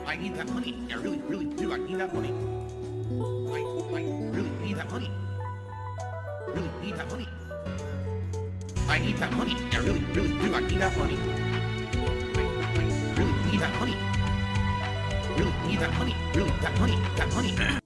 I need that money. I really, really do. I need that money. I really need that money. Really need that money. I need that money. I really, really do. I need that money. I really need that money. Really need that money. Really, that money. That money.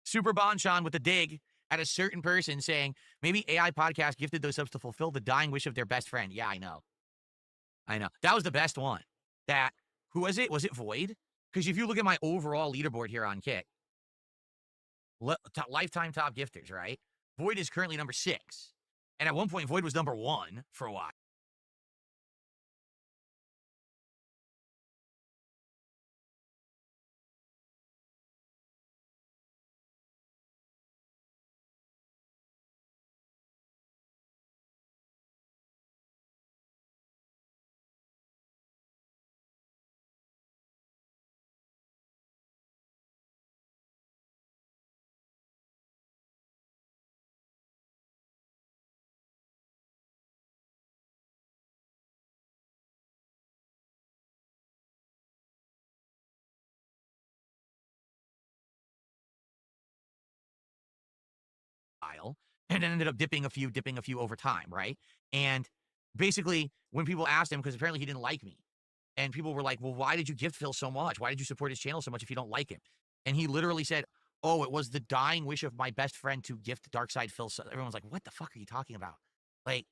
Super Bonchon with the dig at a certain person saying, maybe AI podcast gifted those subs to fulfill the dying wish of their best friend. Yeah, I know. I know. That was the best one. That, who was it? Was it Void? Because if you look at my overall leaderboard here on Kick, lifetime top gifters, right? Void is currently number 6. And at one point, Void was number 1 for a while. And then ended up dipping a few over time, right? And basically, when people asked him, because apparently he didn't like me, and people were like, well, why did you gift Phil so much? Why did you support his channel so much if you don't like him? And he literally said, oh, it was the dying wish of my best friend to gift Darkside Phil. So everyone's like, what the fuck are you talking about? Like,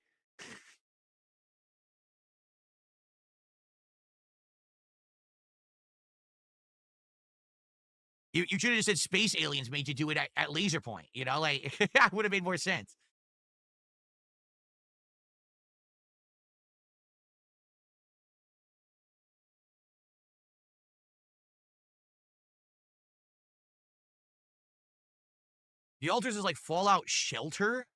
you should have just said space aliens made you do it at laser point, you know? Like, that would have made more sense. The Alters is like Fallout Shelter.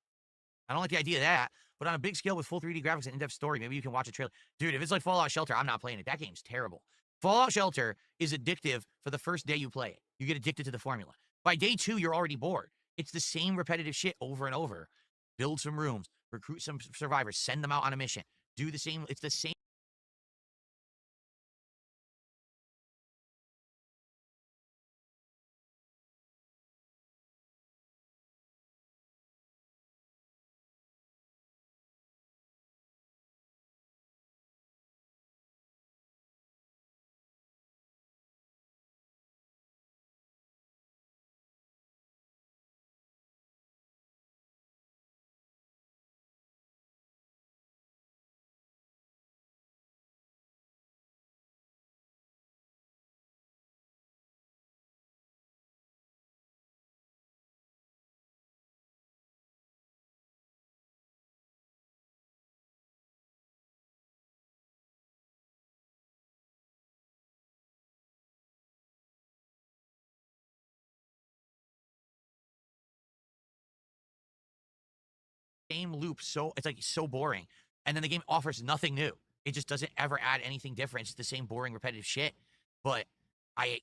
I don't like the idea of that. But on a big scale with full 3D graphics and in-depth story, maybe you can watch a trailer. Dude, if it's like Fallout Shelter, I'm not playing it. That game's terrible. Fallout Shelter is addictive for the first day you play it. You get addicted to the formula. By day 2, you're already bored. It's the same repetitive shit over and over. Build some rooms, recruit some survivors, send them out on a mission. Do the same. It's the same. Same loop, so it's like so boring. And then the game offers nothing new. It just doesn't ever add anything different. It's the same boring, repetitive shit. But I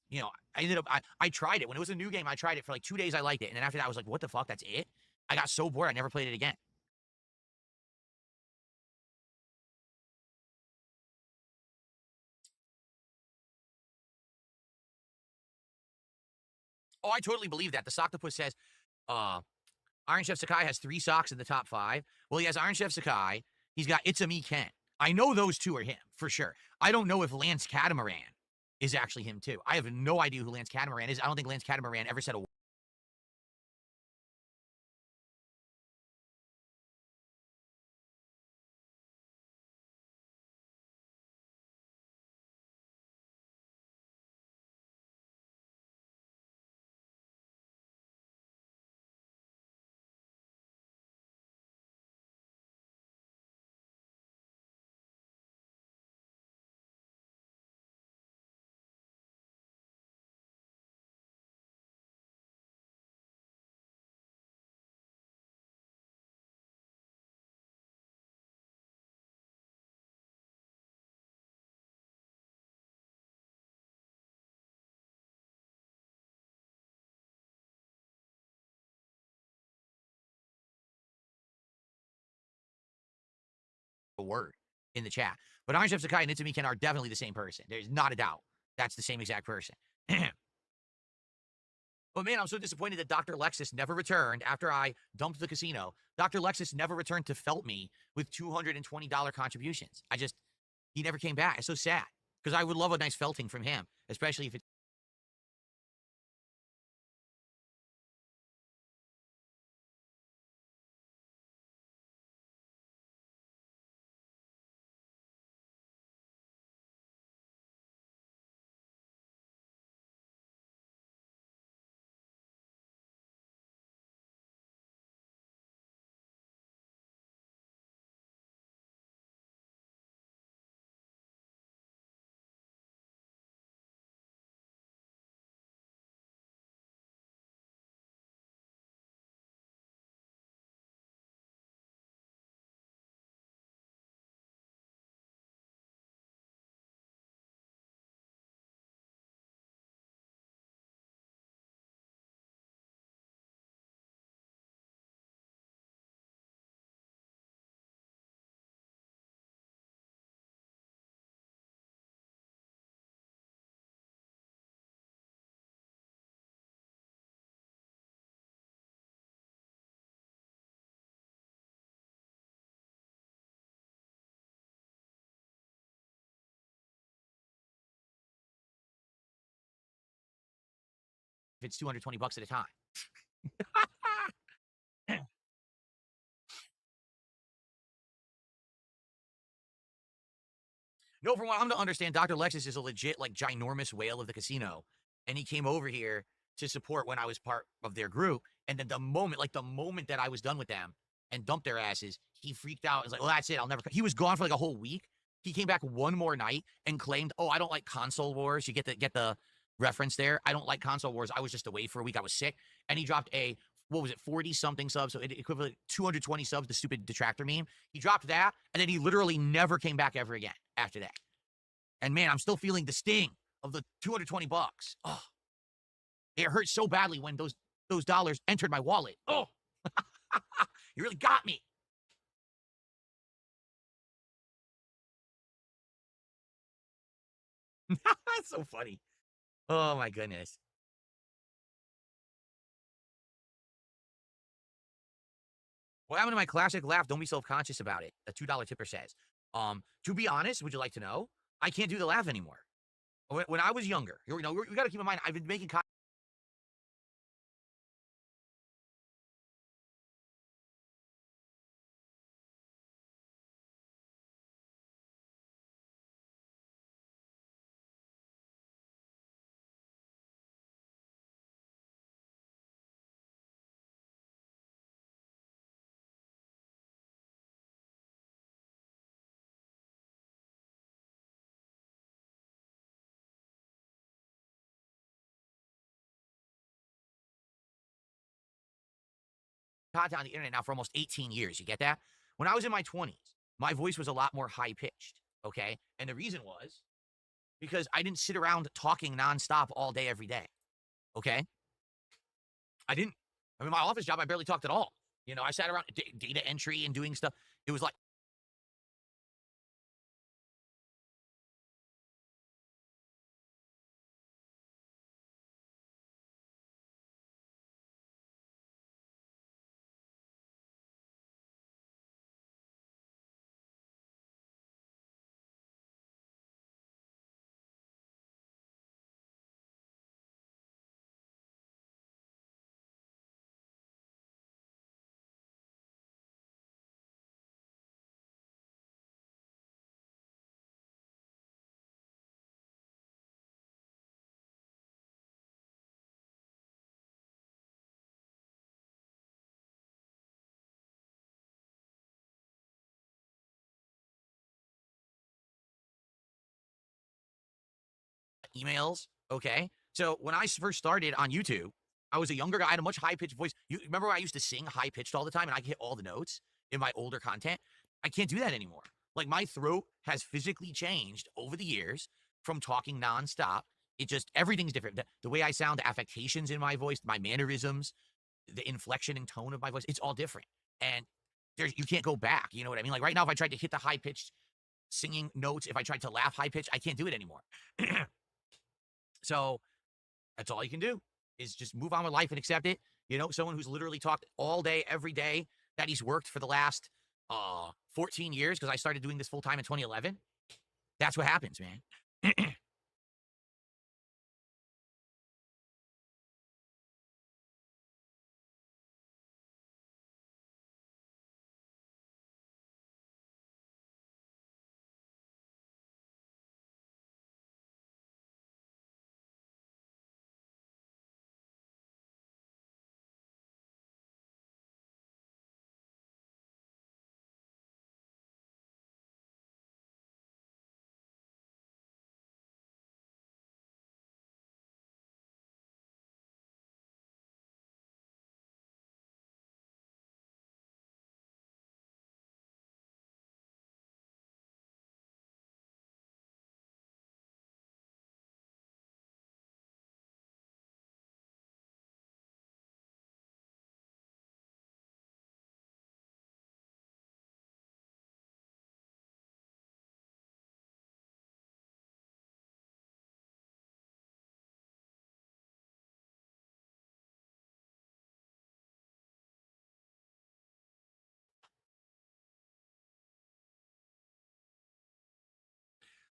ended up, I tried it. When it was a new game, I tried it for like 2 days. I liked it. And then after that, I was like, what the fuck? That's it? I got so bored, I never played it again. Oh, I totally believe that. The Soctopus says, Iron Chef Sakai has 3 socks in the top 5. Well, he has Iron Chef Sakai. He's got It's a Me Ken. I know those 2 are him, for sure. I don't know if Lance Catamaran is actually him, too. I have no idea who Lance Catamaran is. I don't think Lance Catamaran ever said a word in the chat. But Iron Chef Sakai and It's a Me Ken are definitely the same person. There's not a doubt. That's the same exact person. But man, I'm so disappointed that Dr. Lexus never returned after I dumped the casino. Dr. Lexus never returned to felt me with $220 contributions. He never came back. It's so sad because I would love a nice felting from him, especially if it's $220 at a time. No, from what I'm to understand, Dr. Lexus is a legit, like, ginormous whale of the casino. And he came over here to support when I was part of their group. And then the moment that I was done with them and dumped their asses, he freaked out. He's like, well, that's it. I'll never. He was gone for like a whole week. He came back one more night and claimed, oh, I don't like console wars. You get the reference there. I don't like console wars. I was just away for a week. I was sick. And he dropped what was it, 40 something subs, so it equivalent 220 subs, the stupid detractor meme. He dropped that, and then he literally never came back ever again after that. And man, I'm still feeling the sting of the $220. Oh, it hurt so badly when those dollars entered my wallet. Oh, you really got me. That's so funny. Oh my goodness. What happened to my classic laugh? Don't be self-conscious about it. A $2 tipper says. To be honest, would you like to know? I can't do the laugh anymore. When I was younger, we got to keep in mind, I've been making content on the internet now for almost 18 years. You get that? When I was in my 20s, my voice was a lot more high pitched. Okay. And the reason was because I didn't sit around talking nonstop all day, every day. Okay. I didn't. I mean, my office job, I barely talked at all. I sat around data entry and doing stuff. It was like, emails. Okay. So when I first started on YouTube, I was a younger guy. I had a much high pitched voice. You remember when I used to sing high pitched all the time and I could hit all the notes in my older content? I can't do that anymore. Like my throat has physically changed over the years from talking nonstop. It just, everything's different. The way I sound, the affectations in my voice, my mannerisms, the inflection and tone of my voice, it's all different. And you can't go back. You know what I mean? Like right now, if I tried to hit the high pitched singing notes, if I tried to laugh high pitched, I can't do it anymore. So that's all you can do is just move on with life and accept it. You know, someone who's literally talked all day, every day that he's worked for the last 14 years, because I started doing this full time in 2011. That's what happens, man.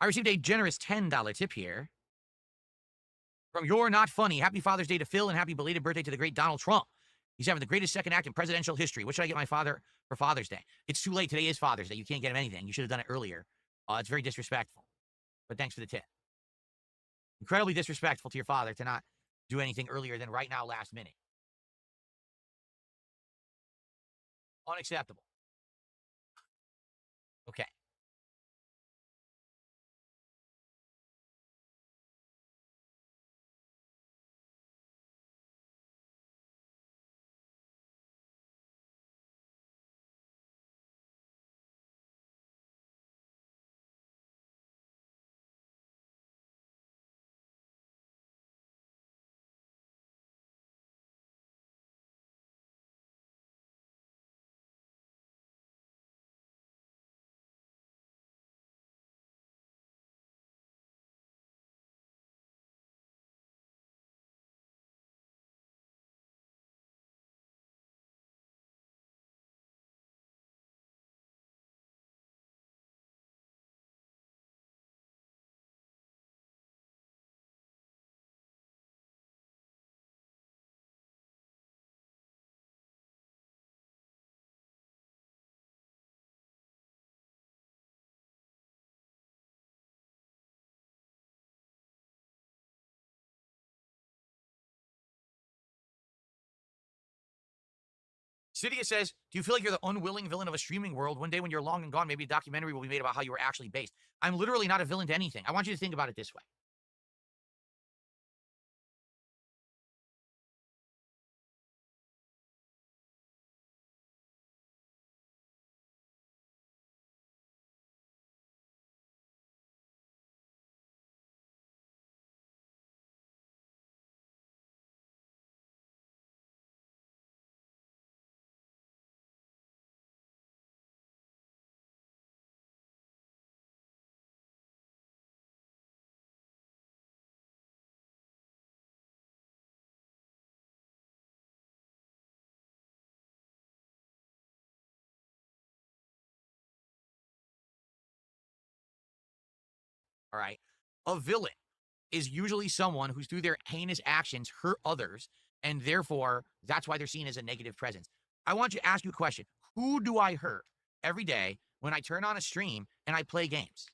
I received a generous $10 tip here from You're Not Funny. Happy Father's Day to Phil and happy belated birthday to the great Donald Trump. He's having the greatest second act in presidential history. What should I get my father for Father's Day? It's too late. Today is Father's Day. You can't get him anything. You should have done it earlier. It's very disrespectful. But thanks for the tip. Incredibly disrespectful to your father to not do anything earlier than right now, last minute. Unacceptable. Okay. Cydia says, do you feel like you're the unwilling villain of a streaming world? One day when you're long and gone, maybe a documentary will be made about how you were actually based. I'm literally not a villain to anything. I want you to think about it this way. All right. A villain is usually someone who's through their heinous actions hurt others, and therefore that's why they're seen as a negative presence. I want you to ask you a question. Who do I hurt every day when I turn on a stream and I play games?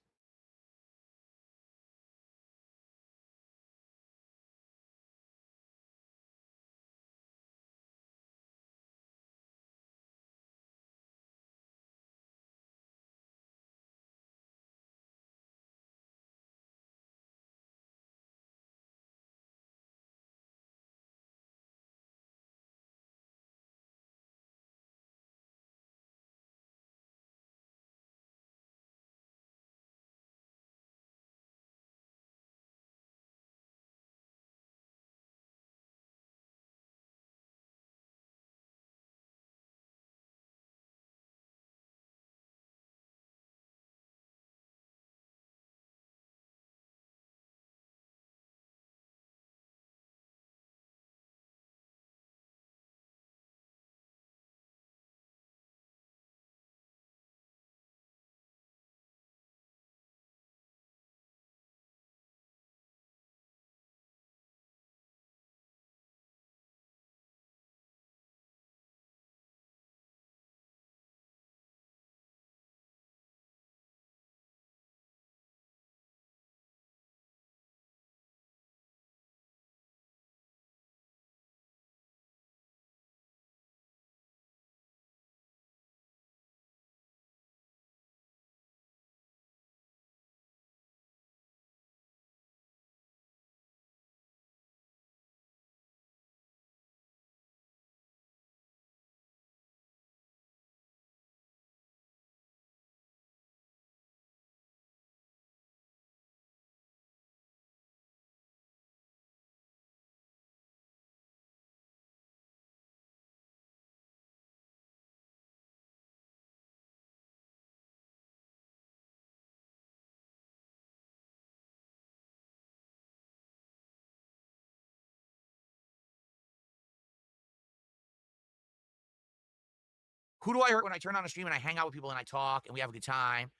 Who do I hurt when I turn on a stream and I hang out with people and I talk and we have a good time,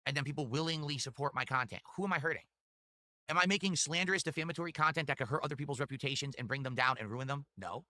and then people willingly support my content? Who am I hurting? Am I making slanderous, defamatory content that could hurt other people's reputations and bring them down and ruin them? No.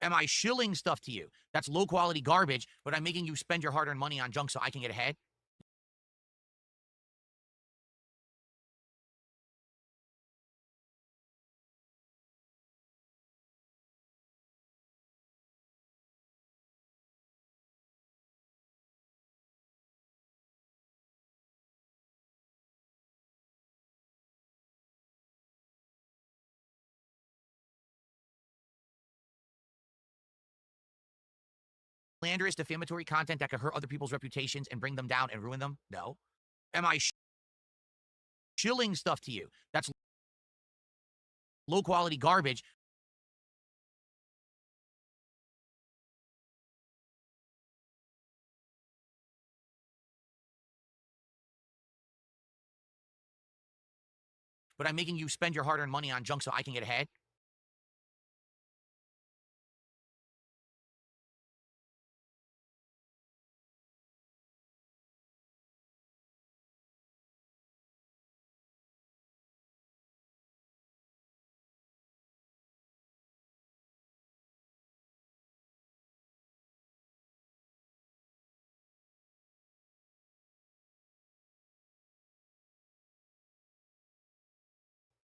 Am I shilling stuff to you that's low quality garbage, but I'm making you spend your hard earned money on junk so I can get ahead? Slanderous, defamatory content that could hurt other people's reputations and bring them down and ruin them? No. Am I shilling stuff to you that's low quality garbage, but I'm making you spend your hard earned money on junk so I can get ahead?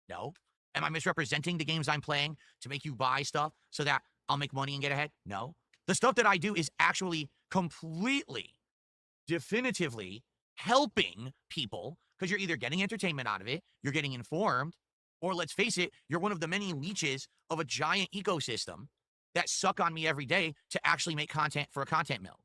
No. Am I misrepresenting the games I'm playing to make you buy stuff so that I'll make money and get ahead? No. The stuff that I do is actually completely, definitively helping people because you're either getting entertainment out of it, you're getting informed, or let's face it, you're one of the many leeches of a giant ecosystem that suck on me every day to actually make content for a content mill.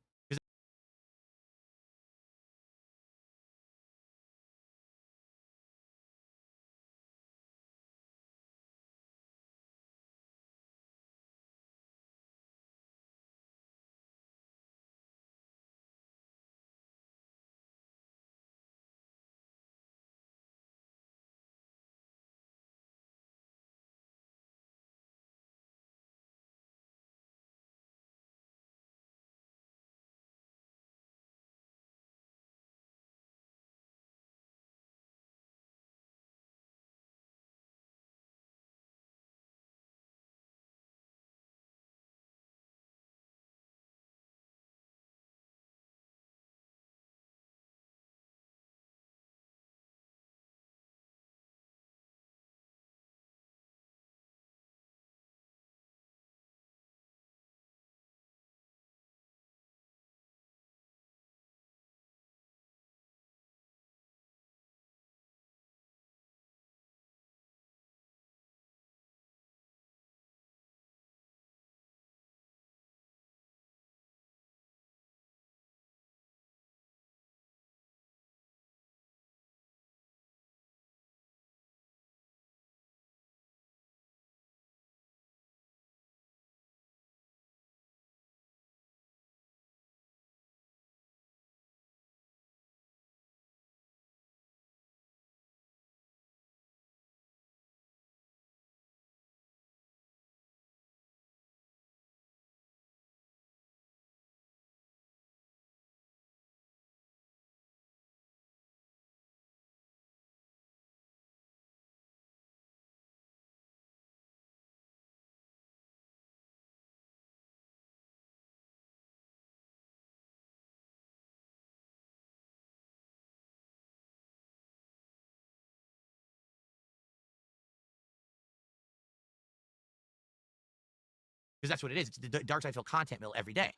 because that's what it is. It's the dark side filled content mill every day.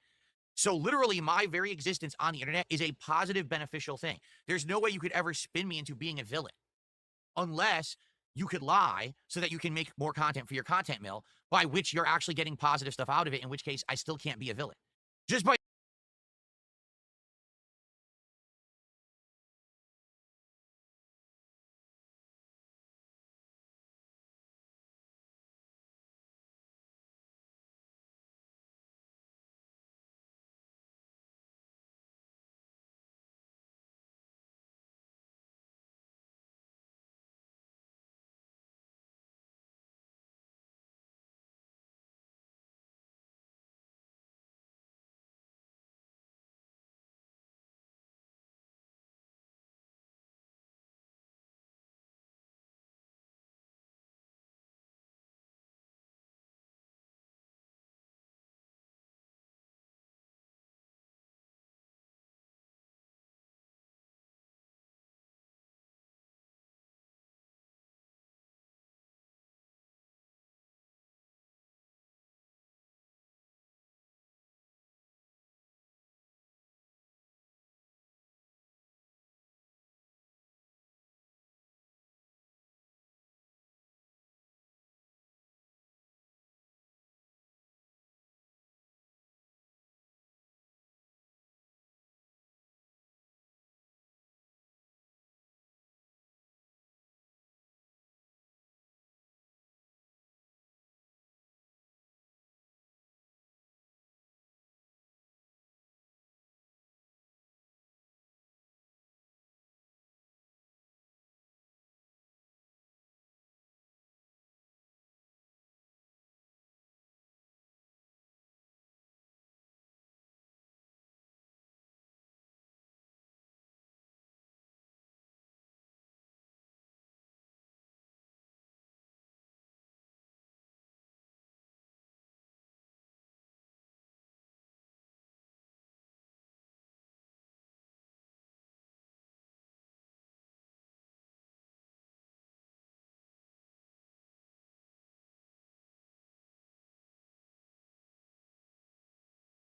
So literally my very existence on the internet is a positive, beneficial thing. There's no way you could ever spin me into being a villain unless you could lie so that you can make more content for your content mill, by which you're actually getting positive stuff out of it, in which case I still can't be a villain. Just by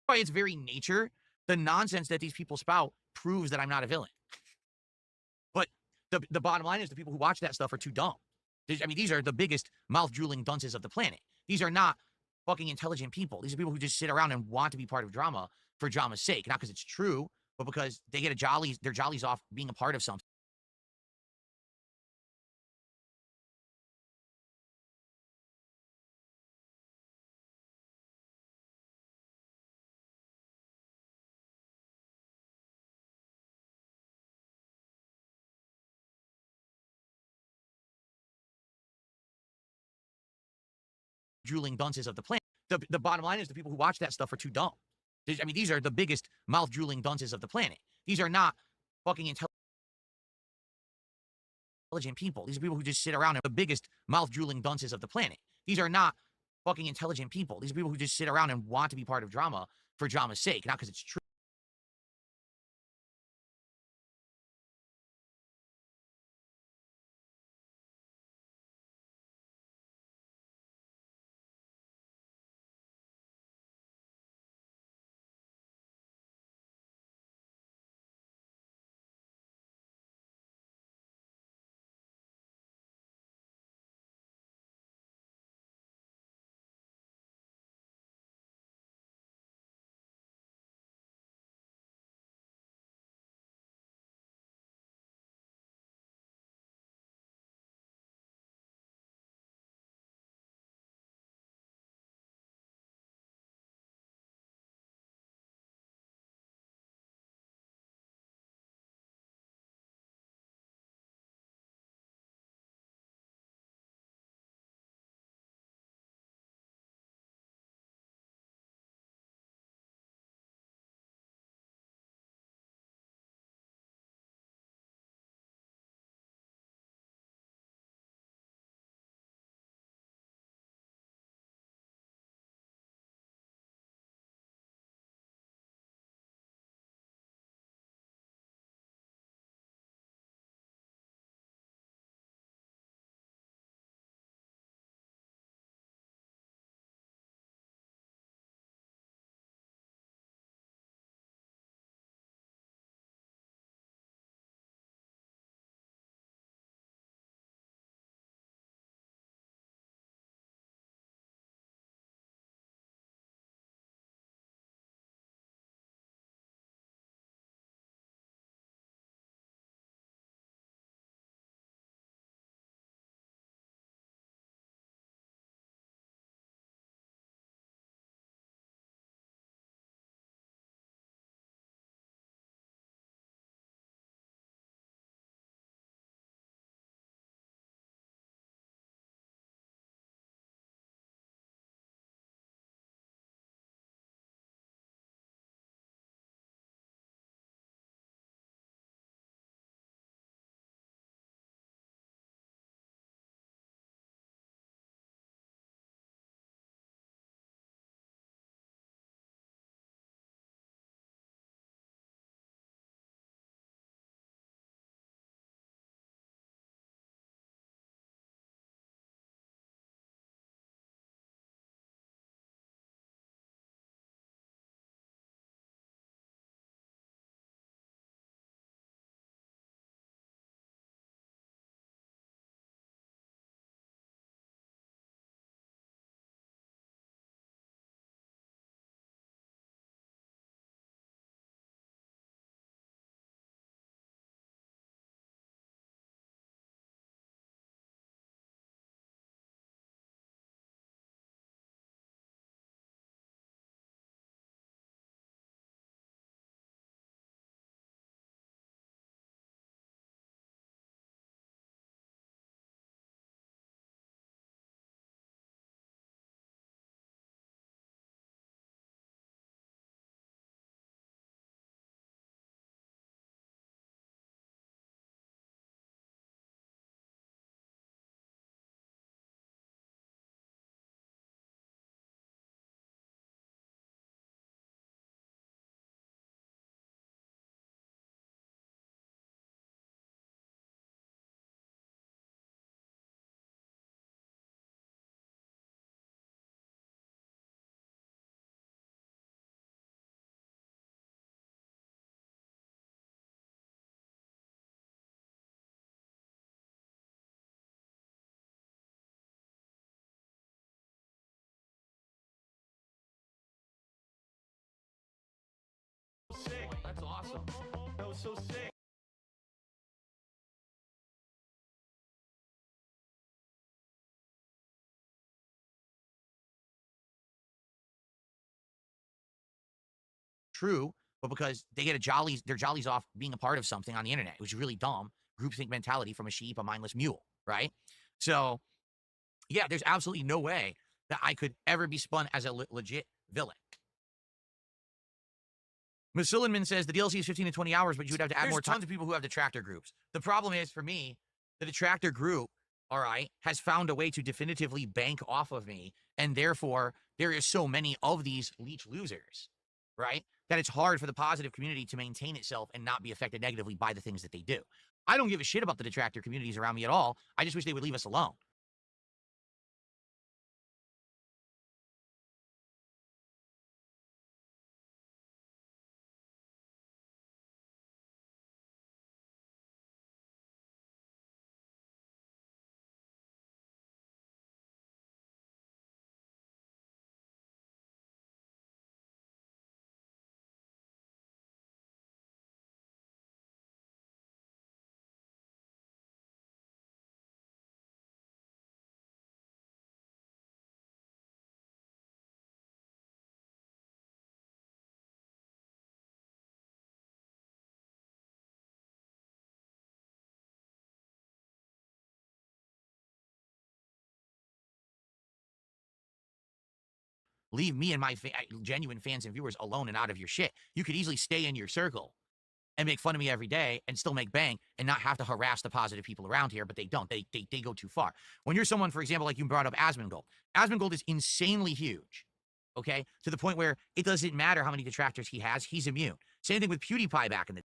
by its very nature, the nonsense that these people spout proves that I'm not a villain. But the bottom line is the people who watch that stuff are too dumb. I mean, these are the biggest mouth-drooling dunces of the planet. These are not fucking intelligent people. These are people who just sit around and want to be part of drama for drama's sake. Not because it's true, but because they get their jollies off being a part of something. Drooling dunces of the planet. The bottom line is the people who watch that stuff are too dumb. I mean, these are the biggest mouth-drooling dunces of the planet. These are not fucking intelligent people. These are people who just sit around and the biggest mouth-drooling dunces of the planet. These are not fucking intelligent people. These are people who just sit around and want to be part of drama for drama's sake, not because it's true. That's awesome. That was so sick. True, but because they get their jollies off being a part of something on the internet, which is really dumb. Groupthink mentality from a sheep, a mindless mule, right? So, yeah, there's absolutely no way that I could ever be spun as a legit villain. Musillinman says the DLC is 15 to 20 hours, but you would have to add more time. Tons of people who have detractor groups. The problem is, for me, the detractor group, all right, has found a way to definitively bank off of me, and therefore there is so many of these leech losers, right, that it's hard for the positive community to maintain itself and not be affected negatively by the things that they do. I don't give a shit about the detractor communities around me at all. I just wish they would leave us alone. Leave me and my genuine fans and viewers alone and out of your shit. You could easily stay in your circle and make fun of me every day and still make bank and not have to harass the positive people around here, but they don't. They go too far. When you're someone, for example, like you brought up Asmongold. Asmongold is insanely huge, okay? To the point where it doesn't matter how many detractors he has, he's immune. Same thing with PewDiePie back in the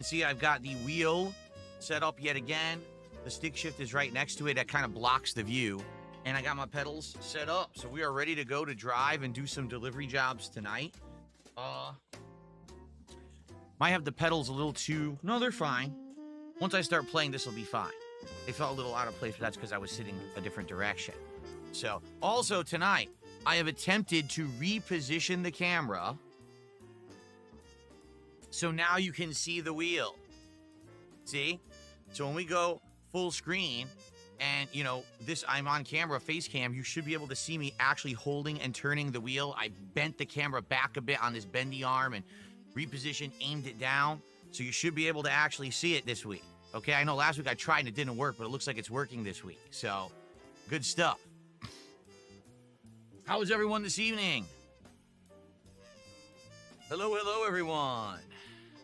See, I've got the wheel set up yet again. The stick shift is right next to it. That kind of blocks the view. And I got my pedals set up. So we are ready to go to drive and do some delivery jobs tonight. Might have the pedals a little too... No, they're fine. Once I start playing, this will be fine. They felt a little out of place, but that's because I was sitting a different direction. So, also tonight, I have attempted to reposition the camera so now you can see the wheel. See? So when we go full screen and, you know, I'm on camera, face cam, you should be able to see me actually holding and turning the wheel. I bent the camera back a bit on this bendy arm and repositioned, aimed it down. So you should be able to actually see it this week. Okay, I know last week I tried and it didn't work, but it looks like it's working this week. So, good stuff. How is everyone this evening? Hello, everyone.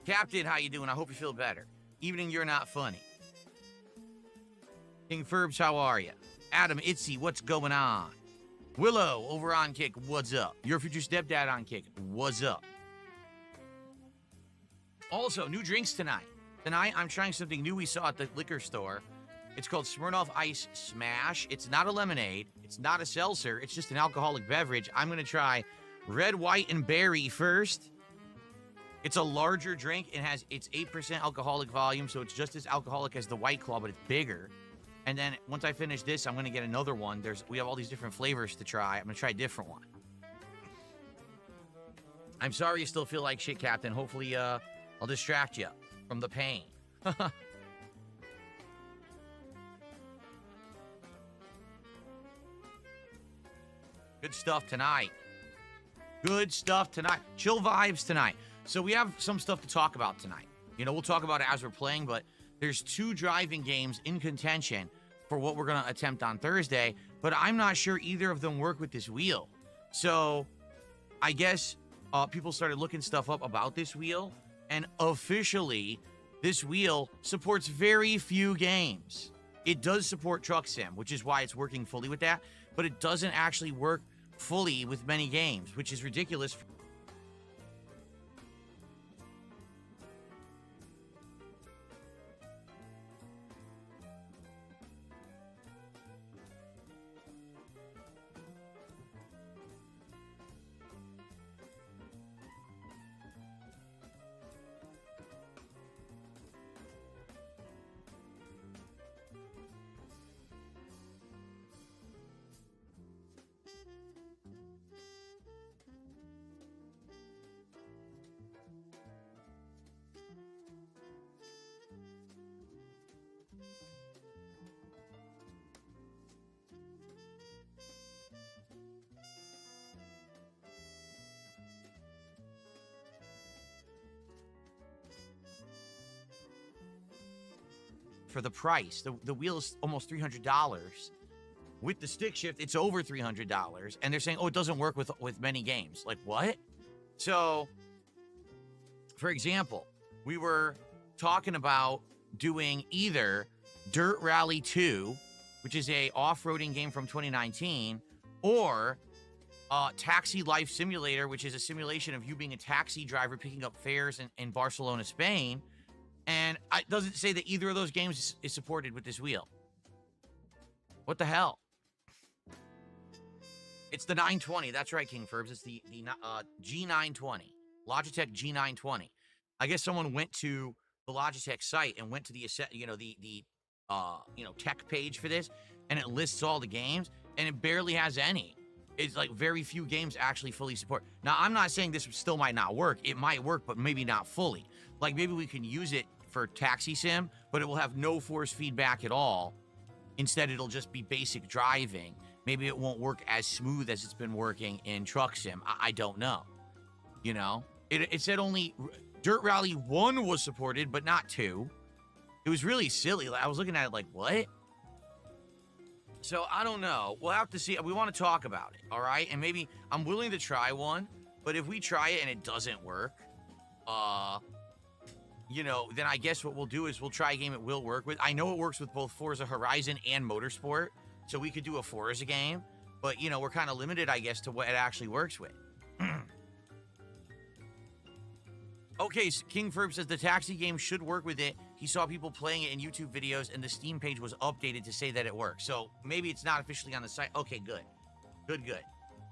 Captain, how you doing? I hope you feel better. Evening, you're not funny. King Ferbs, how are you? Adam Itzy, what's going on? Willow, over on Kick, what's up? Your future stepdad on Kick, what's up? Also, new drinks tonight. Tonight, I'm trying something new we saw at the liquor store. It's called Smirnoff Ice Smash. It's not a lemonade. It's not a seltzer. It's just an alcoholic beverage. I'm going to try red, white, and berry first. It's a larger drink. It's 8% alcoholic volume, so it's just as alcoholic as the White Claw, but it's bigger. And then once I finish this, I'm going to get another one. We have all these different flavors to try. I'm going to try a different one. I'm sorry you still feel like shit, Captain. Hopefully, I'll distract you from the pain. Good stuff tonight. Good stuff tonight. Chill vibes tonight. So we have some stuff to talk about tonight. You know, we'll talk about it as we're playing, but there's 2 driving games in contention for what we're going to attempt on Thursday, but I'm not sure either of them work with this wheel. So I guess people started looking stuff up about this wheel, and officially, this wheel supports very few games. It does support Truck Sim, which is why it's working fully with that, but it doesn't actually work fully with many games, which is ridiculous. For the price. The wheel is almost $300. With the stick shift, it's over $300. And they're saying, oh, it doesn't work with many games. Like, what? So, for example, we were talking about doing either Dirt Rally 2, which is a off-roading game from 2019, or Taxi Life Simulator, which is a simulation of you being a taxi driver picking up fares in Barcelona, Spain. And it doesn't say that either of those games is supported with this wheel. What the hell? It's the 920. That's right, King Ferbs. It's the G920. Logitech G920. I guess someone went to the Logitech site and went to the tech page for this, and it lists all the games, and it barely has any. It's like very few games actually fully support. Now, I'm not saying this still might not work. It might work, but maybe not fully. Like, maybe we can use it for Taxi Sim, but it will have no force feedback at all. Instead, it'll just be basic driving. Maybe it won't work as smooth as it's been working in Truck Sim. I don't know. You know? It said only Dirt Rally 1 was supported, but not 2. It was really silly. I was looking at it like, what? So, I don't know. We'll have to see. We want to talk about it, all right? And maybe I'm willing to try one, but if we try it and it doesn't work, then I guess what we'll do is we'll try a game it will work with. I know it works with both Forza Horizon and Motorsport, so we could do a Forza game, but, we're kind of limited, I guess, to what it actually works with. Okay, so King Ferb says the taxi game should work with it. He saw people playing it in YouTube videos, and the Steam page was updated to say that it works. So maybe it's not officially on the site. Okay, good. Good, good.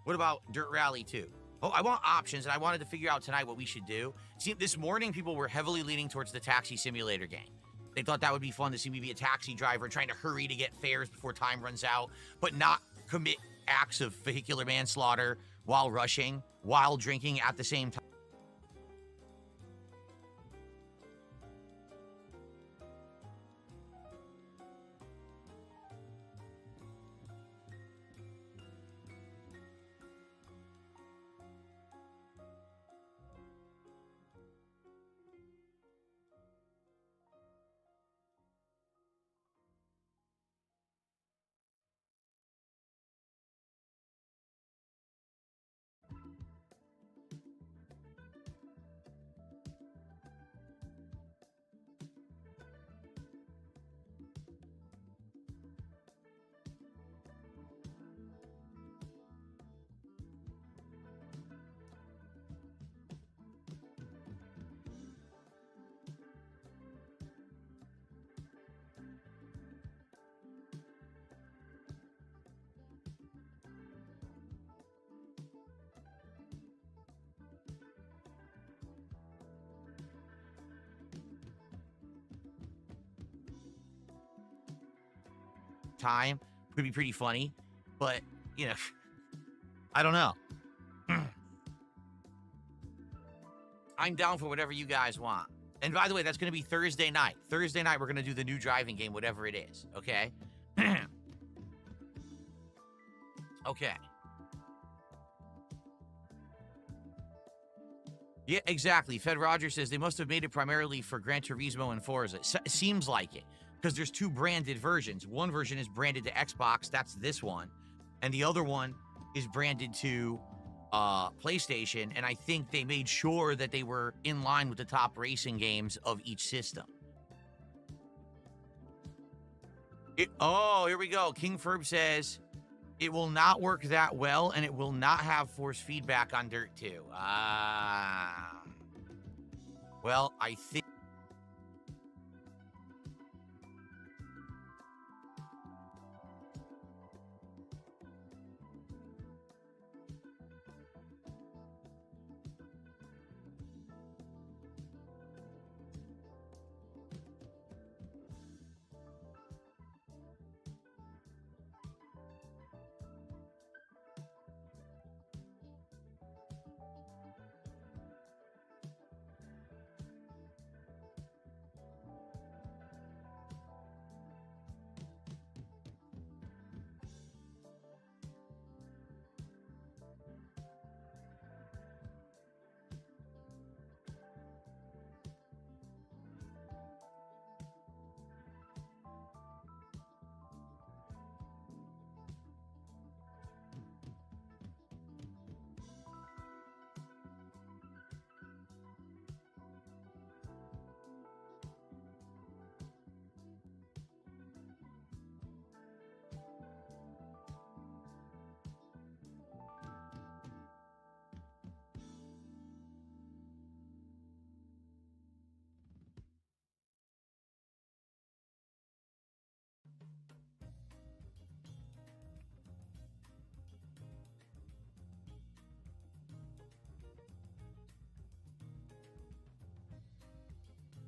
What about Dirt Rally 2? Oh, I want options, and I wanted to figure out tonight what we should do. See, this morning, people were heavily leaning towards the taxi simulator game. They thought that would be fun to see me be a taxi driver trying to hurry to get fares before time runs out, but not commit acts of vehicular manslaughter while rushing, while drinking at the same time. Time could be pretty funny, but you know, I don't know. I'm down for whatever you guys want. And by the way, that's going to be Thursday night. Thursday night, we're going to do the new driving game, whatever it is. Okay. Okay. Yeah, exactly. Fed Rogers says they must have made it primarily for Gran Turismo and Forza. Seems like it, because there's two branded versions. One version is branded to Xbox, that's this one, and the other one is branded to PlayStation, and I think they made sure that they were in line with the top racing games of each system. Oh, here we go. King Ferb says it will not work that well, and it will not have force feedback on Dirt 2. Well, I think...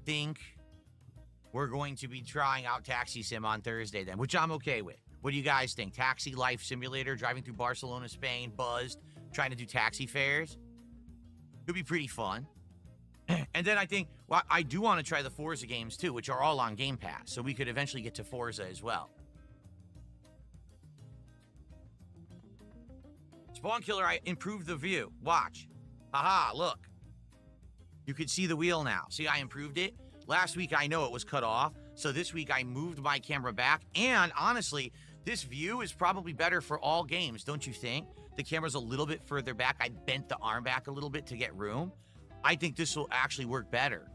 think we're going to be trying out Taxi Sim on Thursday then, which I'm okay with. What do you guys think? Taxi Life Simulator, driving through Barcelona, Spain, buzzed, trying to do taxi fares? Could be pretty fun. And then I think, well, I do want to try the Forza games too, which are all on Game Pass, so we could eventually get to Forza as well. Spawn Killer, I improved the view. Watch. Haha, look. You can see the wheel now. See, I improved it. Last week, I know it was cut off. So this week, I moved my camera back. And honestly, this view is probably better for all games, don't you think? The camera's a little bit further back. I bent the arm back a little bit to get room. I think this will actually work better.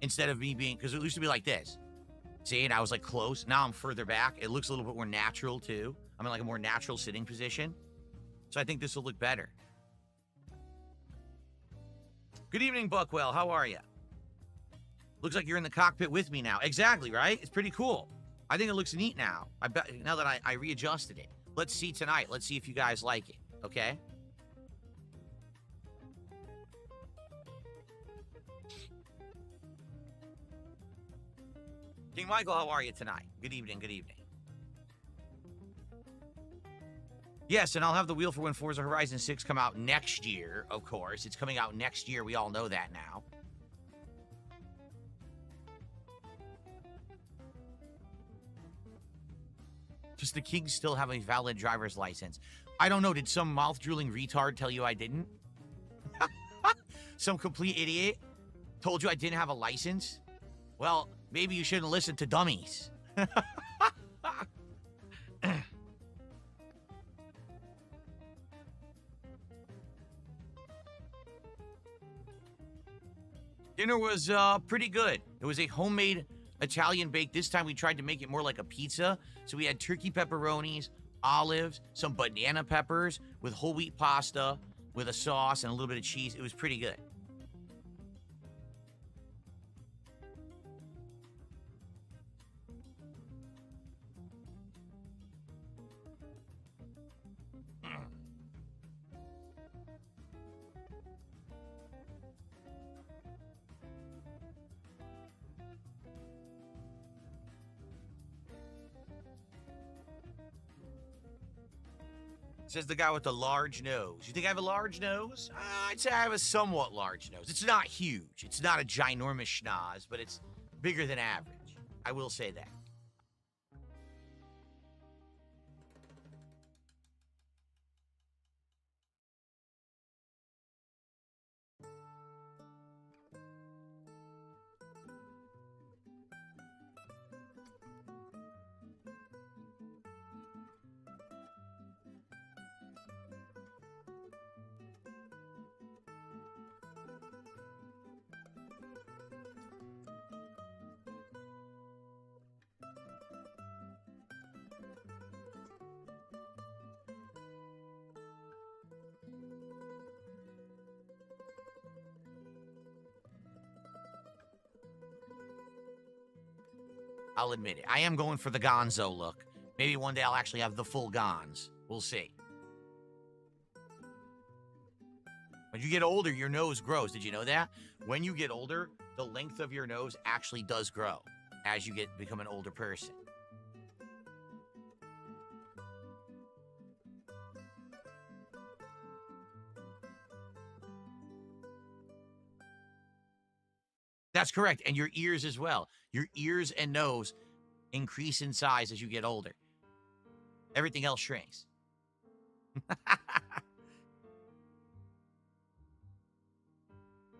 Instead of me being, because it used to be like this. See, and I was like close. Now I'm further back. It looks a little bit more natural too. I'm in like a more natural sitting position. So I think this will look better. Good evening, Buckwell. How are you? Looks like you're in the cockpit with me now. Exactly, right? It's pretty cool. I think it looks neat now. I bet now that I readjusted it. Let's see tonight. Let's see if you guys like it. Okay? King Michael, how are you tonight? Good evening, good evening. Yes, and I'll have the wheel for when Forza Horizon 6 come out next year, of course. It's coming out next year. We all know that now. Does the King still have a valid driver's license? I don't know. Did some mouth-drooling retard tell you I didn't? Some complete idiot told you I didn't have a license? Well, maybe you shouldn't listen to dummies. Dinner was pretty good. It was a homemade Italian bake. This time we tried to make it more like a pizza. So we had turkey pepperonis, olives, some banana peppers with whole wheat pasta with a sauce and a little bit of cheese. It was pretty good. Says the guy with the large nose. You think I have a large nose? I'd say I have a somewhat large nose. It's not huge. It's not a ginormous schnoz, but it's bigger than average. I will say that. I'll admit it. I am going for the gonzo look. Maybe one day I'll actually have the full gons. We'll see. When you get older, your nose grows. Did you know that? When you get older, the length of your nose actually does grow as you become an older person. That's correct. And your ears as well. Your ears and nose increase in size as you get older. Everything else shrinks.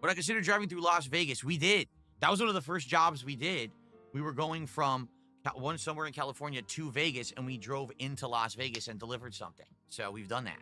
Would I consider driving through Las Vegas? We did. That was one of the first jobs we did. We were going from somewhere in California to Vegas, and we drove into Las Vegas and delivered something. So we've done that.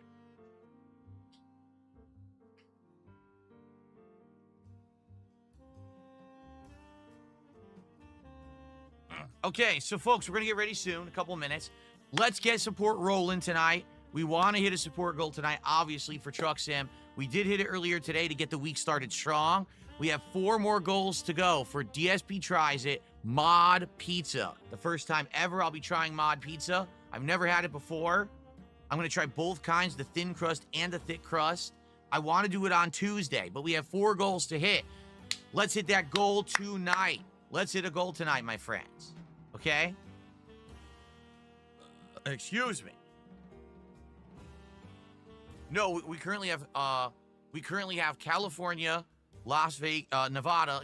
Okay, so folks, we're going to get ready soon, a couple minutes. Let's get support rolling tonight. We want to hit a support goal tonight, obviously, for Truck Sim. We did hit it earlier today to get the week started strong. We have 4 more goals to go for DSP Tries It Mod Pizza. The first time ever I'll be trying Mod Pizza. I've never had it before. I'm going to try both kinds, the thin crust and the thick crust. I want to do it on Tuesday, but we have 4 goals to hit. Let's hit that goal tonight. Let's hit a goal tonight, my friends. Okay? Excuse me. No, we currently have California, Las Vegas, Nevada,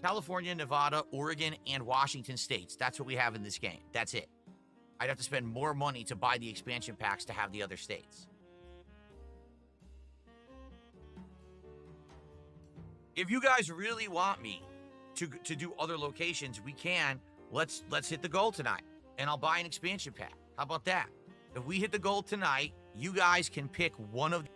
California, Nevada, Oregon, and Washington states. That's what we have in this game. That's it. I'd have to spend more money to buy the expansion packs to have the other states. If you guys really want me to do other locations, we can. Let's hit the goal tonight, and I'll buy an expansion pack. How about that? If we hit the goal tonight, you guys can pick one of.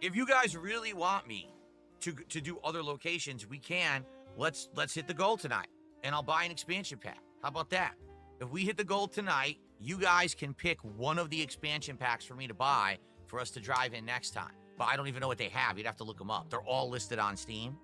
If you guys really want me to do other locations, we can. Let's hit the goal tonight, and I'll buy an expansion pack. How about that? If we hit the goal tonight, you guys can pick one of the expansion packs for me to buy for us to drive in next time. But I don't even know what they have. You'd have to look them up. They're all listed on Steam.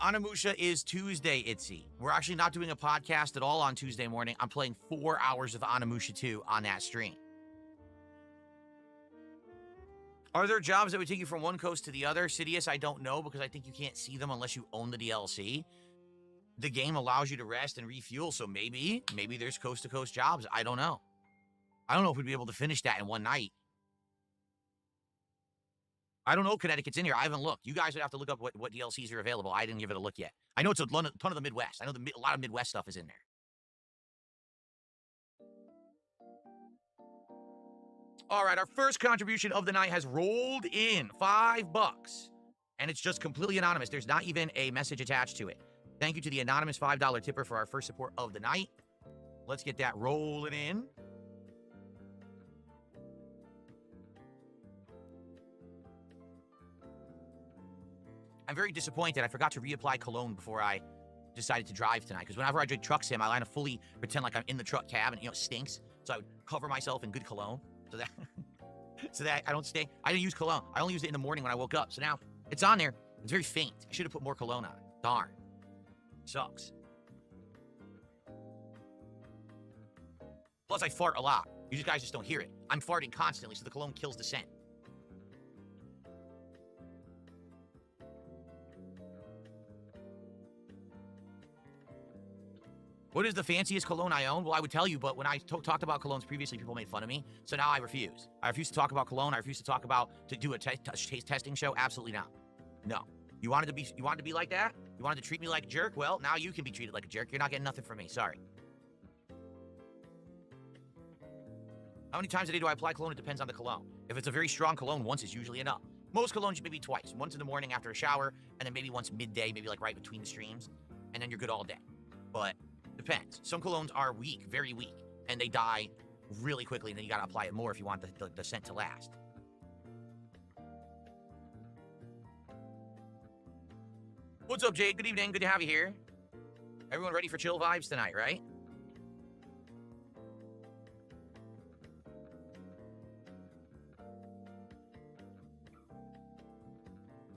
Anamusha is Tuesday, Itzy. We're actually not doing a podcast at all on Tuesday morning. I'm playing 4 hours of Anamusha 2 on that stream. Are there jobs that would take you from one coast to the other? Sidious, I don't know, because I think you can't see them unless you own the DLC. The game allows you to rest and refuel, so maybe there's coast-to-coast jobs. I don't know. I don't know if we'd be able to finish that in one night. I don't know Connecticut's in here. I haven't looked. You guys would have to look up what DLCs are available. I didn't give it a look yet. I know it's a ton of the Midwest. I know a lot of Midwest stuff is in there. All right, our first contribution of the night has rolled in $5. And it's just completely anonymous. There's not even a message attached to it. Thank you to the anonymous $5 tipper for our first support of the night. Let's get that rolling in. I'm very disappointed. I forgot to reapply cologne before I decided to drive tonight. Because whenever I drink truck sim, I kind of fully pretend like I'm in the truck cab and, it stinks. So I would cover myself in good cologne so that I don't stink. I didn't use cologne. I only used it in the morning when I woke up. So now it's on there. It's very faint. I should have put more cologne on it. Darn. Sucks. Plus, I fart a lot. You guys just don't hear it. I'm farting constantly, so the cologne kills the scent. What is the fanciest cologne I own? Well, I would tell you, but when I talked about colognes previously, people made fun of me. So now I refuse. I refuse to talk about cologne. I refuse to talk about to do a taste testing show. Absolutely not. No. You wanted to be like that? You wanted to treat me like a jerk? Well, now you can be treated like a jerk. You're not getting nothing from me. Sorry. How many times a day do I apply cologne? It depends on the cologne. If it's a very strong cologne, once is usually enough. Most colognes maybe twice. Once in the morning after a shower, and then maybe once midday, maybe like right between the streams, and then you're good all day. But depends. Some colognes are weak, very weak, and they die really quickly, and then you gotta apply it more if you want the scent to last. What's up, Jade? Good evening. Good to have you here. Everyone ready for chill vibes tonight, right?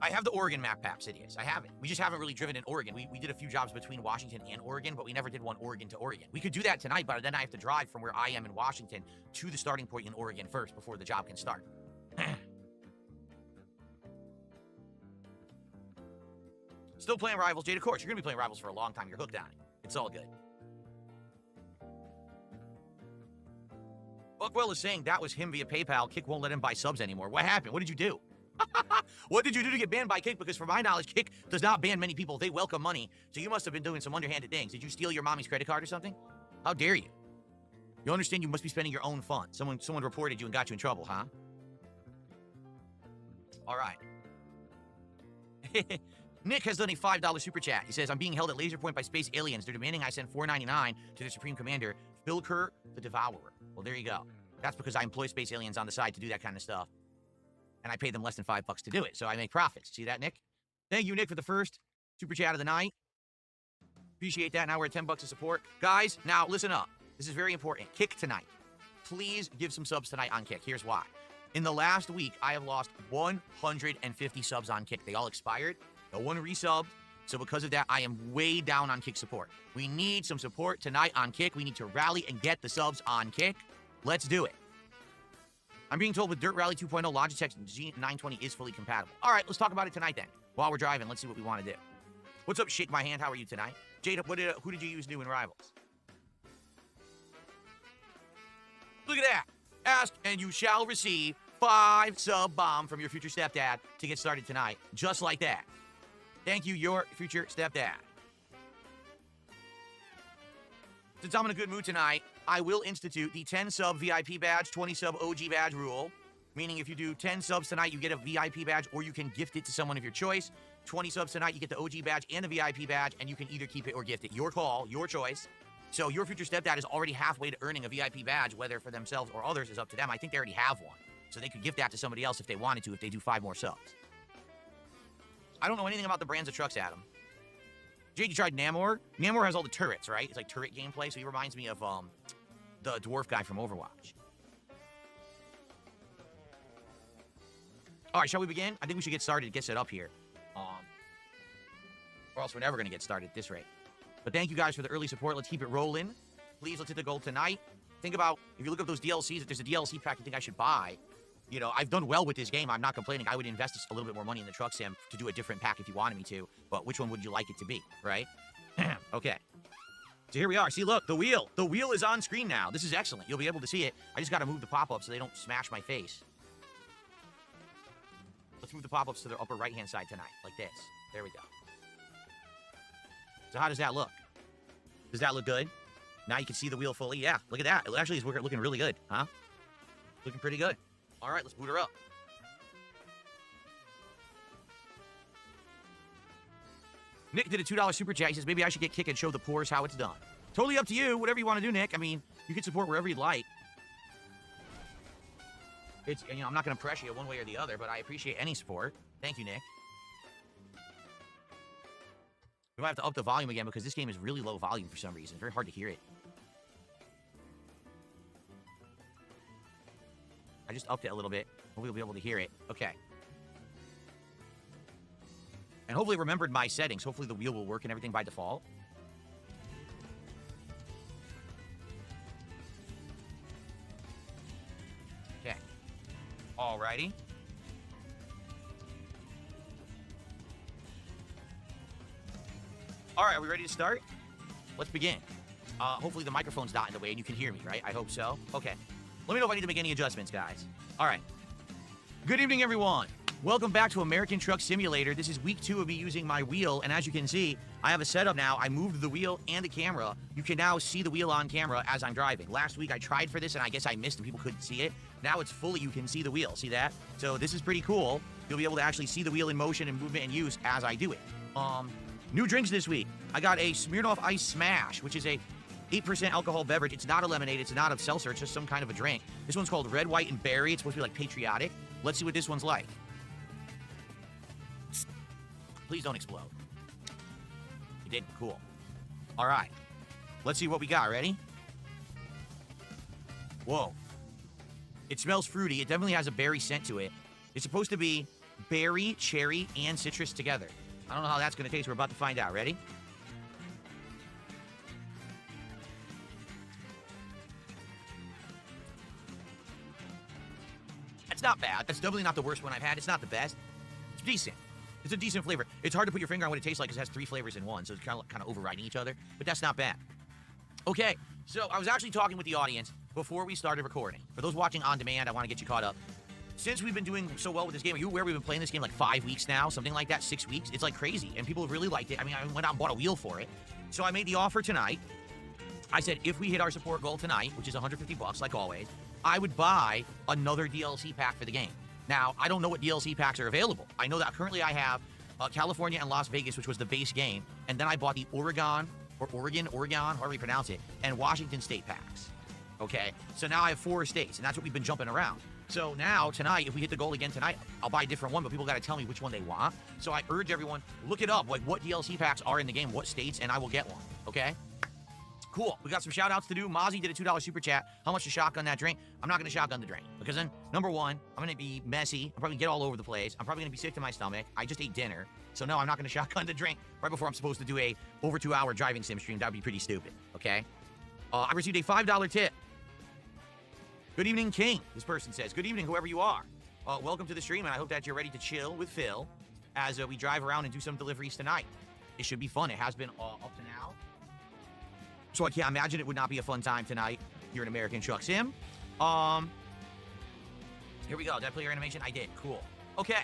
I have the Oregon map, Sidious. I have it. We just haven't really driven in Oregon. We did a few jobs between Washington and Oregon, but we never did one Oregon to Oregon. We could do that tonight, but then I have to drive from where I am in Washington to the starting point in Oregon first before the job can start. Still playing Rivals, Jade. Of course, you're going to be playing Rivals for a long time. You're hooked on it. It's all good. Buckwell is saying that was him via PayPal. Kick won't let him buy subs anymore. What happened? What did you do? What did you do to get banned by Kick? Because from my knowledge, Kick does not ban many people. They welcome money. So you must have been doing some underhanded things. Did you steal your mommy's credit card or something? How dare you? You understand you must be spending your own funds. Someone reported you and got you in trouble, huh? All right. Nick has done a $5 super chat. He says, I'm being held at laser point by space aliens. They're demanding I send $4.99 to the Supreme Commander, Filker the Devourer. Well, there you go. That's because I employ space aliens on the side to do that kind of stuff. and I pay them less than $5 to do it. So I make profits. See that, Nick? Thank you, Nick, for the first super chat of the night. Appreciate that. Now we're at $10 of support. Guys, now listen up. This is very important. Kick tonight. Please give some subs tonight on Kick. Here's why. In the last week, I have lost 150 subs on Kick. They all expired. No one resubbed. So because of that, I am way down on Kick support. We need some support tonight on Kick. We need to rally and get the subs on Kick. Let's do it. I'm being told with Dirt Rally 2.0, Logitech G920 is fully compatible. All right, let's talk about it tonight then. While we're driving, let's see what we want to do. What's up, Shake My Hand? How are you tonight? Jada, who did you use new in Rivals? Look at that. Ask and you shall receive 5 sub bomb from your future stepdad to get started tonight. Just like that. Thank you, your future stepdad. Since I'm in a good mood tonight, I will institute the 10 sub VIP badge, 20 sub OG badge rule. Meaning if you do 10 subs tonight, you get a VIP badge, or you can gift it to someone of your choice. 20 subs tonight, you get the OG badge and the VIP badge, and you can either keep it or gift it. Your call, your choice. So your future stepdad is already halfway to earning a VIP badge, whether for themselves or others is up to them. I think they already have one. So they could gift that to somebody else if they wanted to, if they do 5 more subs. I don't know anything about the brands of trucks, Adam. Jade, you tried Namor? Namor has all the turrets, right? It's like turret gameplay, so he reminds me of the dwarf guy from Overwatch. All right, shall we begin? I think we should get started, get set up here. Or else we're never going to get started at this rate. But thank you guys for the early support. Let's keep it rolling. Please, let's hit the goal tonight. Think about, if you look up those DLCs, if there's a DLC pack you think I should buy, you know, I've done well with this game. I'm not complaining. I would invest a little bit more money in the truck sim to do a different pack if you wanted me to. But which one would you like it to be, right? Okay. So here we are. See, look, the wheel. The wheel is on screen now. This is excellent. You'll be able to see it. I just got to move the pop-ups so they don't smash my face. Let's move the pop-ups to their upper right-hand side tonight, like this. There we go. So how does that look? Does that look good? Now you can see the wheel fully. Yeah, look at that. It actually is looking really good, huh? Looking pretty good. All right, let's boot her up. Nick did a $2 super chat. He says, maybe I should get Kick and show the poors how it's done. Totally up to you. Whatever you want to do, Nick. I mean, you can support wherever you'd like. It's, you know, I'm not going to pressure you one way or the other, but I appreciate any support. Thank you, Nick. We might have to up the volume again because this game is really low volume for some reason. It's very hard to hear it. I just upped it a little bit. Hopefully we'll be able to hear it. Okay. And hopefully it remembered my settings. Hopefully the wheel will work and everything by default. Okay. Alrighty. All right, are we ready to start? Let's begin. Hopefully the microphone's not in the way and you can hear me, right? I hope so. Okay. Let me know if I need to make any adjustments, guys. All right. Good evening, everyone. Welcome back to American Truck Simulator. This is week 2 of me using my wheel, and as you can see, I have a setup now. I moved the wheel and the camera. You can now see the wheel on camera as I'm driving. Last week I tried for this, and I guess I missed and people couldn't see it. Now it's fully, you can see the wheel. See that? So this is pretty cool. You'll be able to actually see the wheel in motion and movement and use as I do it. New drinks this week. I got a Smirnoff Ice Smash, which is a 8% alcohol beverage. It's not a lemonade. It's not a seltzer. It's just some kind of a drink. This one's called Red, White, and Berry. It's supposed to be like patriotic. Let's see what this one's like. Please don't explode. You did. Cool. All right. Let's see what we got. Ready? Whoa. It smells fruity. It definitely has a berry scent to it. It's supposed to be berry, cherry, and citrus together. I don't know how that's going to taste. We're about to find out. Ready? That's not bad. That's definitely not the worst one I've had. It's not the best. It's decent. It's a decent flavor. It's hard to put your finger on what it tastes like because it has 3 flavors in one, so it's kind of overriding each other, but that's not bad. Okay, so I was actually talking with the audience before we started recording. For those watching on demand, I want to get you caught up. Since we've been doing so well with this game, are you aware we've been playing this game like 5 weeks now? Something like that, 6 weeks? It's like crazy, and people have really liked it. I mean, I went out and bought a wheel for it. So I made the offer tonight. I said if we hit our support goal tonight, which is $150 like always, I would buy another DLC pack for the game. Now, I don't know what DLC packs are available. I know that currently I have California and Las Vegas, which was the base game, and then I bought the Oregon, however you pronounce it, and Washington State packs. Okay, so now I have 4 states, and that's what we've been jumping around. So now, tonight, if we hit the goal again tonight, I'll buy a different one, but people got to tell me which one they want. So I urge everyone, look it up, like what DLC packs are in the game, what states, and I will get one, okay? Cool. We got some shout-outs to do. Mozzie did a $2 super chat. How much to shotgun that drink? I'm not going to shotgun the drink, because then, number one, I'm going to be messy. I'm probably going to get all over the place. I'm probably going to be sick to my stomach. I just ate dinner. So no, I'm not going to shotgun the drink right before I'm supposed to do a over 2-hour driving sim stream. That would be pretty stupid, okay? I received a $5 tip. Good evening, King. This person says, good evening, whoever you are. Welcome to the stream, and I hope that you're ready to chill with Phil as we drive around and do some deliveries tonight. It should be fun. It has been up to now. So I can't imagine it would not be a fun time tonight here in American Truck Sim. Here we go. Did I play your animation? I did. Cool. Okay.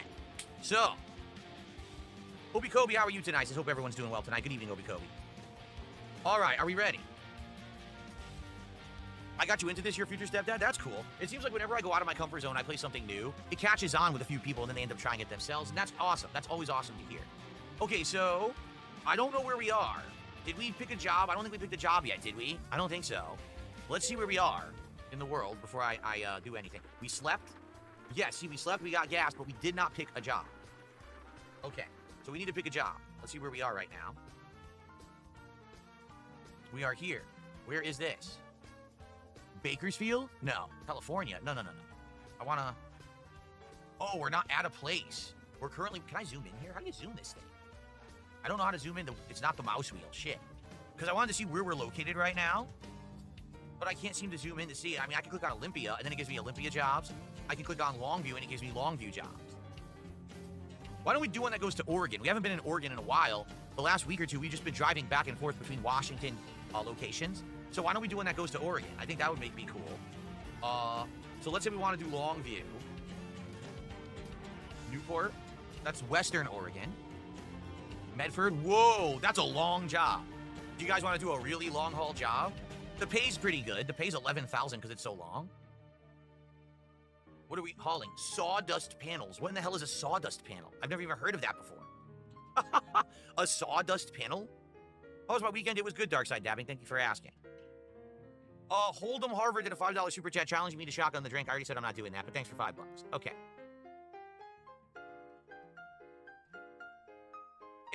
So, Obi Kobe, how are you tonight? I hope everyone's doing well tonight. Good evening, Obi Kobe. All right, are we ready? I got you into this, your future stepdad? That's cool. It seems like whenever I go out of my comfort zone, I play something new, it catches on with a few people, and then they end up trying it themselves, and that's awesome. That's always awesome to hear. Okay, so, I don't know where we are. Did we pick a job? I don't think we picked a job yet, did we? I don't think so. Let's see where we are in the world before I do anything. We slept? Yeah, see, we slept, we got gas, but we did not pick a job. Okay, so we need to pick a job. Let's see where we are right now. We are here. Where is this? Bakersfield? No. California? No. I want to... Oh, we're not at a place. We're currently... Can I zoom in here? How do you zoom this thing? I don't know how to zoom in. It's not the mouse wheel. Shit. Because I wanted to see where we're located right now. But I can't seem to zoom in to see it. I mean, I can click on Olympia, and then it gives me Olympia jobs. I can click on Longview, and it gives me Longview jobs. Why don't we do one that goes to Oregon? We haven't been in Oregon in a while. The last week or two, we've just been driving back and forth between Washington locations. So why don't we do one that goes to Oregon? I think that would make me cool. So let's say we want to do Longview. Newport. That's Western Oregon. Medford. Whoa, that's a long job. Do you guys want to do a really long haul job? The pay's pretty good. The pay's $11,000 because it's so long. What are we hauling? Sawdust panels. What in the hell is a sawdust panel? I've never even heard of that before. A sawdust panel? How was my weekend? It was good, Darkside Dabbing. Thank you for asking. Hold'em Harvard did a $5 super chat challenging me to shotgun the drink. I already said I'm not doing that, but thanks for $5. Okay.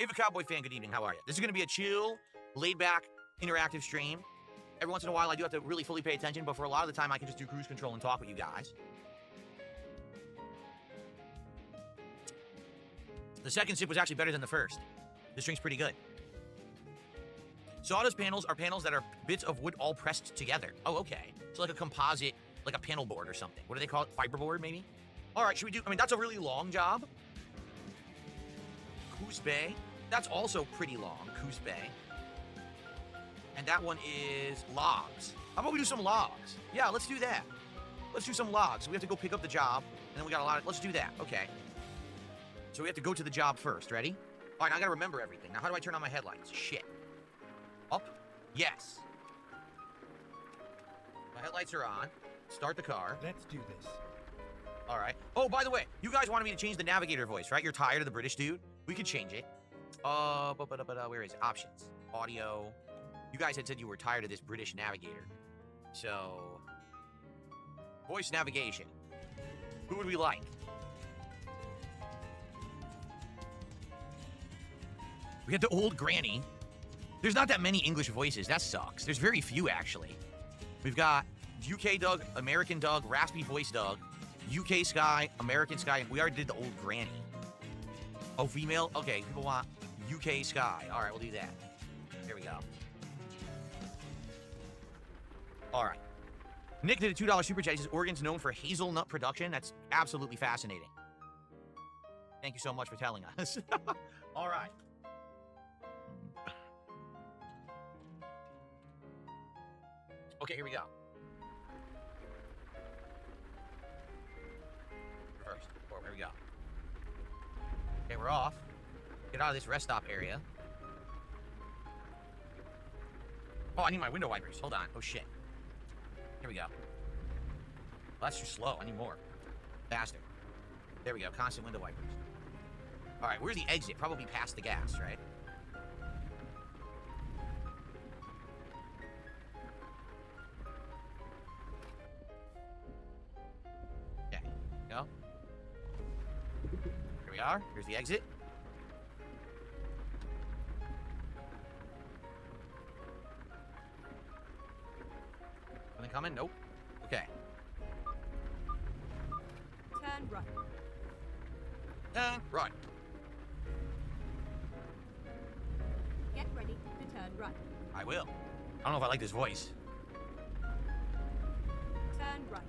Ava Cowboy fan, good evening. How are you? This is going to be a chill, laid-back, interactive stream. Every once in a while, I do have to really fully pay attention, but for a lot of the time, I can just do cruise control and talk with you guys. The second sip was actually better than the first. This drink's pretty good. Sawdust panels are panels that are bits of wood all pressed together. Oh, okay. So like a composite, like a panel board or something. What do they call it? Fiberboard, maybe? All right, should we do... I mean, that's a really long job. Coos Bay. That's also pretty long. Coos Bay. And that one is logs. How about we do some logs? Yeah, let's do that. Let's do some logs. We have to go pick up the job, and then we got a lot of... Let's do that. Okay. So we have to go to the job first. Ready? All right, now I got to remember everything. Now, how do I turn on my headlights? Shit. Up? Yes. My headlights are on. Start the car. Let's do this. All right. Oh, by the way, you guys wanted me to change the navigator voice, right? You're tired of the British dude? We could change it. Where is it? Options. Audio. You guys had said you were tired of this British navigator. So, voice navigation. Who would we like? We had the old granny. There's not that many English voices. That sucks. There's very few, actually. We've got UK Doug, American Doug, Raspy Voice Doug, UK Sky, American Sky. We already did the old granny. Oh, female? Okay, people want UK Sky. All right, we'll do that. There we go. All right. Nick did a $2 super chat. He says Oregon's known for hazelnut production. That's absolutely fascinating. Thank you so much for telling us. All right. Okay, here we go. First, here we go. Okay, we're off. Get out of this rest stop area. Oh, I need my window wipers. Hold on. Oh, shit. Here we go. Well, that's too slow. I need more. Faster. There we go. Constant window wipers. All right, where's the exit? Probably past the gas, right? Okay. are. Here's the exit. Something coming? Nope. Okay. Turn right. Turn right. Get ready to turn right. I will. I don't know if I like this voice. Turn right.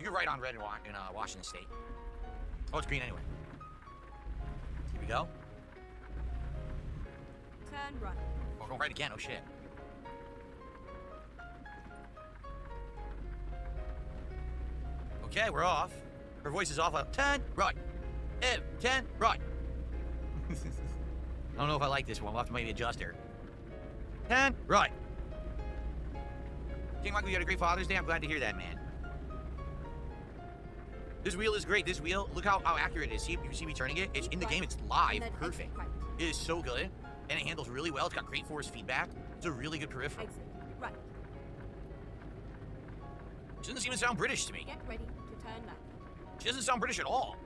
You're right on red in Washington State. Oh, it's green anyway. Here we go. Turn right. Oh, going right again. Oh, shit. Okay, we're off. Her voice is off. 10 right. 10 right. I don't know if I like this one. We'll have to maybe adjust her. 10 right. King Michael, you had a great Father's Day. I'm glad to hear that, man. This wheel is great. This wheel, look how accurate it is. See, you see me turning it? It's in the game. It's live. Perfect. It is so good. And it handles really well. It's got great force feedback. It's a really good peripheral. Exit right. She doesn't seem to sound British to me. Get ready to turn left. She doesn't sound British at all.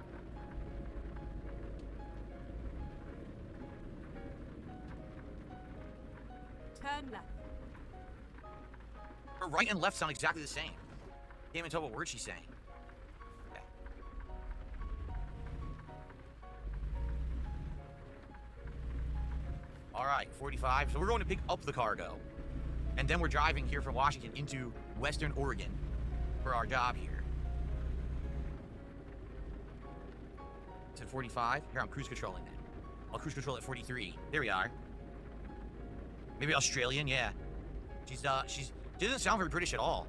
Turn left. Her right and left sound exactly the same. Can't even tell what word she's saying. Okay. All right, 45. So we're going to pick up the cargo. And then we're driving here from Washington into Western Oregon for our job here. It's at 45. Here, I'm cruise controlling then. I'll cruise control at 43. There we are. Maybe Australian, yeah. She doesn't sound very British at all.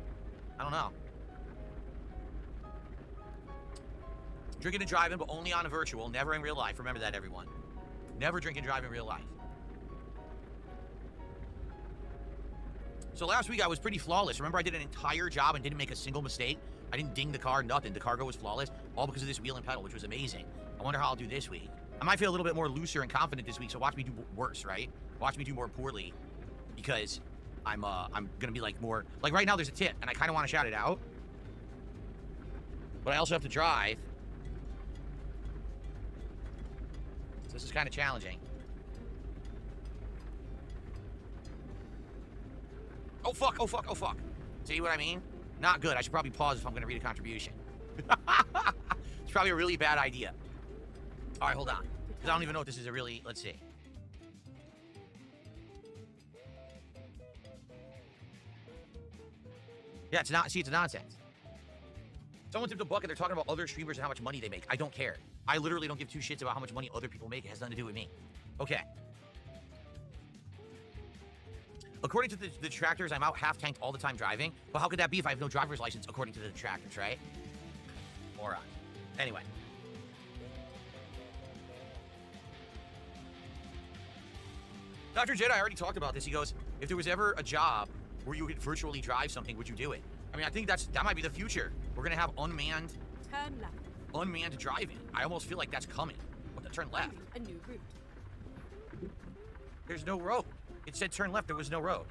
I don't know. Drinking and driving, but only on a virtual, never in real life. Remember that, everyone. Never drink and drive in real life. So last week I was pretty flawless. Remember, I did an entire job and didn't make a single mistake. I didn't ding the car, nothing. The cargo was flawless, all because of this wheel and pedal, which was amazing. I wonder how I'll do this week. I might feel a little bit more looser and confident this week, so watch me do worse, right? Watch me do more poorly, because I'm gonna be like more, like right now there's a tip, and I kind of want to shout it out, but I also have to drive. So this is kind of challenging. Oh fuck, oh fuck, oh fuck. See what I mean? Not good. I should probably pause if I'm gonna read a contribution. It's probably a really bad idea. All right, hold on. Because I don't even know if this is a really, let's see. Yeah, it's not, see, it's nonsense. Someone tipped a bucket, they're talking about other streamers and how much money they make. I don't care. I literally don't give two shits about how much money other people make. It has nothing to do with me. Okay. According to the detractors, I'm out half-tanked all the time driving. But how could that be if I have no driver's license, according to the detractors, right? Moron. Anyway. Dr. Jedi, I already talked about this. He goes, if there was ever a job where you could virtually drive something, would you do it? I mean, I think that might be the future. We're going to have unmanned driving. I almost feel like that's coming. What, the turn left? A new route. There's no road. It said turn left, there was no road.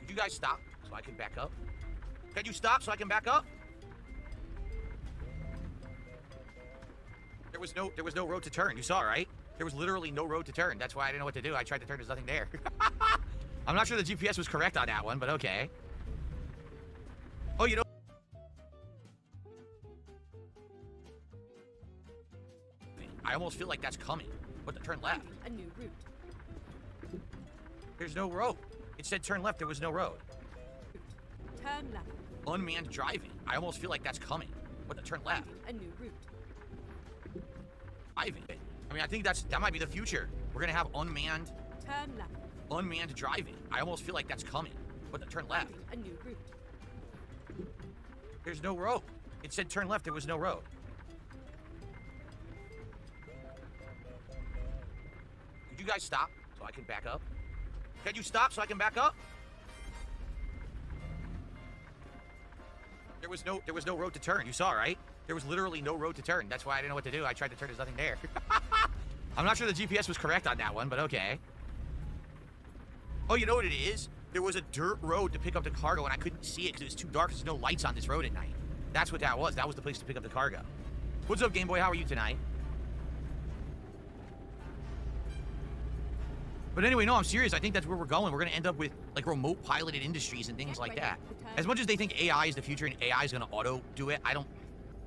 Could you guys stop so I can back up? Can you stop so I can back up? There was no road to turn. You saw, right? There was literally no road to turn. That's why I didn't know what to do. I tried to turn, there's nothing there. I'm not sure the GPS was correct on that one, but okay. Oh, you know. I almost feel like that's coming. What, the turn left? A new route. There's no road. It said turn left, there was no road. Turn left. Unmanned driving. I almost feel like that's coming. What, the turn left? A new route. Driving. I mean, I think that might be the future. We're gonna have unmanned driving. I almost feel like that's coming. What, the turn left? A new route. There's no road. It said turn left, there was no road. Could you guys stop so I can back up? Can you stop so I can back up? There was no road to turn. You saw, right? There was literally no road to turn. That's why I didn't know what to do. I tried to turn, there's nothing there. I'm not sure the GPS was correct on that one, but okay. Oh, you know what it is? there was a dirt road to pick up the cargo, and I couldn't see it because it was too dark. There's no lights on this road at night. That's what that was. That was the place to pick up the cargo. What's up, Game Boy? How are you tonight? But anyway, no, I'm serious. I think that's where we're going. We're going to end up with, like, remote piloted industries and things like that. As much as they think AI is the future and AI is going to auto do it, I don't...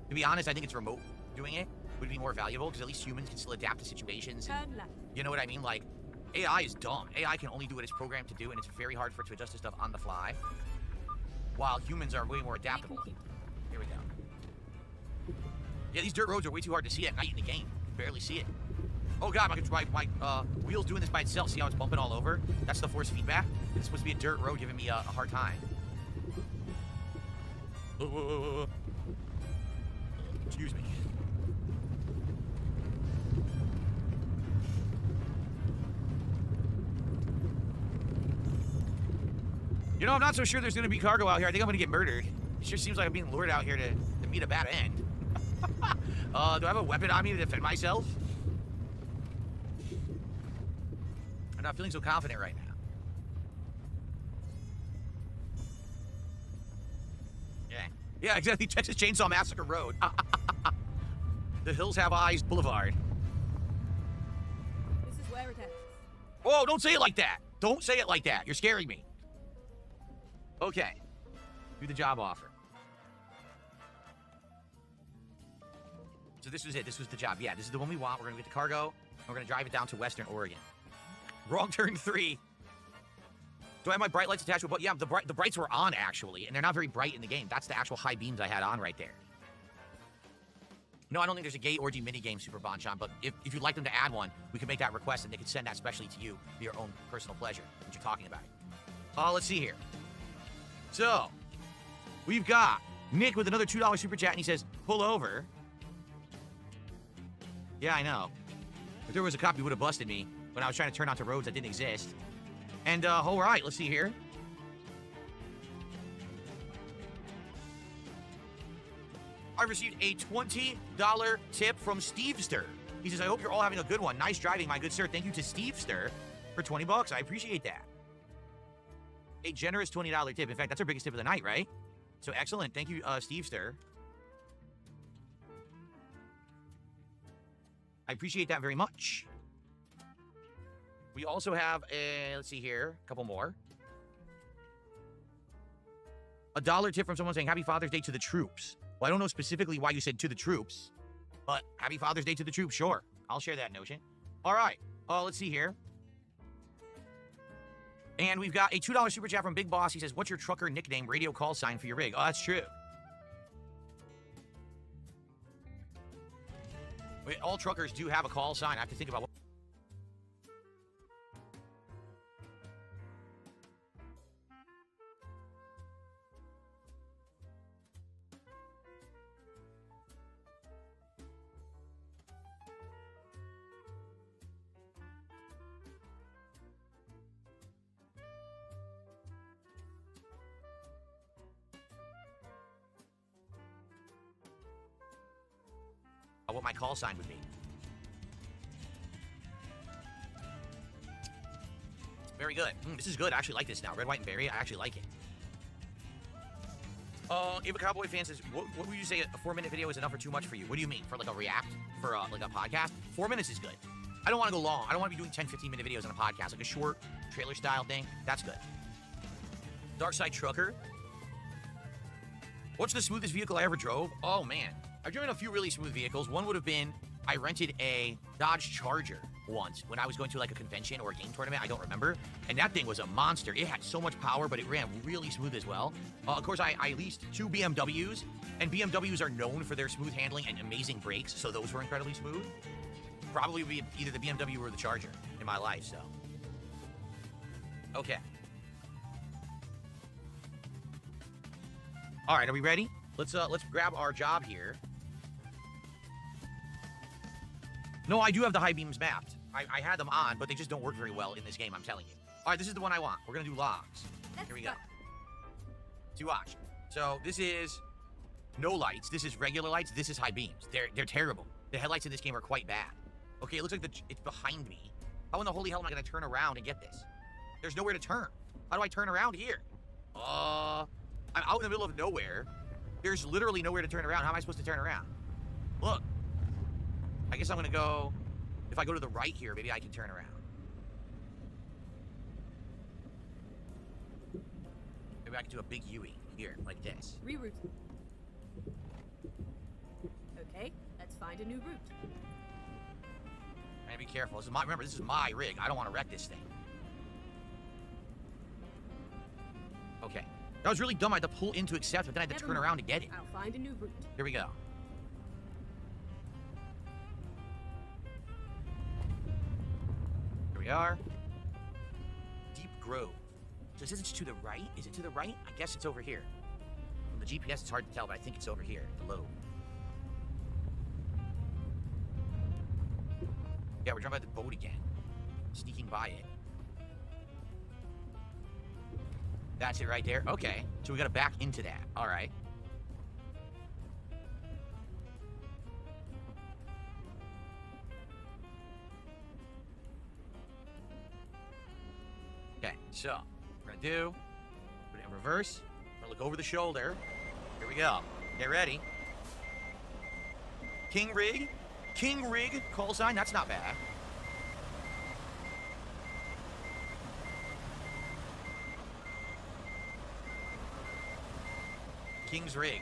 To be honest, I think it's remote doing it would be more valuable because at least humans can still adapt to situations. And, Turn left. you know what I mean? Like, AI is dumb. AI can only do what it's programmed to do, and it's very hard for it to adjust to stuff on the fly. While humans are way more adaptable. Here we go. Yeah, these dirt roads are way too hard to see at night in the game. You can barely see it. Oh god, my wheel's doing this by itself. See how it's bumping all over? That's the force feedback. It's supposed to be a dirt road giving me a hard time. Excuse me. You know, I'm not so sure there's going to be cargo out here. I think I'm going to get murdered. It sure seems like I'm being lured out here to meet a bad end. Do I have a weapon on me to defend myself? I'm not feeling so confident right now. Yeah, exactly. Texas Chainsaw Massacre Road. The Hills Have Eyes Boulevard. This is where it ends. Whoa, don't say it like that. Don't say it like that. You're scaring me. Okay. Do the job offer. So this was it. This was the job. Yeah, this is the one we want. We're going to get the cargo, and we're going to drive it down to Western Oregon. Wrong turn 3. Do I have my bright lights attached to it? But yeah, the brights were on, actually, and they're not very bright in the game. That's the actual high beams I had on right there. No, I don't think there's a gay orgy minigame, Super Bonchon, but if you'd like them to add one, we can make that request, and they can send that specially to you for your own personal pleasure, that you're talking about it. Let's see here. So, we've got Nick with another $2 Super Chat, and he says, pull over. Yeah, I know. If there was a cop, he would have busted me when I was trying to turn onto roads that didn't exist. And, all right, let's see here. I received a $20 tip from Stevester. He says, I hope you're all having a good one. Nice driving, my good sir. Thank you to Stevester for 20 bucks. I appreciate that. A generous $20 tip. In fact, that's our biggest tip of the night, right? So excellent. Thank you, Stevester. I appreciate that very much. We also have a, let's see here, a couple more. A $1 tip from someone saying, Happy Father's Day to the troops. Well, I don't know specifically why you said to the troops, but Happy Father's Day to the troops, sure. I'll share that notion. All right, let's see here. And we've got a $2 Super Chat from Big Boss. He says, what's your trucker nickname, radio call sign for your rig? Oh, that's true. Wait, all truckers do have a call sign. I have to think about what... what my call sign would be. Very good. This is good. I actually like this now. Red, white, and berry. I actually like it. If a Cowboy fan says, what would you say a 4-minute video is enough or too much for you? What do you mean? For like a react? For like a podcast? 4 minutes is good. I don't want to go long. I don't want to be doing 10, 15-minute videos on a podcast. Like a short trailer style thing. That's good. Darkside Trucker. What's the smoothest vehicle I ever drove? Oh, man. I've driven a few really smooth vehicles. One would have been, I rented a Dodge Charger once when I was going to like a convention or a game tournament. I don't remember. And that thing was a monster. It had so much power, but it ran really smooth as well. Of course, I leased 2 BMWs, and BMWs are known for their smooth handling and amazing brakes, so those were incredibly smooth. Probably would be either the BMW or the Charger in my life, so. Okay. All right, are we ready? Let's grab our job here. No, I do have the high beams mapped. I had them on, but they just don't work very well in this game, I'm telling you. All right, this is the one I want. We're going to do logs. Here we go. To watch. So this is no lights. This is regular lights. This is high beams. They're terrible. The headlights in this game are quite bad. Okay, it looks like it's behind me. How in the holy hell am I going to turn around and get this? There's nowhere to turn. How do I turn around here? I'm out in the middle of nowhere. There's literally nowhere to turn around. How am I supposed to turn around? Look. I guess I'm gonna go... If I go to the right here, maybe I can turn around. Maybe I can do a big U-ing here, like this. Reroute. Okay, let's find a new route. I gotta be careful. Remember, this is my rig. I don't want to wreck this thing. Okay. That was really dumb. I had to pull in to accept, but then I had to turn around to get it. I'll find a new route. Here we go. Here we are. Deep Grove. So it says it's to the right. Is it to the right? I guess it's over here. From the GPS, it's hard to tell, but I think it's over here, below. Yeah, we're driving by the boat again. Sneaking by it. That's it right there? Okay. So we gotta back into that. Alright. Okay, so we're gonna do, put it in reverse. We're gonna look over the shoulder. Here we go. Get ready. King Rig. King Rig call sign. That's not bad. King's Rig.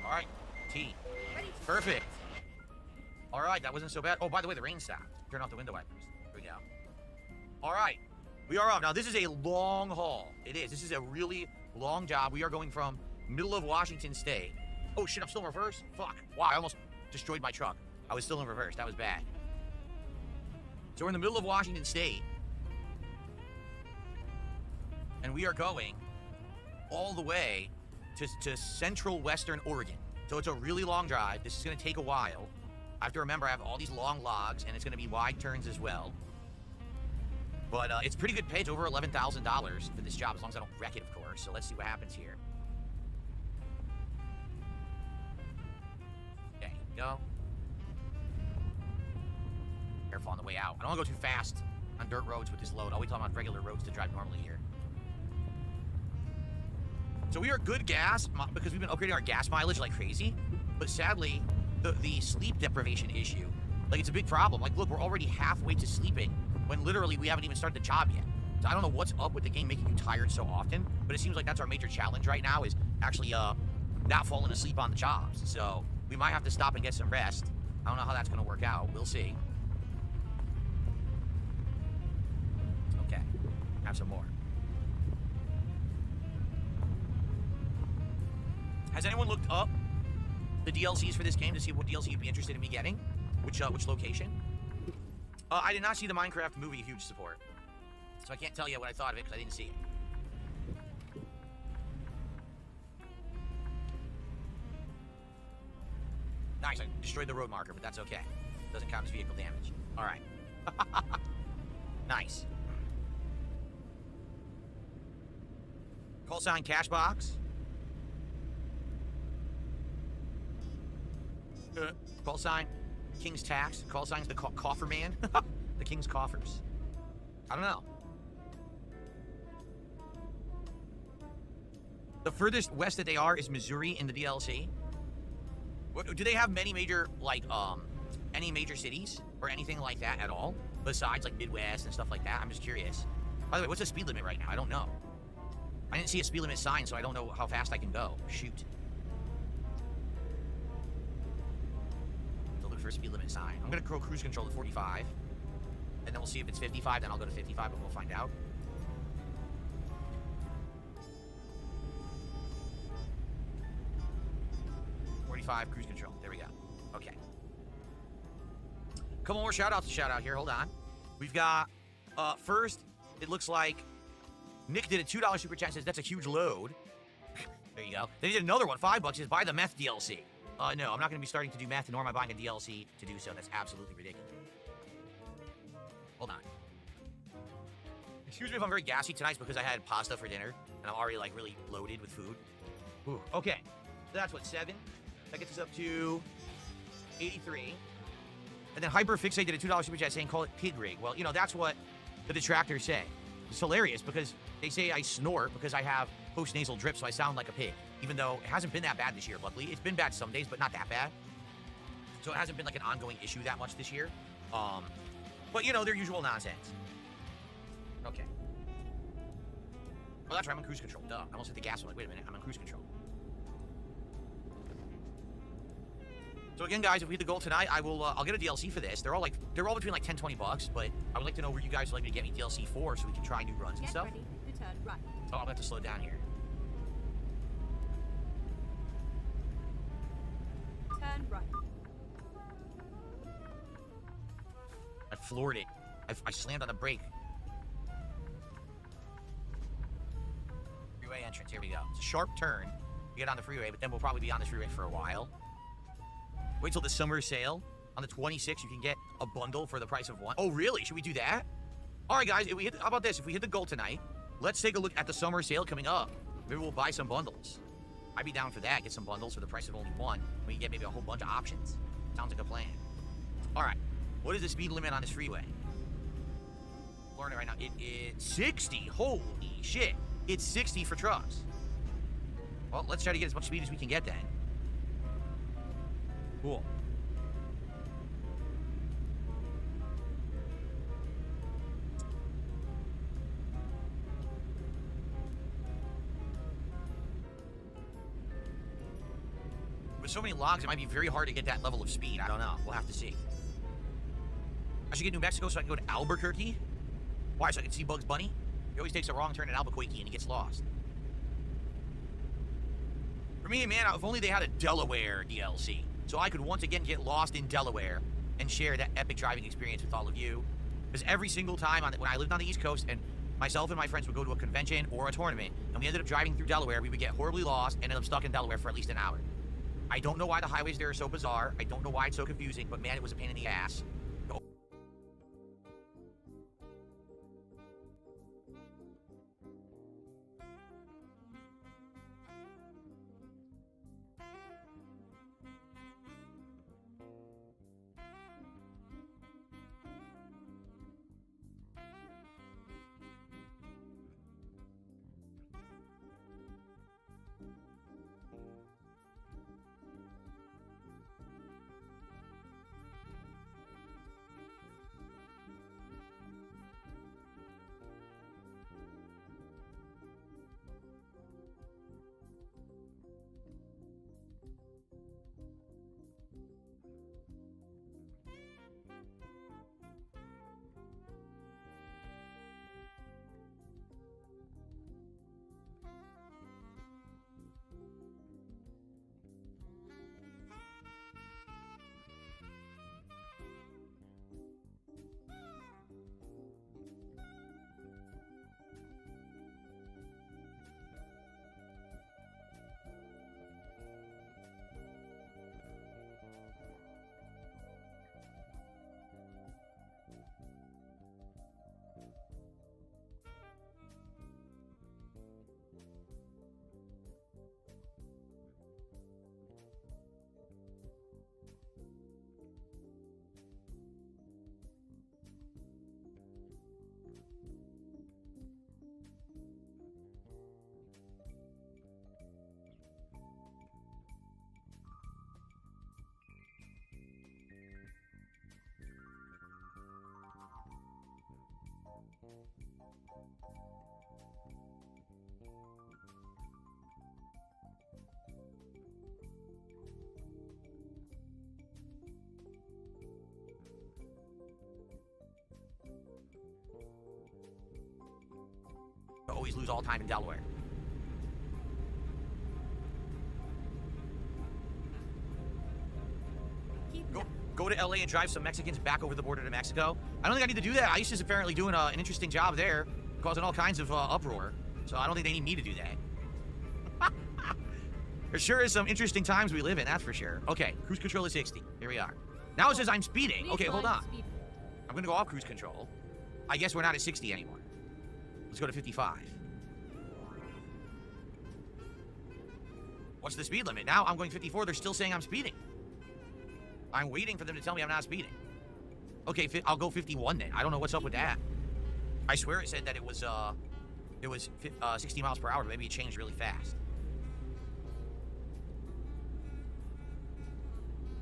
All right, T. Perfect. All right, that wasn't so bad. Oh, by the way, the rain stopped. Turn off the window wipers. Here we go. All right, we are up. Now, this is a long haul. It is. This is a really long job. We are going from middle of Washington State. Oh, shit, I'm still in reverse? Fuck. Wow, I almost destroyed my truck. I was still in reverse. That was bad. So we're in the middle of Washington State. And we are going all the way to central western Oregon. So it's a really long drive. This is going to take a while. I have to remember I have all these long logs, and it's going to be wide turns as well. But it's pretty good pay. It's over $11,000 for this job, as long as I don't wreck it, of course. So let's see what happens here. Okay, go. Careful on the way out. I don't want to go too fast on dirt roads with this load. I'll wait till I'm on regular roads to drive normally here. So we are good gas because we've been upgrading our gas mileage like crazy. But sadly, the sleep deprivation issue, like, it's a big problem. Like, look, we're already halfway to sleeping when literally we haven't even started the job yet. So I don't know what's up with the game making you tired so often, but it seems like that's our major challenge right now, is actually not falling asleep on the jobs. So we might have to stop and get some rest. I don't know how that's going to work out. We'll see. Okay, have some more. Has anyone looked up the DLCs for this game to see what DLC you'd be interested in me getting? Which location? I did not see the Minecraft movie Huge Support, so I can't tell you what I thought of it because I didn't see it. Nice, I destroyed the road marker, but that's okay. Doesn't count as vehicle damage. All right. Nice. Call sign cash box. Call sign King's Tax. Call sign's the coffer man. The King's Coffers. I don't know. The furthest west that they are is Missouri in the DLC. Do they have many major, like, any major cities or anything like that at all? Besides, like, Midwest and stuff like that? I'm just curious. By the way, what's the speed limit right now? I don't know. I didn't see a speed limit sign, so I don't know how fast I can go. Shoot. For a speed limit sign. I'm gonna go cruise control to 45, and then we'll see if it's 55, then I'll go to 55, but we'll find out. Cruise control. There we go. Okay. Couple more shout outs to shout out here. Hold on. We've got, first, it looks like Nick did a $2 super chat, says that's a huge load. There you go. Then he did another one, $5, says buy the meth DLC. No, I'm not going to be starting to do meth, nor am I buying a DLC to do so. That's absolutely ridiculous. Hold on. Excuse me if I'm very gassy tonight. It's because I had pasta for dinner, and I'm already, like, really loaded with food. Ooh, okay. So that's what, 7? That gets us up to 83. And then Hyperfixate did a $2 super chat saying, call it pig rig. Well, you know, that's what the detractors say. It's hilarious because they say I snort because I have post-nasal drip, so I sound like a pig. Even though it hasn't been that bad this year, luckily. It's been bad some days, but not that bad. So it hasn't been like an ongoing issue that much this year. But, you know, their usual nonsense. Okay. Oh, that's right. I'm on cruise control. Duh. I almost hit the gas. I'm like, wait a minute. I'm on cruise control. So again, guys, if we hit the goal tonight, I'll get a DLC for this. They're all between like 10, 20 bucks, but I would like to know where you guys would like me to get me DLC for so we can try new runs and stuff. Ready to turn right. Oh, I'm gonna have to slow down here. Turn right. I floored it. I slammed on the brake. Freeway entrance. Here we go. It's a sharp turn. We get on the freeway, but then we'll probably be on this freeway for a while. Wait till the summer sale. On the 26th, you can get a bundle for the price of one. Oh, really? Should we do that? All right, guys. How about this? If we hit the goal tonight, let's take a look at the summer sale coming up. Maybe we'll buy some bundles. I'd be down for that. Get some bundles for the price of only one. We can get maybe a whole bunch of options. Sounds like a plan. All right. What is the speed limit on this freeway? Florida right now. It is 60. Holy shit. It's 60 for trucks. Well, let's try to get as much speed as we can get then. Cool. With so many logs, it might be very hard to get that level of speed. I don't know. We'll have to see. I should get New Mexico so I can go to Albuquerque. Why? So I can see Bugs Bunny? He always takes a wrong turn at Albuquerque and he gets lost. For me, man, if only they had a Delaware DLC. So I could once again get lost in Delaware and share that epic driving experience with all of you. Because every single time when I lived on the East Coast and myself and my friends would go to a convention or a tournament and we ended up driving through Delaware, we would get horribly lost and end up stuck in Delaware for at least an hour. I don't know why the highways there are so bizarre. I don't know why it's so confusing, but man, it was a pain in the ass. Always lose all time in Delaware. Go to LA and drive some Mexicans back over the border to Mexico. I don't think I need to do that. ICE is apparently doing an interesting job there, causing all kinds of uproar. So I don't think they need me to do that. There sure is some interesting times we live in, that's for sure. Okay, cruise control is 60. Here we are. Now it says I'm speeding. Okay, hold on. I'm gonna go off cruise control. I guess we're not at 60 anymore. Let's go to 55. What's the speed limit? Now I'm going 54. They're still saying I'm speeding. I'm waiting for them to tell me I'm not speeding. Okay, I'll go 51 then. I don't know what's up with that. I swear it said that it was 60 miles per hour, but maybe it changed really fast.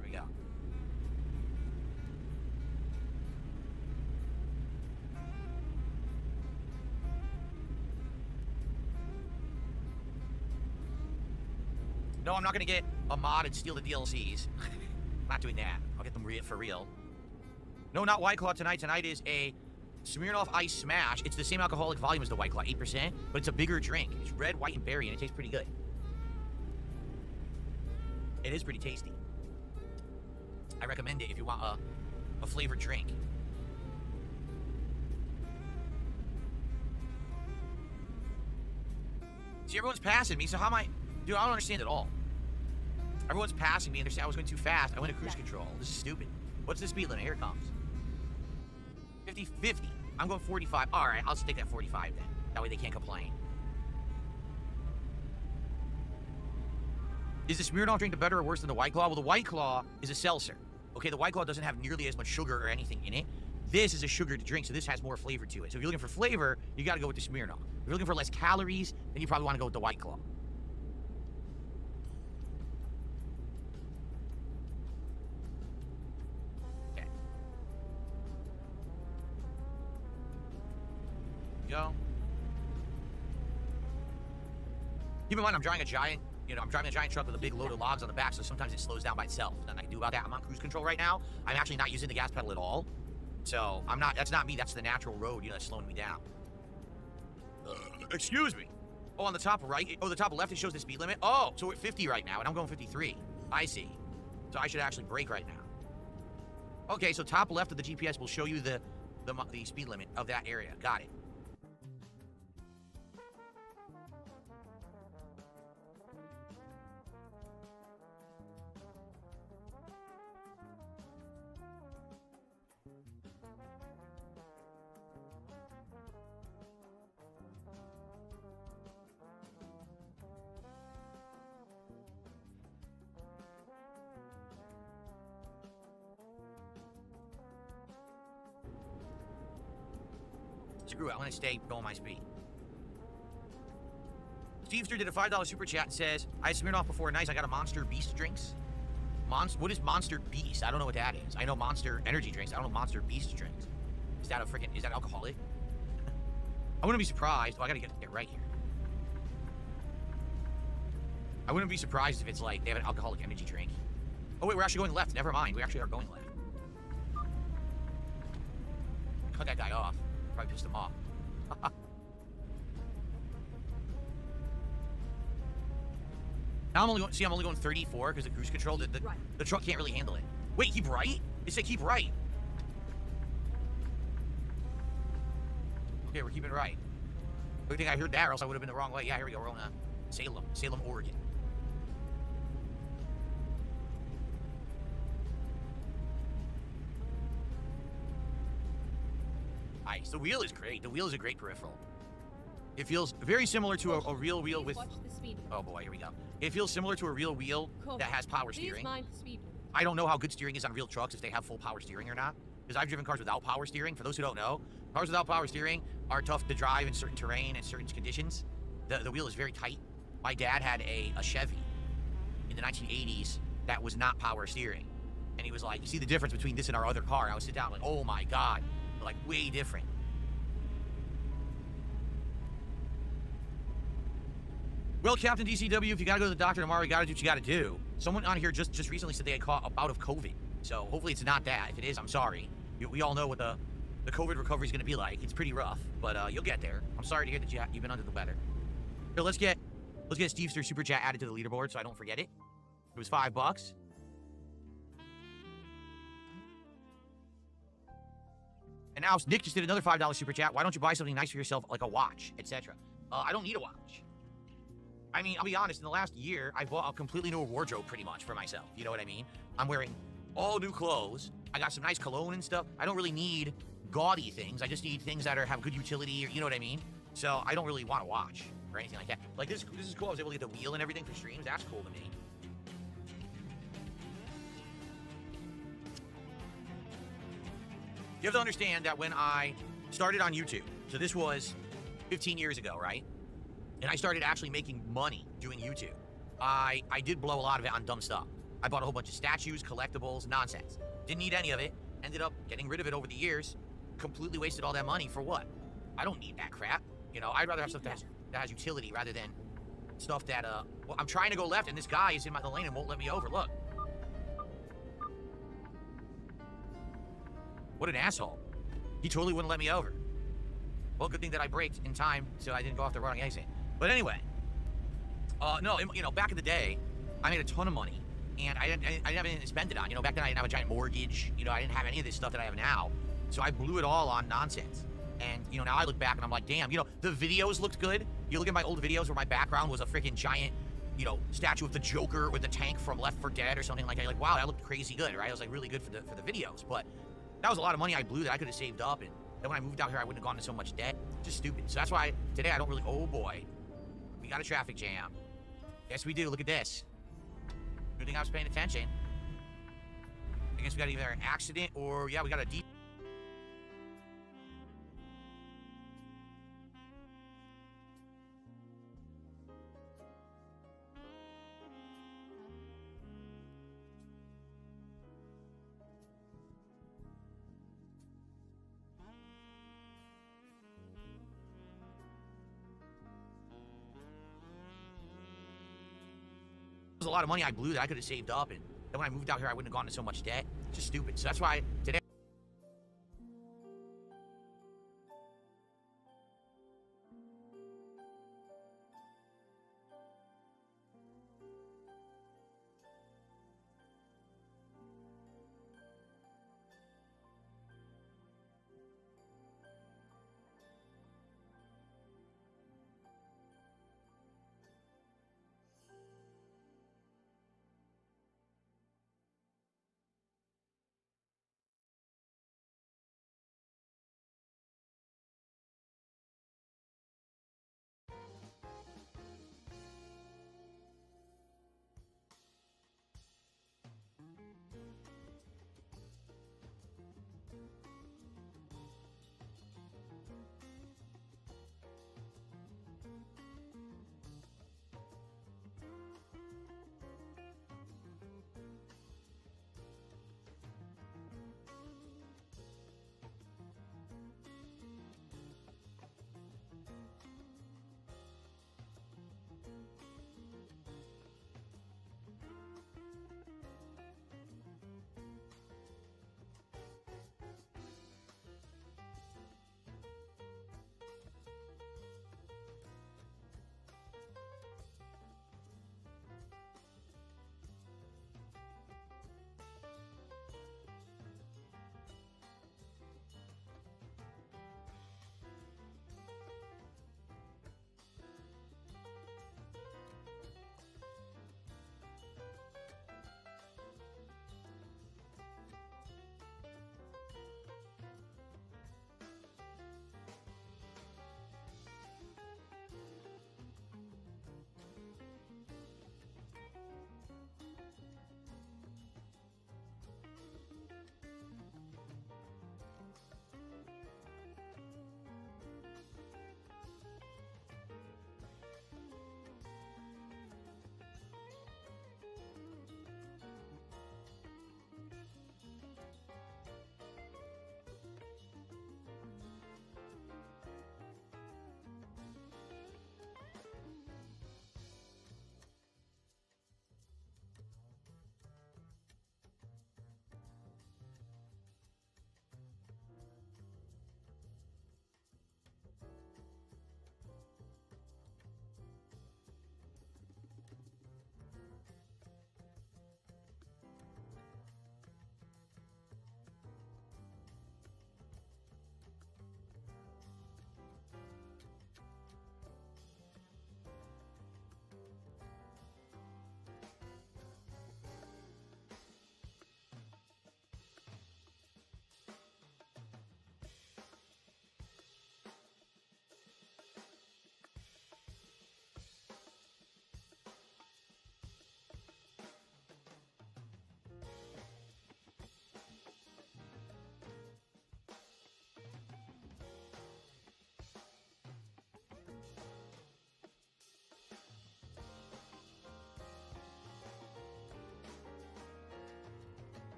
There we go. No, I'm not gonna get a mod and steal the DLCs. I'm not doing that. I'll get them for real. No, not White Claw tonight. Tonight is a Smirnoff Ice Smash. It's the same alcoholic volume as the White Claw, 8%, but it's a bigger drink. It's red, white, and berry, and it tastes pretty good. It is pretty tasty. I recommend it if you want a flavored drink. See, everyone's passing me, so how am I... Dude, I don't understand at all. Everyone's passing me, and they're saying I was going too fast. I went to cruise control. This is stupid. What's the speed limit? Here it comes. 50. I'm going 45. All right, I'll stick at 45 then. That way they can't complain. Is the Smirnoff drink the better or worse than the White Claw? Well, the White Claw is a seltzer. Okay, the White Claw doesn't have nearly as much sugar or anything in it. This is a sugared drink, so this has more flavor to it. So if you're looking for flavor, you got to go with the Smirnoff. If you're looking for less calories, then you probably want to go with the White Claw. Okay. Go. Keep in mind, I'm driving a giant truck with a big load of logs on the back, so sometimes it slows down by itself. Nothing I can do about that. I'm on cruise control right now. I'm actually not using the gas pedal at all. So, that's not me, that's the natural road, that's slowing me down. Excuse me. Oh, on the top right, the top left, it shows the speed limit. Oh, so we're at 50 right now, and I'm going 53. I see. So I should actually brake right now. Okay, so top left of the GPS will show you the speed limit of that area. Got it. Screw it, I'm gonna stay going my speed. Stevester did a $5 super chat and says, I had Smirnoff before, nice, I got a Monster Beast drinks. What is Monster Beast? I don't know what that is. I know Monster Energy drinks, I don't know Monster Beast drinks. Is that alcoholic? I wouldn't be surprised. Oh, I gotta get right here. I wouldn't be surprised if it's like, they have an alcoholic energy drink. Oh wait, we're actually going left, never mind, we actually are going left. Cut that guy off. Probably pissed him off. Now I'm only going 34 because the cruise control, the truck can't really handle it. Wait, keep right? It said keep right. Okay, we're keeping right. Good thing I heard that, or else I would have been the wrong way. Yeah, here we go. We're on Salem, Oregon. Nice. The wheel is great. The wheel is a great peripheral. It feels very similar to a real wheel with... Oh boy, here we go. It feels similar to a real wheel that has power steering. I don't know how good steering is on real trucks, if they have full power steering or not. Because I've driven cars without power steering. For those who don't know, cars without power steering are tough to drive in certain terrain and certain conditions. The wheel is very tight. My dad had a Chevy in the 1980s that was not power steering. And he was like, you see the difference between this and our other car? And I would sit down like, oh my God. Like, way different. Well, Captain DCW, if you gotta go to the doctor tomorrow, you gotta do what you gotta do. Someone on here just recently said they had caught a bout of COVID. So hopefully it's not that. If it is, I'm sorry. We all know what the COVID recovery is gonna be like. It's pretty rough, but you'll get there. I'm sorry to hear that you've been under the weather. Here, let's get Steve's super chat added to the leaderboard so I don't forget it. It was $5. And now Nick just did another $5 super chat. Why don't you buy something nice for yourself, like a watch, etc.? I don't need a watch. I mean, I'll be honest, in the last year, I bought a completely new wardrobe pretty much for myself. You know what I mean? I'm wearing all new clothes. I got some nice cologne and stuff. I don't really need gaudy things. I just need things that have good utility, or, you know what I mean? So I don't really want a watch or anything like that. Like, this is cool. I was able to get the wheel and everything for streams. That's cool to me. You have to understand that when I started on YouTube, so this was 15 years ago, right? And I started actually making money doing YouTube. I did blow a lot of it on dumb stuff. I bought a whole bunch of statues, collectibles, nonsense. Didn't need any of it. Ended up getting rid of it over the years. Completely wasted all that money for what? I don't need that crap. You know, I'd rather have stuff that has utility rather than stuff that, well, I'm trying to go left and this guy is in the lane and won't let me over. Look. What an asshole. He totally wouldn't let me over. Well, good thing that I braked in time so I didn't go off the wrong exit. But anyway, no, you know, back in the day, I made a ton of money, and I didn't have anything to spend it on. You know, back then I didn't have a giant mortgage. You know, I didn't have any of this stuff that I have now. So I blew it all on nonsense. And, you know, now I look back and I'm like, damn, you know, the videos looked good. You look at my old videos where my background was a freaking giant, you know, statue of the Joker with the tank from Left 4 Dead or something like that. You're like, wow, that looked crazy good, right? It was like really good for the videos. But that was a lot of money I blew that I could have saved up. And then when I moved out here, I wouldn't have gone into so much debt. Just stupid. So that's why today I don't really, oh boy, we got a traffic jam. Yes, we do. Look at this. Good thing I was paying attention. I guess we got either an accident or, yeah, we got a deep. Was a lot of money I blew that I could have saved up, and then when I moved out here, I wouldn't have gone into so much debt. Just stupid. So that's why today.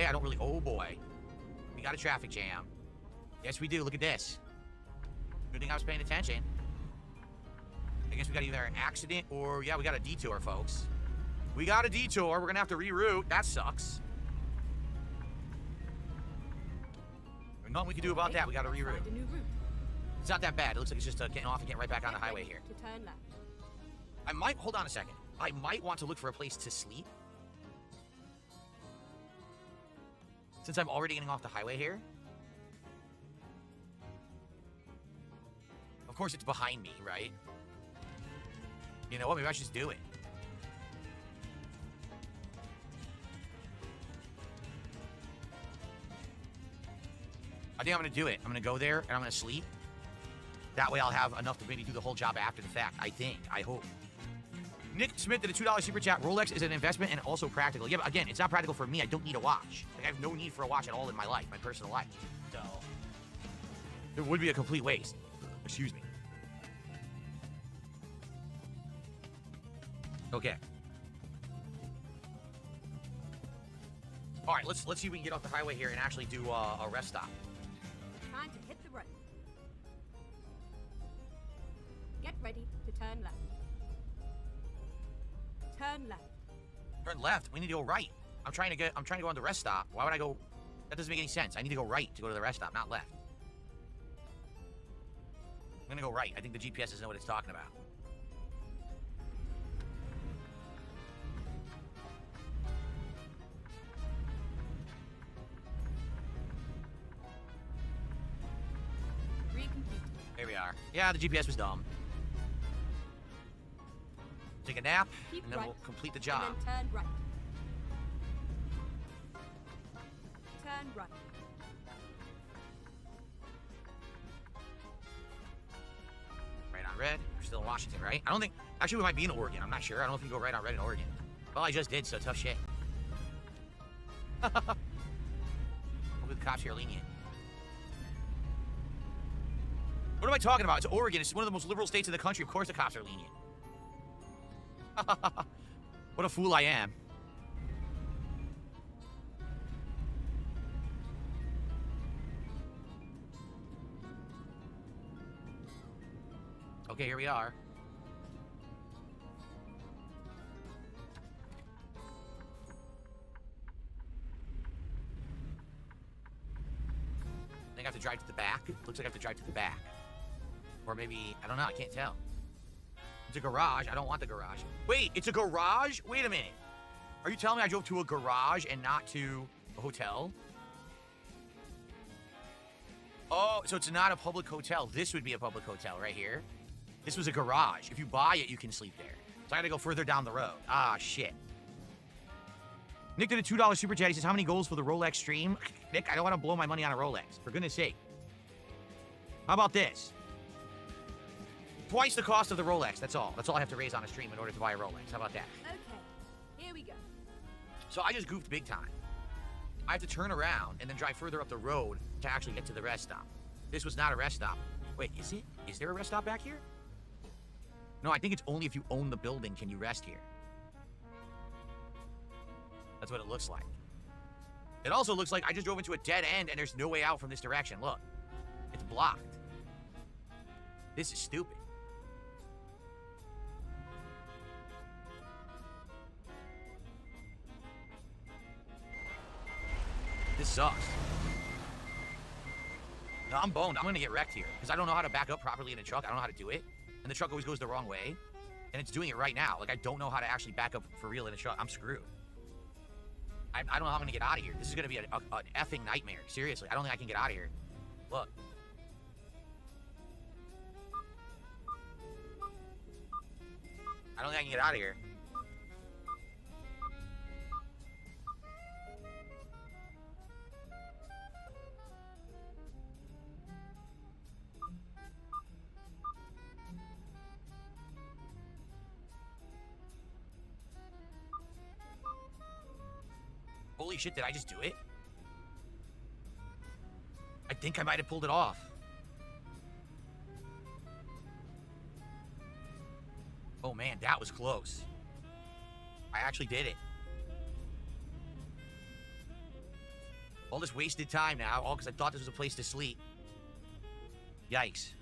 I don't really... Oh, boy. We got a traffic jam. Yes, we do. Look at this. Good thing I was paying attention. I guess we got either an accident or... Yeah, we got a detour, folks. We got a detour. We're going to have to reroute. That sucks. There's nothing we can do about that. We got to reroute. Find a new route. It's not that bad. It looks like it's just getting off and getting right back on the Get highway ready here. To turn left. I might... Hold on a second. I might want to look for a place to sleep. Since I'm already getting off the highway here. Of course, it's behind me, right? You know what? Maybe I should just do it. I think I'm going to do it. I'm going to go there, and I'm going to sleep. That way I'll have enough to maybe do the whole job after the fact. I think. I hope. Nick Smith did a $2 super chat. Rolex is an investment and also practical. Yeah, but again, it's not practical for me. I don't need a watch. Like, I have no need for a watch at all in my life, my personal life. So, it would be a complete waste. Excuse me. Okay. All right, let's see if we can get off the highway here and actually do a rest stop. Time to hit the road. Get ready to turn left. Turn left. Turn left. We need to go right. I'm trying to go on the rest stop. Why would I go? That doesn't make any sense. I need to go right to go to the rest stop, not left. I'm gonna go right. I think the GPS doesn't know what it's talking about. Recomplete. There we are. Yeah, the GPS was dumb. Take a nap, Keep and then right, we'll complete the job. And then turn right. Turn right. Right on red. We're still in Washington, right? I don't think... Actually, we might be in Oregon. I'm not sure. I don't know if you can go right on red in Oregon. Well, I just did, so tough shit. Hopefully the cops here are lenient. What am I talking about? It's Oregon. It's one of the most liberal states in the country. Of course the cops are lenient. What a fool I am. Okay, here we are. I think I have to drive to the back. Looks like I have to drive to the back. Or maybe, I don't know, I can't tell. It's a garage. I don't want the garage. Wait, it's a garage? Wait a minute. Are you telling me I drove to a garage and not to a hotel? Oh, so it's not a public hotel. This would be a public hotel right here. This was a garage. If you buy it, you can sleep there. So I gotta go further down the road. Ah, shit. Nick did a $2 super chat. He says, how many goals for the Rolex stream? Nick, I don't want to blow my money on a Rolex. For goodness sake. How about this? Twice the cost of the Rolex. That's all. That's all I have to raise on a stream in order to buy a Rolex. How about that? Okay, here we go. So I just goofed big time. I have to turn around and then drive further up the road to actually get to the rest stop. This was not a rest stop. Wait, is it? Is there a rest stop back here? No, I think it's only if you own the building can you rest here. That's what it looks like. It also looks like I just drove into a dead end and there's no way out from this direction. Look, it's blocked. This is stupid. This sucks. No, I'm boned. I'm gonna get wrecked here because I don't know how to back up properly in a truck. I don't know how to do it. And the truck always goes the wrong way. And it's doing it right now. Like, I don't know how to actually back up for real in a truck. I'm screwed. I don't know how I'm gonna get out of here. This is gonna be an effing nightmare. Seriously, I don't think I can get out of here. Look. I don't think I can get out of here. Holy shit, did I just do it? I think I might have pulled it off. Oh man, that was close. I actually did it. All this wasted time now, all because I thought this was a place to sleep. Yikes.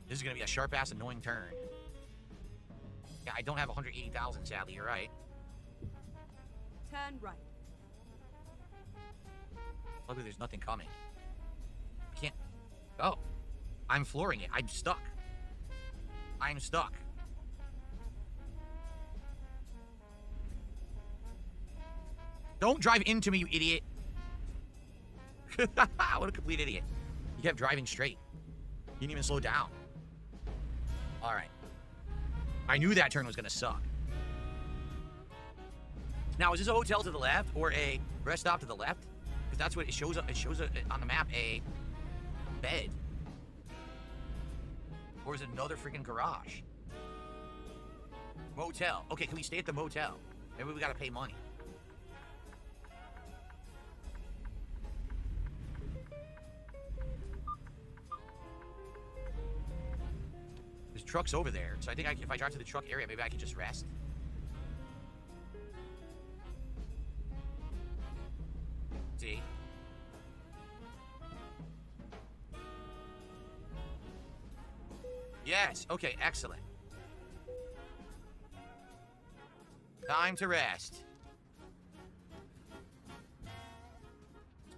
This is going to be a sharp-ass, annoying turn. Yeah, I don't have 180,000, sadly. You're right. Turn right. Luckily, there's nothing coming. I can't... Oh. I'm flooring it. I'm stuck. I'm stuck. Don't drive into me, you idiot. What a complete idiot. He kept driving straight. He didn't even slow down. All right. I knew that turn was going to suck. Now, is this a hotel to the left or a rest stop to the left? Because that's what it shows up. It shows on the map a bed. Or is it another freaking garage? Motel. Okay, can we stay at the motel? Maybe we got to pay money. There's trucks over there, so I think if I drive to the truck area, maybe I can just rest. See? Yes, okay, excellent. Time to rest.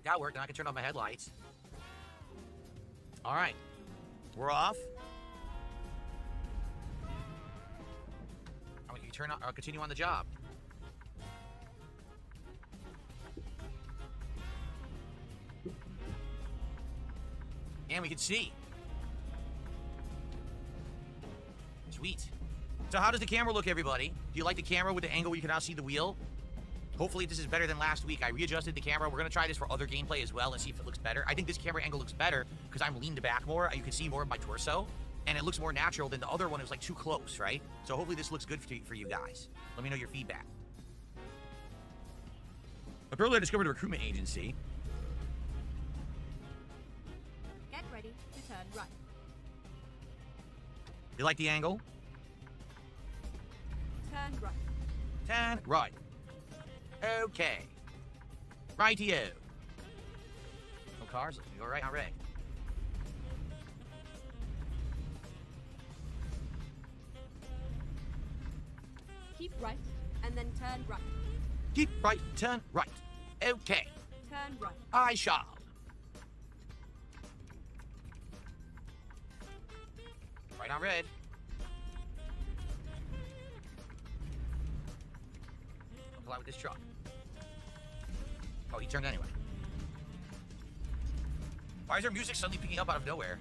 That worked, and I can turn off my headlights. All right, we're off. I'm gonna turn on, or continue on the job. And we can see. Sweet. So how does the camera look, everybody? Do you like the camera with the angle where you can now see the wheel? Hopefully this is better than last week. I readjusted the camera. We're going to try this for other gameplay as well and see if it looks better. I think this camera angle looks better because I'm leaned back more. You can see more of my torso. And it looks more natural than the other one. It was like too close, right? So hopefully this looks good for you guys. Let me know your feedback. Apparently I discovered a recruitment agency. Get ready to turn right. You like the angle? Turn right. Turn right. Okay. Rightio. No cars? Let's go right on red. Keep right, and then turn right. Keep right, turn right. Okay. Turn right. I shall. Right on red. I'll fly with this truck. Oh, he turned anyway. Why is there music suddenly picking up out of nowhere?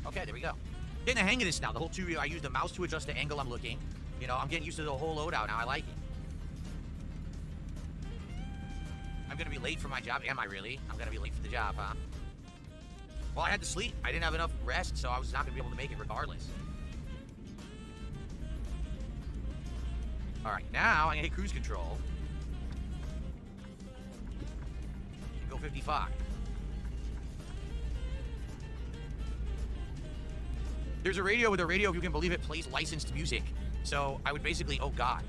Okay, there we go. Getting the hang of this now. The whole I use the mouse to adjust the angle I'm looking. You know, I'm getting used to the whole loadout now. I like it. I'm gonna be late for my job. Am I really? I'm gonna be late for the job, huh? Well, I had to sleep. I didn't have enough rest, so I was not gonna be able to make it regardless. All right, now I'm gonna hit cruise control. And go 55. There's a radio with a radio, if you can believe it, plays licensed music. So I would basically, oh God.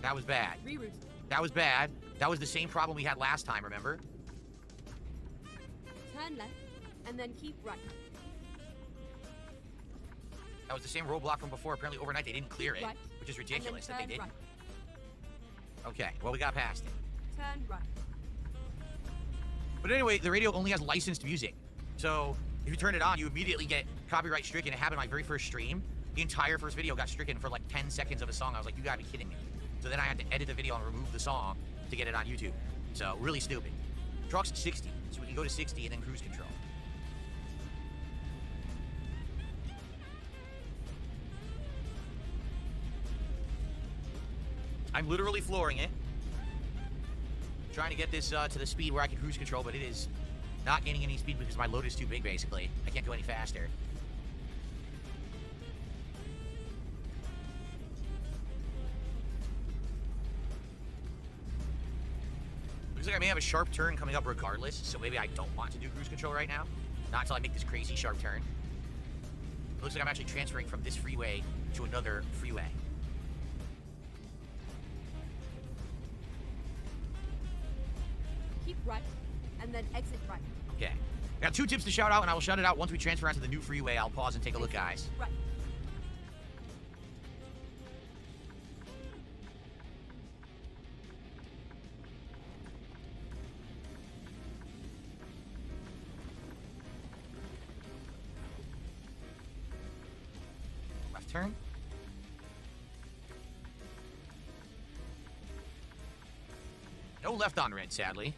That was bad. Reroute. That was bad. That was the same problem we had last time, remember? Turn left, and then keep right. That was the same roadblock from before. Apparently overnight they didn't clear it, Right. which is ridiculous that they turn didn't. right. Okay, well, we got past it. Turn right. But anyway, the radio only has licensed music. So if you turn it on, you immediately get copyright stricken. It happened in my very first stream. The entire first video got stricken for like 10 seconds of a song. I was like, you gotta be kidding me. So then I had to edit the video and remove the song to get it on YouTube. So really stupid. Truck's 60, so we can go to 60 and then cruise control. I'm literally flooring it. Trying to get this to the speed where I can cruise control, but it is not gaining any speed because my load is too big, basically. I can't go any faster. Looks like I may have a sharp turn coming up regardless, so maybe I don't want to do cruise control right now. Not until I make this crazy sharp turn. It looks like I'm actually transferring from this freeway to another freeway. Keep right, and then exit right. Okay. I got 2 tips to shout out, and I will shout it out once we transfer onto the new freeway. I'll pause and take a look, guys. Right. Left turn. No left on red, sadly.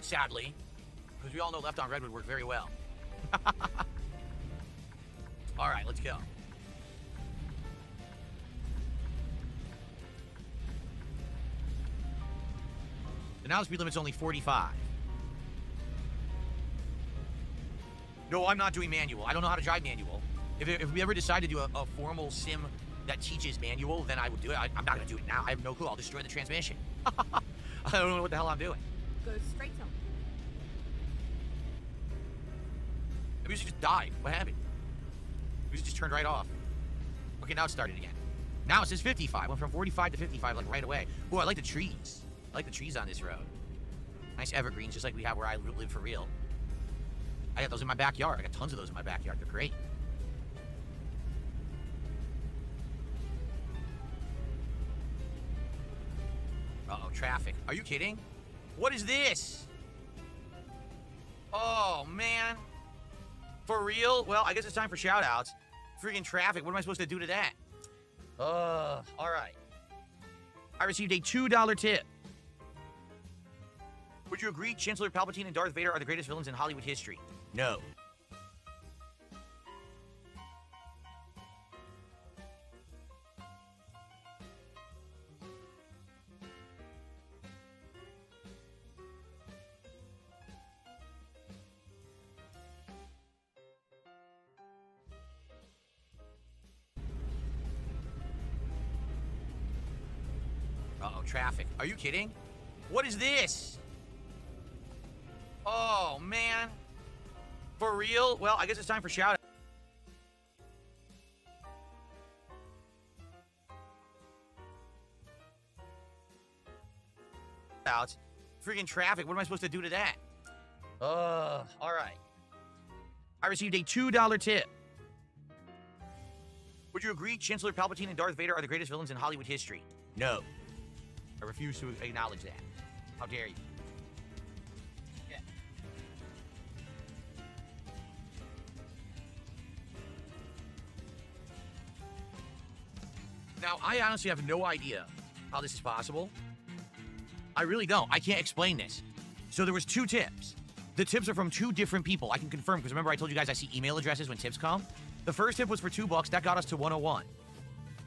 Sadly. Because we all know left on red would work very well. Alright, let's go. So now the speed limit's only 45. No, I'm not doing manual. I don't know how to drive manual. If we ever decide to do a formal sim that teaches manual, then I would do it. I'm not going to do it now. I have no clue. I'll destroy the transmission. I don't know what the hell I'm doing. Go straight on. The music just died. What happened? The music just turned right off. Okay, now it started again. Now it says 55. Went from 45 to 55 like right away. Ooh, I like the trees. I like the trees on this road. Nice evergreens, just like we have where I live for real. I got those in my backyard. I got tons of those in my backyard. They're great. Uh-oh, traffic. Are you kidding? What is this? Oh, man. For real? Well, I guess it's time for shout-outs. Freaking traffic. What am I supposed to do to that? All right. I received a $2 tip. Would you agree Chancellor Palpatine and Darth Vader are the greatest villains in Hollywood history? No. Uh-oh, traffic. Are you kidding? What is this? Oh, man. For real? Well, I guess it's time for shout outs. Freaking traffic. What am I supposed to do to that? All right. I received a $2 tip. Would you agree Chancellor Palpatine and Darth Vader are the greatest villains in Hollywood history? No. I refuse to acknowledge that. How dare you? Yeah. Now, I honestly have no idea how this is possible. I really don't. I can't explain this. So there was 2 tips. The tips are from 2 different people. I can confirm, because remember I told you guys I see email addresses when tips come? The first tip was for $2. That got us to 101.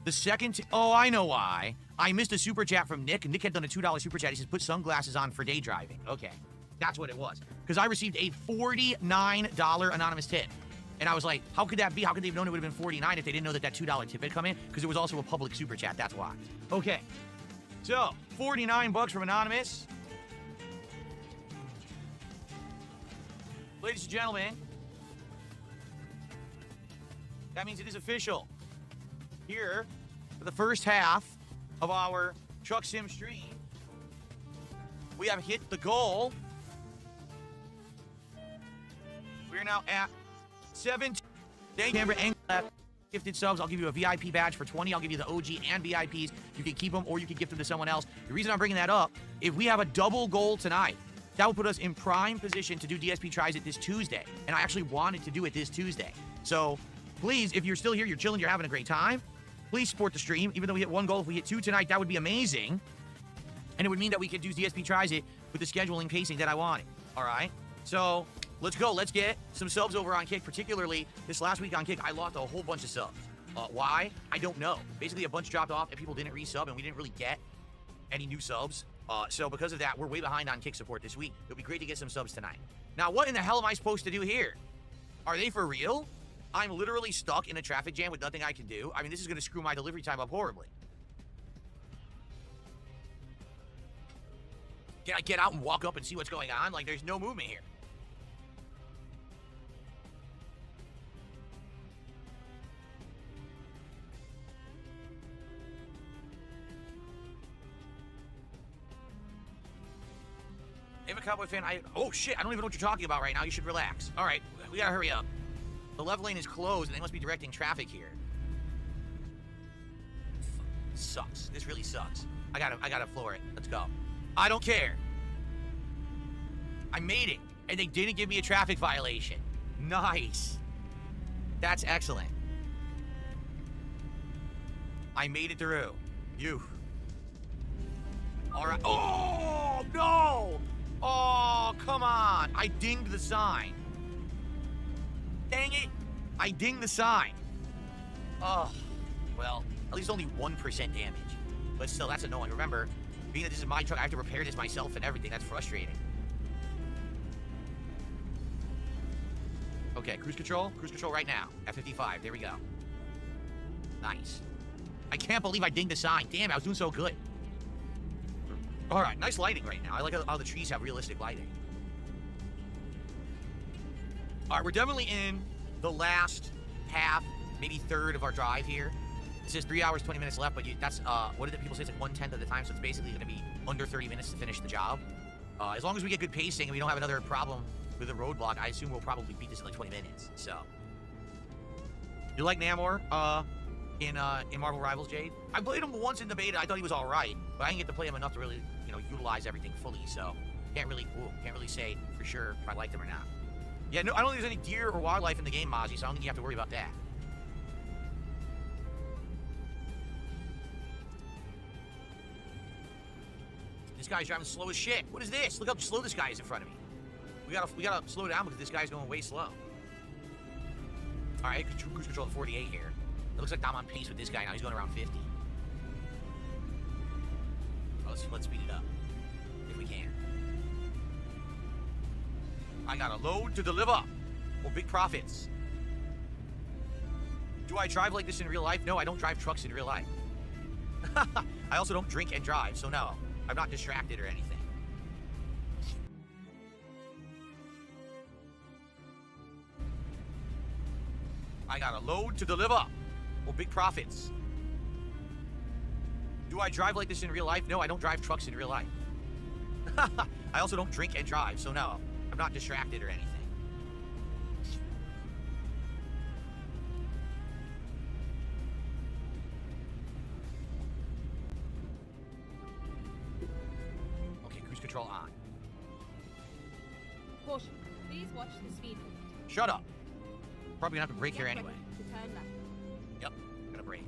The second oh, I know why. I missed a super chat from Nick. Nick had done a $2 super chat. He says, put sunglasses on for day driving. Okay. That's what it was. Because I received a $49 anonymous tip. And I was like, how could that be? How could they have known it would have been $49 if they didn't know that $2 tip had come in? Because it was also a public super chat. That's why. Okay. So, $49 from anonymous. Ladies and gentlemen, that means it is official. Here, for the first half of our Truck Sim stream, we have hit the goal. We are now at 7. Thank you, Amber and left. Gifted subs. I'll give you a VIP badge for 20. I'll give you the OG and VIPs. You can keep them or you can gift them to someone else. The reason I'm bringing that up, if we have a double goal tonight, that will put us in prime position to do DSP Tries It this Tuesday. And I actually wanted to do it this Tuesday. So please, if you're still here, you're chilling, you're having a great time, please support the stream. Even though we hit 1 goal, if we hit 2 tonight, that would be amazing. And it would mean that we could do DSP Tries It with the scheduling pacing that I wanted. All right? So let's go. Let's get some subs over on Kick. Particularly this last week on Kick, I lost a whole bunch of subs. Why? I don't know. Basically, a bunch dropped off and people didn't resub, and we didn't really get any new subs. So because of that, we're way behind on Kick support this week. It would be great to get some subs tonight. Now, what in the hell am I supposed to do here? Are they for real? I'm literally stuck in a traffic jam with nothing I can do. I mean, this is going to screw my delivery time up horribly. Can I get out and walk up and see what's going on? Like, there's no movement here. If a Cowboy fan, oh shit, I don't even know what you're talking about right now. You should relax. All right, we gotta hurry up. The left lane is closed, and they must be directing traffic here. Sucks. This really sucks. I gotta floor it. Let's go. I don't care. I made it, and they didn't give me a traffic violation. Nice. That's excellent. I made it through. You. All right. Oh no! Oh, come on. I dinged the sign. Dang it. I dinged the sign. Oh, well, at least only 1% damage. But still, that's annoying. Remember, being that this is my truck, I have to repair this myself and everything. That's frustrating. Okay, cruise control. Cruise control right now. F55. There we go. Nice. I can't believe I dinged the sign. Damn, I was doing so good. All right, nice lighting right now. I like how the trees have realistic lighting. All right, we're definitely in the last half, maybe third of our drive here. It says 3 hours, 20 minutes left, but that's, what did the people say? It's like 1/10 of the time, so it's basically going to be under 30 minutes to finish the job. As long as we get good pacing and we don't have another problem with a roadblock, I assume we'll probably beat this in like 20 minutes, so. You like Namor, in Marvel Rivals, Jade? I played him once in the beta. I thought he was all right, but I didn't get to play him enough to really, utilize everything fully, so can't really say for sure if I liked him or not. Yeah, no, I don't think there's any deer or wildlife in the game, Mozzie, so I don't think you have to worry about that. This guy's driving slow as shit. What is this? Look how slow this guy is in front of me. We gotta slow down because this guy's going way slow. All right, cruise control at 48 here. It looks like I'm on pace with this guy now. He's going around 50. Let's speed it up if we can. I got a load to deliver for big profits. Do I drive like this in real life? No, I don't drive trucks in real life. I also don't drink and drive, so no, I'm not distracted or anything. I got a load to deliver for big profits. Do I drive like this in real life? No, I don't drive trucks in real life. I also don't drink and drive, so no, I'm not distracted or anything. Okay, cruise control on. Caution. Please watch the speed limit. Shut up. Probably gonna have to brake here anyway. To turn left. Yep, gonna brake.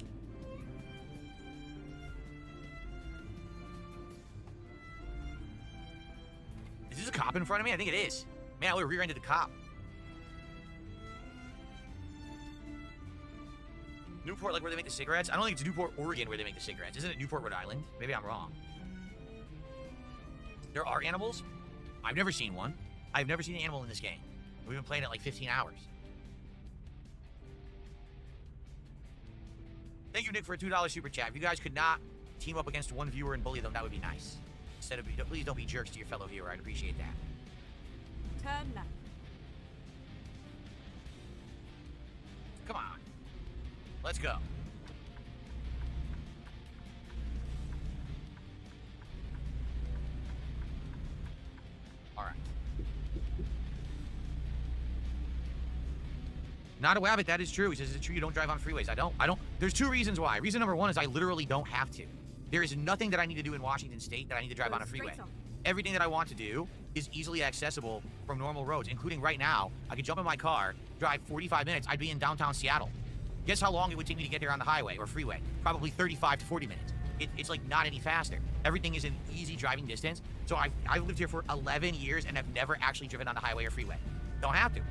Is this a cop in front of me? I think it is. Man, I would have rear-ended the cop. Newport, like where they make the cigarettes? I don't think it's Newport, Oregon where they make the cigarettes. Isn't it Newport, Rhode Island? Maybe I'm wrong. There are animals? I've never seen one. I've never seen an animal in this game. We've been playing it like 15 hours. Thank you, Nick, for a $2 super chat. If you guys could not team up against one viewer and bully them, that would be nice. Instead of, please don't be jerks to your fellow viewer. I'd appreciate that. Turn left. Come on. Let's go. All right. Not a wabbit, that is true. He says, is it true you don't drive on freeways? I don't. There's two reasons why. Reason number one is I literally don't have to. There is nothing that I need to do in Washington State that I need to drive on a freeway. Everything that I want to do is easily accessible from normal roads, including right now. I could jump in my car, drive 45 minutes, I'd be in downtown Seattle. Guess how long it would take me to get there on the highway or freeway? Probably 35 to 40 minutes. It's like not any faster. Everything is in easy driving distance. So I've lived here for 11 years and have never actually driven on the highway or freeway. Don't have to.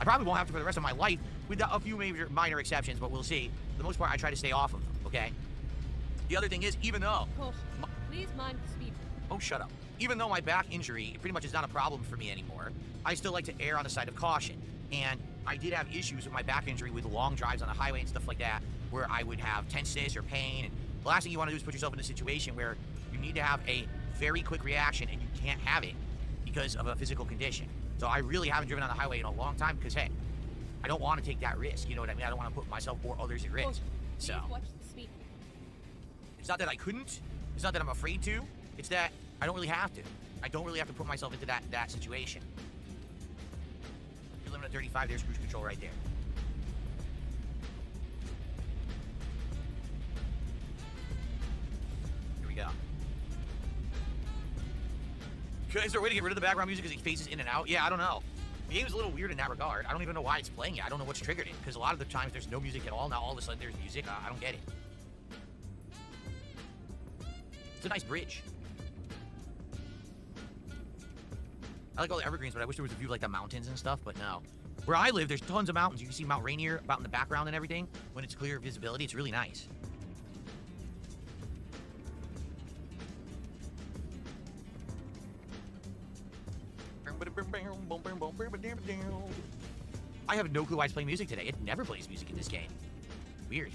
probably won't have to for the rest of my life, with a few major minor exceptions, but we'll see. For the most part, I try to stay off of them, okay? The other thing is, even though... Caution. Please mind the speed. Oh, shut up. Even though my back injury pretty much is not a problem for me anymore, I still like to err on the side of caution. And I did have issues with my back injury with long drives on the highway and stuff like that, where I would have tenseness or pain. And the last thing you want to do is put yourself in a situation where you need to have a very quick reaction and you can't have it because of a physical condition. So I really haven't driven on the highway in a long time because, hey, I don't want to take that risk. You know what I mean? I don't want to put myself or others at risk. So Please watch the speed. it's not that I couldn't. It's not that I'm afraid to. It's that I don't really have to. I don't really have to put myself into that situation. You're limited at 35. There's cruise control right there. Here we go. Is there a way to get rid of the background music because he phases in and out? Yeah, I don't know. The game's a little weird in that regard. I don't even know why it's playing it. I don't know what's triggered it because a lot of the times there's no music at all. Now all of a sudden there's music. I don't get it. It's a nice bridge. I like all the evergreens, but I wish there was a view of like the mountains and stuff, but no. Where I live, there's tons of mountains. You can see Mount Rainier about in the background and everything. When it's clear visibility, it's really nice. I have no clue why it's playing music today. It never plays music in this game. Weird.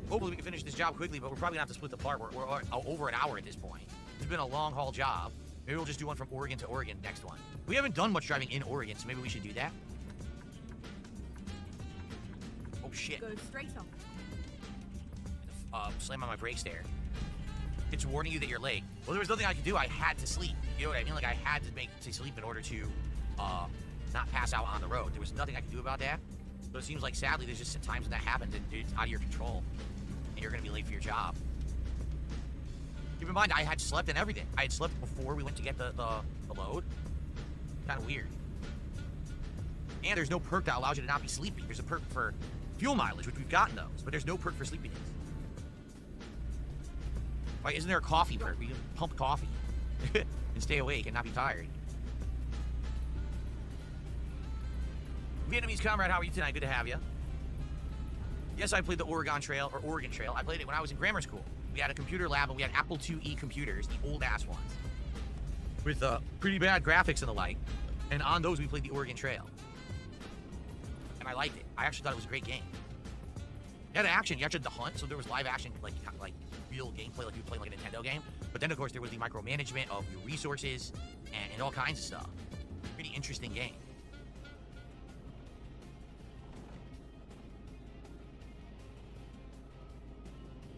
Hopefully we can finish this job quickly, but we're probably gonna have to split the part. We're over an hour at this point. It's been a long haul job. Maybe we'll just do one from Oregon to Oregon next one. We haven't done much driving in Oregon, so maybe we should do that. Oh shit. Go straight on. Slam on my brakes there. It's warning you that you're late. Well, there was nothing I could do. I had to sleep. You know what I mean? Like, I had to sleep in order to not pass out on the road. There was nothing I could do about that. So it seems like, sadly, there's just times when that happens and it's out of your control. And you're going to be late for your job. Keep in mind, I had slept and everything. I had slept before we went to get the load. Kind of weird. And there's no perk that allows you to not be sleepy. There's a perk for fuel mileage, which we've gotten those. But there's no perk for sleepiness. Like, isn't there a coffee perk? We can pump coffee and stay awake and not be tired. Vietnamese comrade, how are you tonight? Good to have you. Yes, I played the Oregon Trail. I played it when I was in grammar school. We had a computer lab and we had Apple IIe computers, the old-ass ones, with pretty bad graphics and the like. And on those, we played the Oregon Trail. And I liked it. I actually thought it was a great game. It had action. You actually had to hunt, so there was live action, like real gameplay, like you play like a Nintendo game. But then, of course, there was the micromanagement of your resources and all kinds of stuff. Pretty interesting game.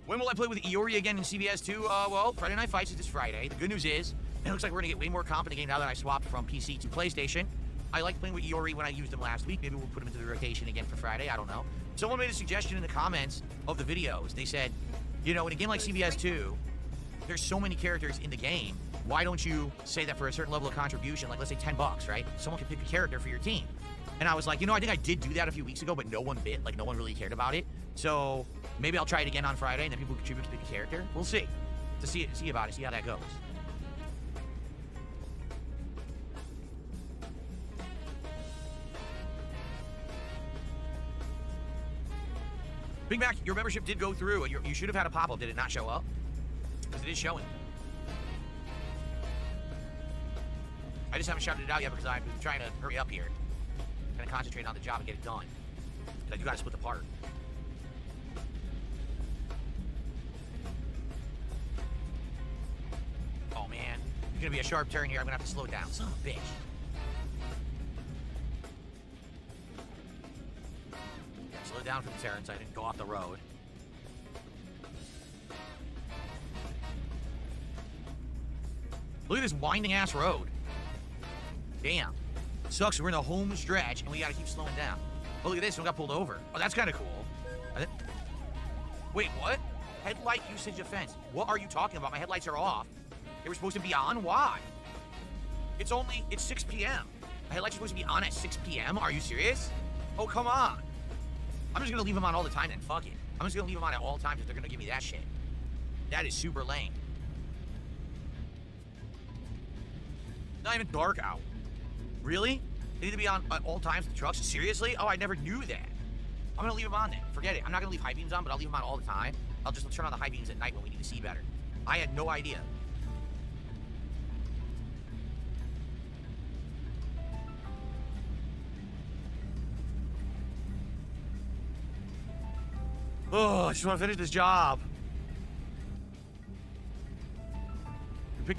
When will I play with Iori again in CBS 2? Well, Friday Night Fights is this Friday. The good news is, it looks like we're going to get way more confident in the game now that I swapped from PC to PlayStation. I liked playing with Iori when I used him last week. Maybe we'll put him into the rotation again for Friday. I don't know. Someone made a suggestion in the comments of the videos. They said, you know, in a game like CBS 2, there's so many characters in the game. Why don't you say that for a certain level of contribution, like let's say $10, right? Someone can pick a character for your team. And I was like, you know, I think I did do that a few weeks ago, but no one bit. Like, no one really cared about it. So maybe I'll try it again on Friday, and then people contribute to pick a character. We'll see. See about it, see how that goes. Big Mac, your membership did go through, and you should have had a pop-up. Did it not show up? Because it is showing. I just haven't shouted it out yet because I'm trying to hurry up here. I'm going to concentrate on the job and get it done. Because you got to split the part. Oh, man. It's going to be a sharp turn here. I'm going to have to slow it down. Son of a bitch. Slow down for the turn so I didn't go off the road. Look at this winding ass road. Damn. Sucks. We're in the home stretch and we gotta keep slowing down. Oh, look at this. We got pulled over. Oh, that's kind of cool. Wait, what? Headlight usage offense. What are you talking about? My headlights are off. They were supposed to be on? Why? It's 6 p.m. My headlights are supposed to be on at 6 p.m.? Are you serious? Oh, come on. I'm just gonna leave them on all the time then. Fuck it. I'm just gonna leave them on at all times if they're gonna give me that shit. That is super lame. Not even dark out. Really? They need to be on at all times, the trucks? Seriously? Oh, I never knew that. I'm gonna leave them on then. Forget it. I'm not gonna leave high beams on, but I'll leave them on all the time. I'll just turn on the high beams at night when we need to see better. I had no idea. Oh, I just want to finish this job.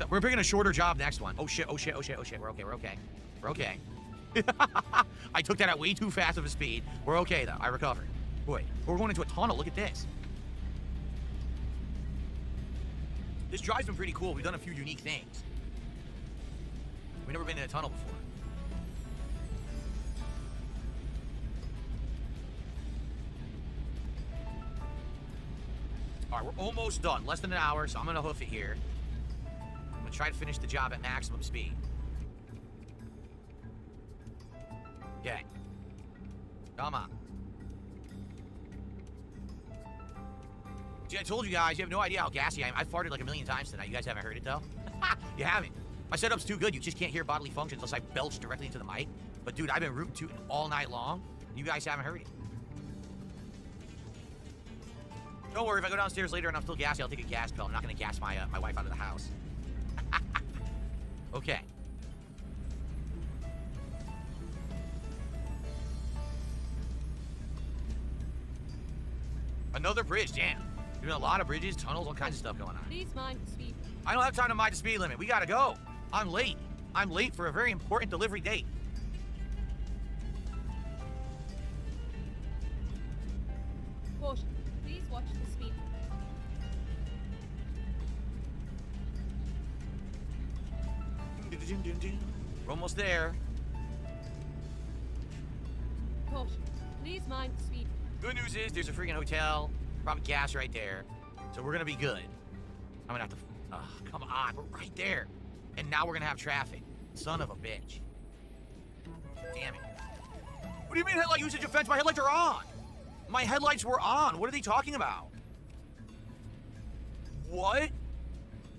We're picking a shorter job next one. Oh shit, oh shit, oh shit, oh shit. We're okay, we're okay. We're okay. I took that at way too fast of a speed. We're okay though, I recovered. Boy, we're going into a tunnel, look at this. This drive's been pretty cool. We've done a few unique things. We've never been in a tunnel before. All right, we're almost done. Less than an hour, so I'm gonna hoof it here. I'm gonna try to finish the job at maximum speed. Okay. Come on. See, I told you guys, you have no idea how gassy I am. I've farted like a million times tonight. You guys haven't heard it, though? You haven't. My setup's too good. You just can't hear bodily functions unless I belch directly into the mic. But, dude, I've been rooting tooting all night long. You guys haven't heard it. Don't worry, if I go downstairs later and I'm still gassy, I'll take a gas pill. I'm not going to gas my wife out of the house. Okay. Another bridge, damn. Doing a lot of bridges, tunnels, all kinds of stuff going on. Please mind the speed. I don't have time to mind the speed limit. We gotta go. I'm late. I'm late for a very important delivery date. Caution. Please watch the speed. We're almost there. Caution. Please mind the speed. Good news is there's a freaking hotel, probably gas right there. So we're gonna be good. I'm gonna have to, come on, we're right there. And now we're gonna have traffic. Son of a bitch. Damn it. What do you mean headlight usage offense? My headlights are on. My headlights were on. What are they talking about? What?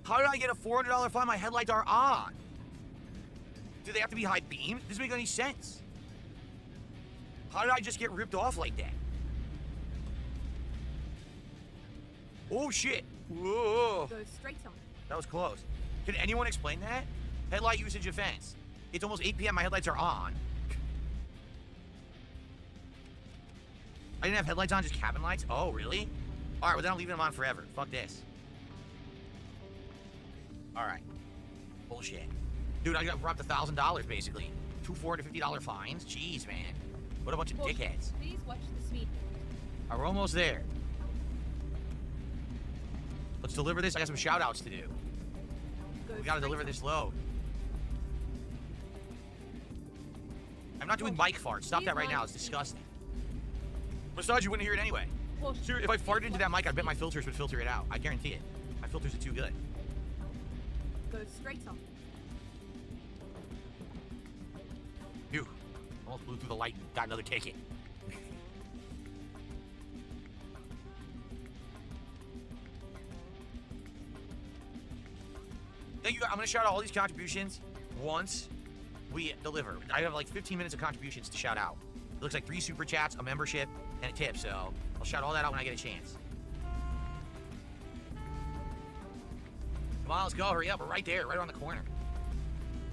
How did I get a $400 fine? My headlights are on. Do they have to be high beam? Doesn't make any sense. How did I just get ripped off like that? Oh shit. Whoa. Go straight on. That was close. Can anyone explain that? Headlight usage offense. It's almost 8 p.m. My headlights are on. I didn't have headlights on, just cabin lights? Oh, really? Alright, well then I'm leaving them on forever. Fuck this. Alright. Bullshit. Dude, I got robbed $1,000 basically. Two $450 fines? Jeez, man. What a bunch of dickheads. Please watch the speed. Alright, we're almost there. Let's deliver this. I got some shout outs to do. We gotta deliver this load. I'm not doing mic farts. Stop that right now. It's disgusting. Besides, you wouldn't hear it anyway. Sure, if I farted into that mic, I bet my filters would filter it out. I guarantee it. My filters are too good. Go straight on. Phew. Almost blew through the light and got another ticket. Thank you. I'm going to shout out all these contributions once we deliver. I have like 15 minutes of contributions to shout out. It looks like 3 super chats, a membership, and a tip, so I'll shout all that out when I get a chance. Come on, let's go. Hurry up. We're right there, right around the corner.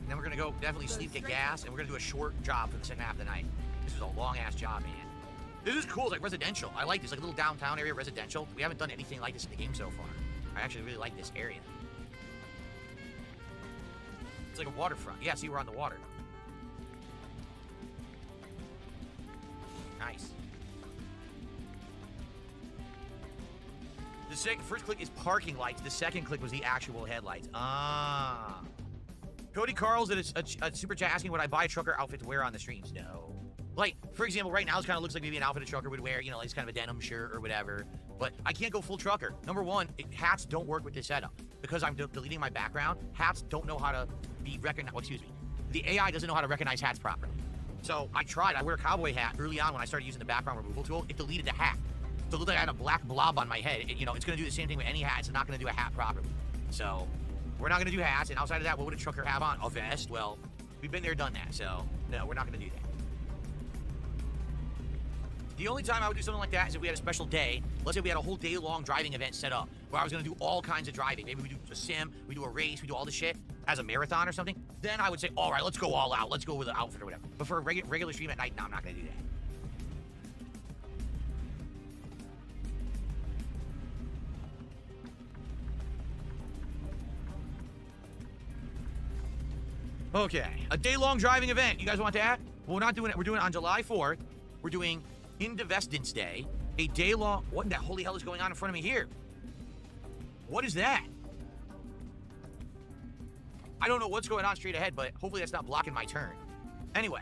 And then we're going to go definitely sleep, get gas, and we're going to do a short job for the second half of the night. This is a long-ass job, man. This is cool. It's like residential. I like this. Like a little downtown area residential. We haven't done anything like this in the game so far. I actually really like this area. It's like a waterfront. Yeah, see, we're on the water. Nice. The first click is parking lights. The second click was the actual headlights. Ah. Cody Carl's did a super chat asking would I buy a trucker outfit to wear on the streams. No. Like, for example, right now it kind of looks like maybe an outfit a trucker would wear, you know, like it's kind of a denim shirt or whatever. But I can't go full trucker. Number one, hats don't work with this setup. Because I'm deleting my background, hats don't know how to be recognized. Well, excuse me. The AI doesn't know how to recognize hats properly. So I tried. I wear a cowboy hat early on when I started using the background removal tool. It deleted the hat. So it looked like I had a black blob on my head. You know, it's going to do the same thing with any hat. It's not going to do a hat properly. So we're not going to do hats. And outside of that, what would a trucker have on? A vest? Well, We've been there, done that. So, no, we're not going to do that. The only time I would do something like that is if we had a special day. Let's say we had a whole day-long driving event set up where I was going to do all kinds of driving. Maybe we do a sim, we do a race, we do all this shit as a marathon or something. Then I would say, all right, let's go all out. Let's go with an outfit or whatever. But for a regular stream at night, no, I'm not going to do that. Okay, a day-long driving event. You guys want that? Well, we're not doing it. We're doing it on July 4th. We're doing Indivestance Day, a day-long... What in the holy hell is going on in front of me here? What is that? I don't know what's going on straight ahead, but hopefully that's not blocking my turn. Anyway,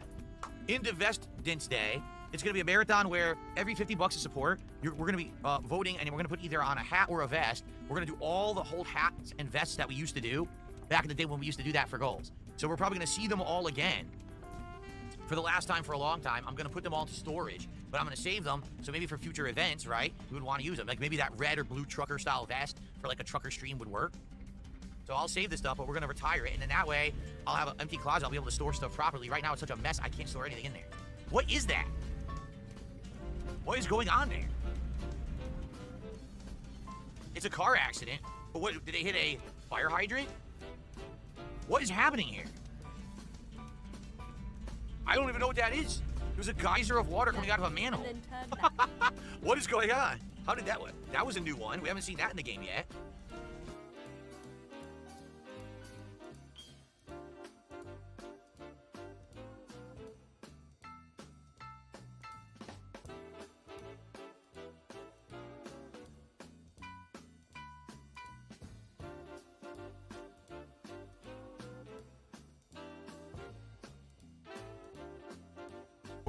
Indivestance Day. It's going to be a marathon where every 50 bucks of support, we're going to be voting, and we're going to put either on a hat or a vest. We're going to do all the whole hats and vests that we used to do back in the day when we used to do that for goals. So we're probably going to see them all again for the last time for a long time. I'm going to put them all into storage, but I'm going to save them. So maybe for future events, right, we would want to use them. Like maybe that red or blue trucker style vest for like a trucker stream would work. So I'll save this stuff, but we're going to retire it. And then that way I'll have an empty closet. I'll be able to store stuff properly. Right now it's such a mess. I can't store anything in there. What is that? What is going on there? It's a car accident. But what, did they hit a fire hydrant? What is happening here? I don't even know what that is. There's a geyser of water coming out of a manhole. And then turn left. What is going on? How did that work? That was a new one. We haven't seen that in the game yet.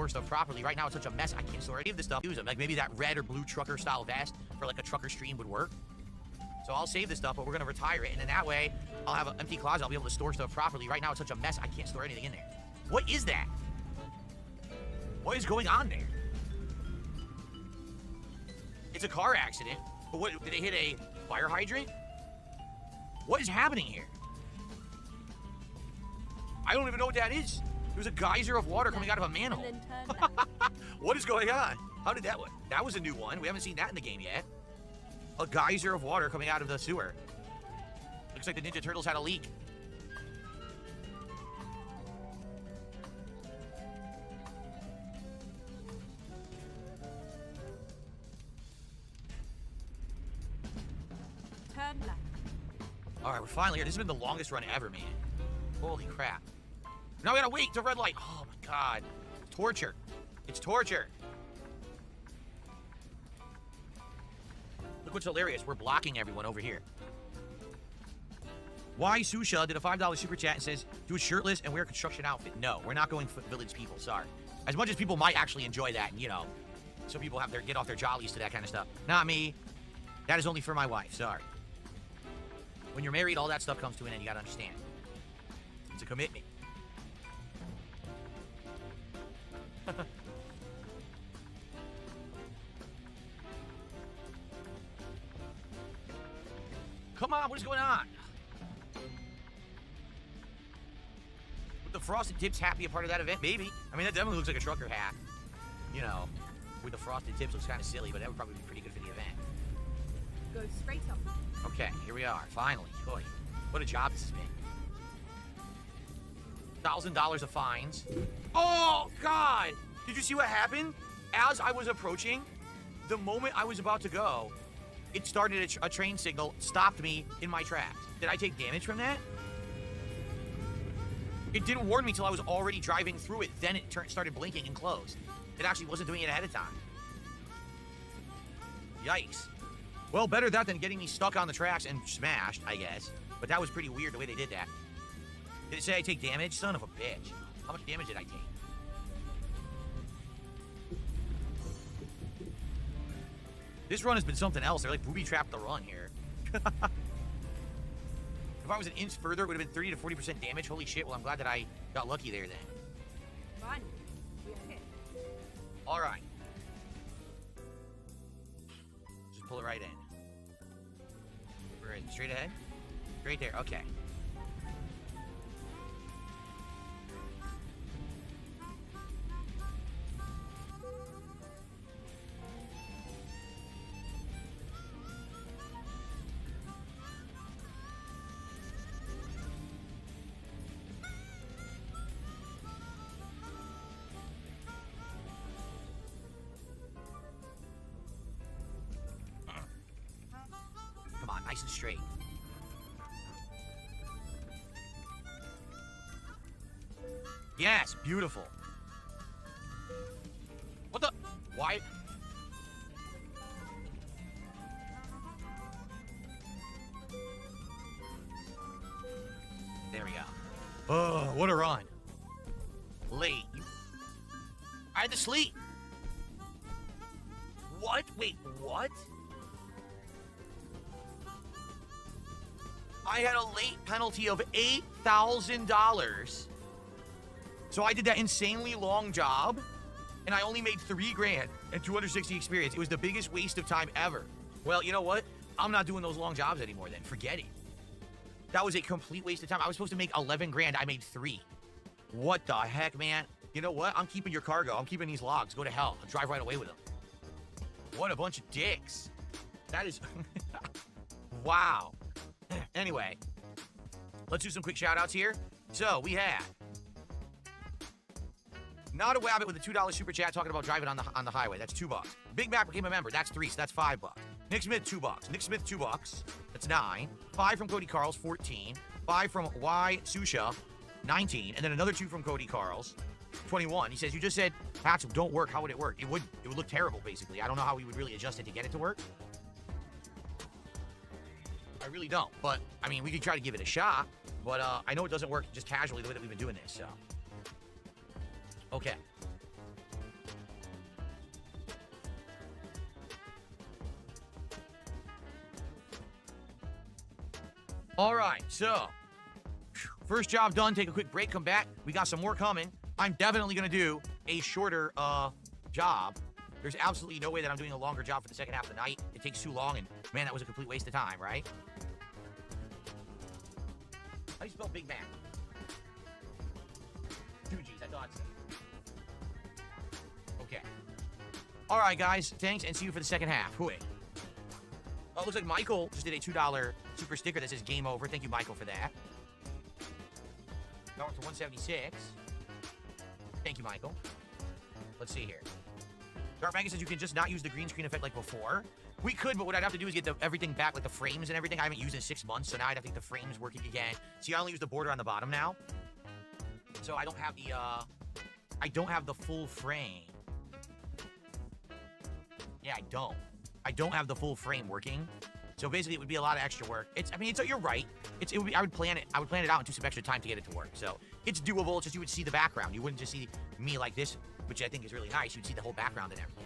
Stuff properly. Right now it's such a mess. I can't store any of this stuff. Use them. Like maybe that red or blue trucker style vest for like a trucker stream would work. So I'll save this stuff, but we're going to retire it. And then that way I'll have an empty closet. I'll be able to store stuff properly. Right now it's such a mess. I can't store anything in there. What is that? What is going on there? It's a car accident. But what, did they hit a fire hydrant? What is happening here? I don't even know what that is. There's a geyser of water coming out of a manhole. And then turn left. What is going on? How did that work? That was a new one. We haven't seen that in the game yet. A geyser of water coming out of the sewer. Looks like the Ninja Turtles had a leak. Turn left. All right, we're finally here. This has been the longest run ever, man. Holy crap. Now we gotta wait to red light. Oh my god. It's torture. It's torture. Look what's hilarious. We're blocking everyone over here. Why Susha did a $5 super chat and says, do it shirtless and wear a construction outfit. No, we're not going for village people. Sorry. As much as people might actually enjoy that, and you know, some people have their get off their jollies to that kind of stuff. Not me. That is only for my wife. Sorry. When you're married, all that stuff comes to an end. You gotta understand. It's a commitment. Come on, what is going on? Would the frosted tips hat be a part of that event? Maybe. I mean, that definitely looks like a trucker hat. You know, with the frosted tips looks kind of silly, but that would probably be pretty good for the event. Go straight up. Okay, here we are, finally. Boy, what a job this has been. $1,000 of fines. Oh, God! Did you see what happened? As I was approaching, the moment I was about to go, it started a train signal, stopped me in my tracks. Did I take damage from that? It didn't warn me till I was already driving through it. Then it started blinking and closed. It actually wasn't doing it ahead of time. Yikes. Well, better that than getting me stuck on the tracks and smashed, I guess. But that was pretty weird the way they did that. Did it say I take damage? Son of a bitch. How much damage did I take? This run has been something else. They're like booby-trapped the run here. If I was an inch further, it would have been 30 to 40% damage. Holy shit. Well, I'm glad that I got lucky there then. Fine. We're hit. All right. Just pull it right in. We're in. Straight ahead? Straight there. Okay. straight. Yes, beautiful. What the? Why? There we go. Oh, what a run. Late. I had to sleep. What? Wait, what? I had a late penalty of $8,000. So I did that insanely long job, and I only made $3,000 and 260 experience. It was the biggest waste of time ever. Well, you know what? I'm not doing those long jobs anymore then. Forget it. That was a complete waste of time. I was supposed to make $11,000. I made 3. What the heck, man? You know what? I'm keeping your cargo. I'm keeping these logs. Go to hell. I'll drive right away with them. What a bunch of dicks. That is... Wow. Anyway, let's do some quick shout-outs here. So, we have... Not a Wabbit with a $2 super chat talking about driving on the highway. That's $2. Big Mac became a member. That's 3, so that's $5. Nick Smith, $2. Nick Smith, $2. That's 9. 5 from Cody Carls, 14. 5 from Y Susha, 19. And then another 2 from Cody Carls, 21. He says, you just said hats don't work. How would it work? It would look terrible, basically. I don't know how we would really adjust it to get it to work. I really don't. But, I mean, we could try to give it a shot. But I know it doesn't work just casually the way that we've been doing this, so. Okay. All right, so first job done. Take a quick break, come back. We got some more coming. I'm definitely going to do a shorter job. There's absolutely no way that I'm doing a longer job for the second half of the night. It takes too long, and man, that was a complete waste of time, right? How do you spell Big Mac? 2 G's, I thought so. Okay. All right, guys. Thanks, and see you for the second half. Hooey. Oh, it looks like Michael just did a $2 super sticker that says game over. Thank you, Michael, for that. Going to 176. Thank you, Michael. Let's see here. Dark Maggie says you can just not use the green screen effect like before. We could, but what I'd have to do is get everything back, like the frames and everything. I haven't used in 6 months, so now I'd have to get the frames working again. See, I only use the border on the bottom now. So I don't have the full frame. Yeah, I don't have the full frame working. So basically, it would be a lot of extra work. You're right. I would plan it out and do some extra time to get it to work. So it's doable. It's just you would see the background. You wouldn't just see me like this, which I think is really nice. You'd see the whole background and everything.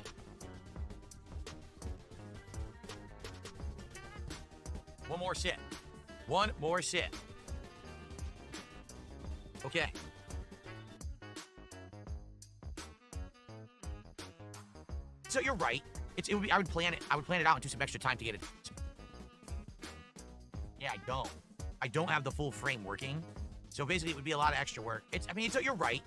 One more sit. One more sit. Okay. So you're right. I would plan it out and do some extra time to get it. Yeah, I don't have the full frame working. So basically, it would be a lot of extra work. You're right.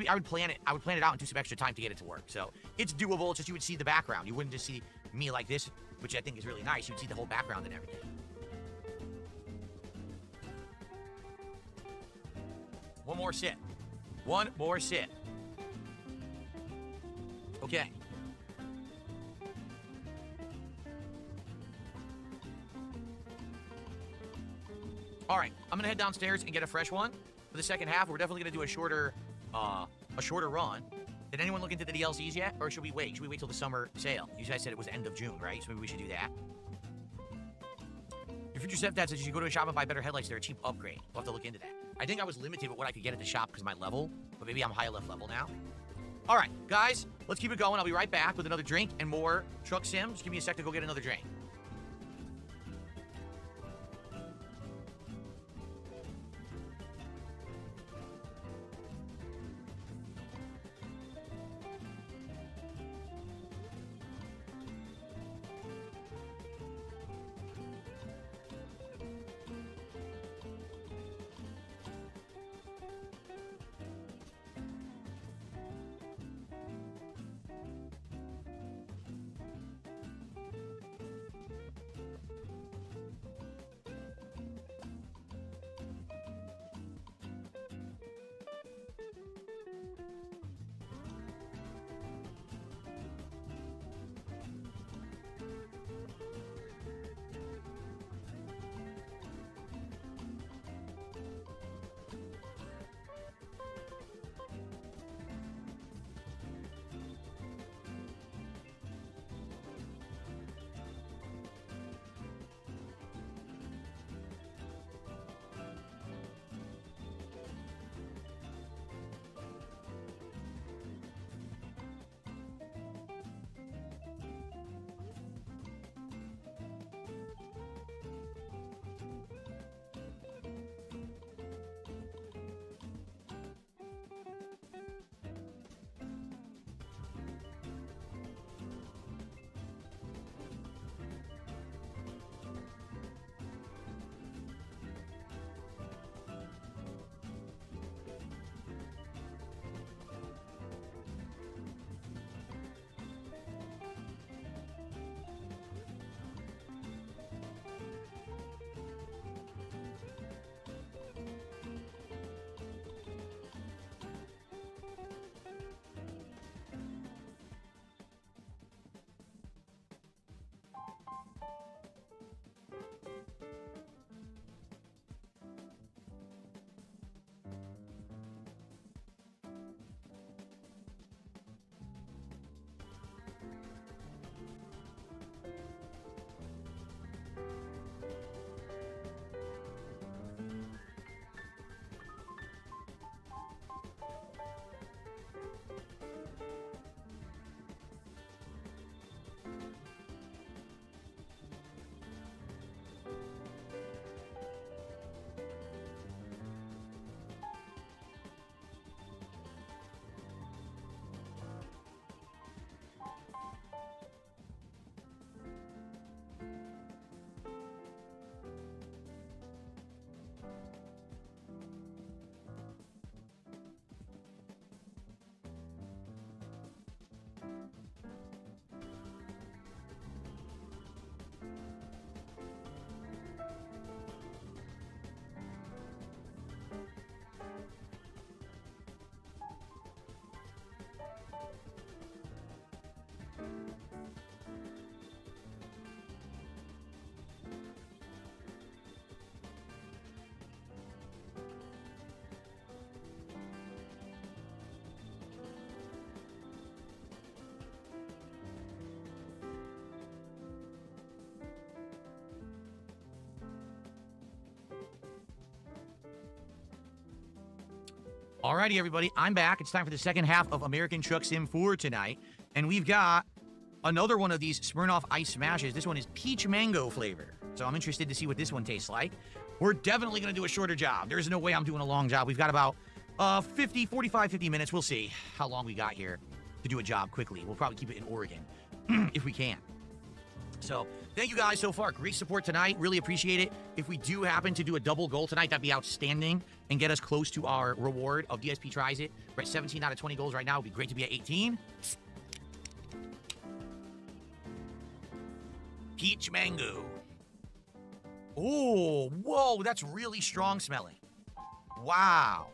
I would plan it out and do some extra time to get it to work. So it's doable. It's just you would see the background. You wouldn't just see me like this, which I think is really nice. You'd see the whole background and everything. One more sit. One more sit. Okay. All right, I'm gonna head downstairs and get a fresh one. For the second half, we're definitely gonna do a shorter run. Did anyone look into the DLCs yet, or should we wait? Should we wait till the summer sale? You guys said it was end of June, right? So maybe we should do that. Your future stepdad says you should go to a shop and buy better headlights. They're a cheap upgrade. We'll have to look into that. I think I was limited with what I could get at the shop because of my level, but maybe I'm high enough level now. All right, guys, let's keep it going. I'll be right back with another drink and more truck sim. Just give me a sec to go get another drink. Alrighty, everybody, I'm back. It's time for the second half of American Truck Sim 4 tonight. And we've got another one of these Smirnoff Ice Smashes. This one is peach mango flavor. So I'm interested to see what this one tastes like. We're definitely going to do a shorter job. There's no way I'm doing a long job. We've got about 50 minutes. We'll see how long we got here to do a job quickly. We'll probably keep it in Oregon if we can. So thank you guys so far. Great support tonight. Really appreciate it. If we do happen to do a double goal tonight, that'd be outstanding and get us close to our reward of DSP Tries It. We're at 17 out of 20 goals right now. It'd be great to be at 18. Peach mango. Oh, whoa, that's really strong smelling. Wow.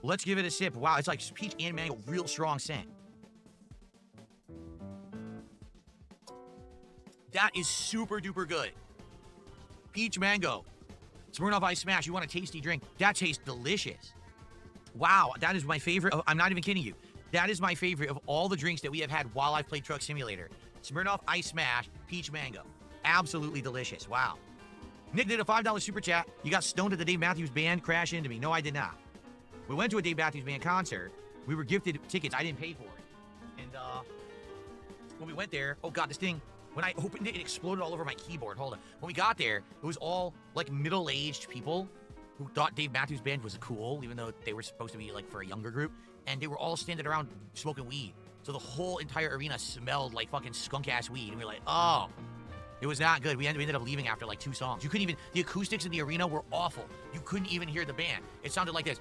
Let's give it a sip. Wow, it's like peach and mango, real strong scent. That is super duper good. Peach mango. Smirnoff Ice Smash. You want a tasty drink? That tastes delicious. Wow, that is my favorite. I'm not even kidding you. That is my favorite of all the drinks that we have had while I've played Truck Simulator. Smirnoff Ice Smash, peach mango. Absolutely delicious. Wow. Nick did a $5 super chat. You got stoned at the Dave Matthews Band. Crash into me. No, I did not. We went to a Dave Matthews Band concert. We were gifted tickets. I didn't pay for it. And when we went there, oh God, this thing, when I opened it, it exploded all over my keyboard. Hold on. When we got there, it was all like middle-aged people who thought Dave Matthews Band was cool, even though they were supposed to be like for a younger group. And they were all standing around smoking weed. So the whole entire arena smelled like fucking skunk-ass weed. And we were like, oh, it was not good. We ended up leaving after like 2 songs. You couldn't even, the acoustics in the arena were awful. You couldn't even hear the band. It sounded like this.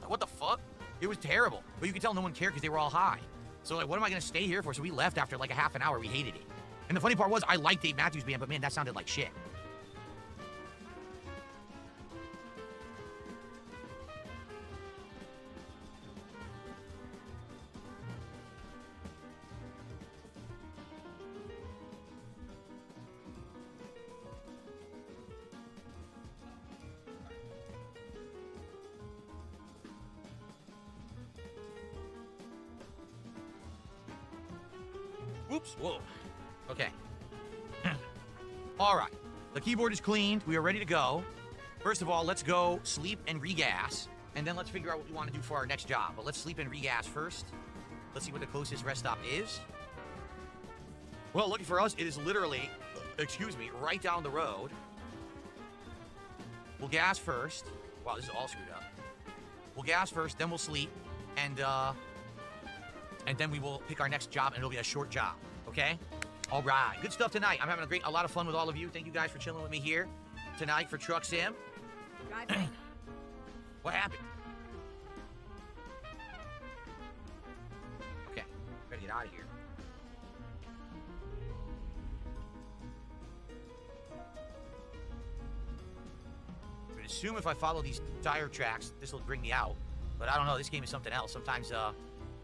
What the fuck? It was terrible. But you could tell no one cared because they were all high. So like, what am I going to stay here for? So we left after like a half an hour. We hated it. And the funny part was I liked Dave Matthews Band, but man, that sounded like shit. Oops, whoa. Okay. All right. The keyboard is cleaned. We are ready to go. First of all, let's go sleep and regas, and then let's figure out what we want to do for our next job. But let's sleep and regas first. Let's see what the closest rest stop is. Well, looking for us, it is literally, excuse me, right down the road. We'll gas first. Wow, this is all screwed up. We'll gas first, then we'll sleep, and then we will pick our next job, and it'll be a short job, okay? All right, good stuff tonight. I'm having a lot of fun with all of you. Thank you guys for chilling with me here tonight for Truck Sim. What happened? Okay, gotta get out of here. I would assume if I follow these tire tracks, this will bring me out. But I don't know, this game is something else. Sometimes,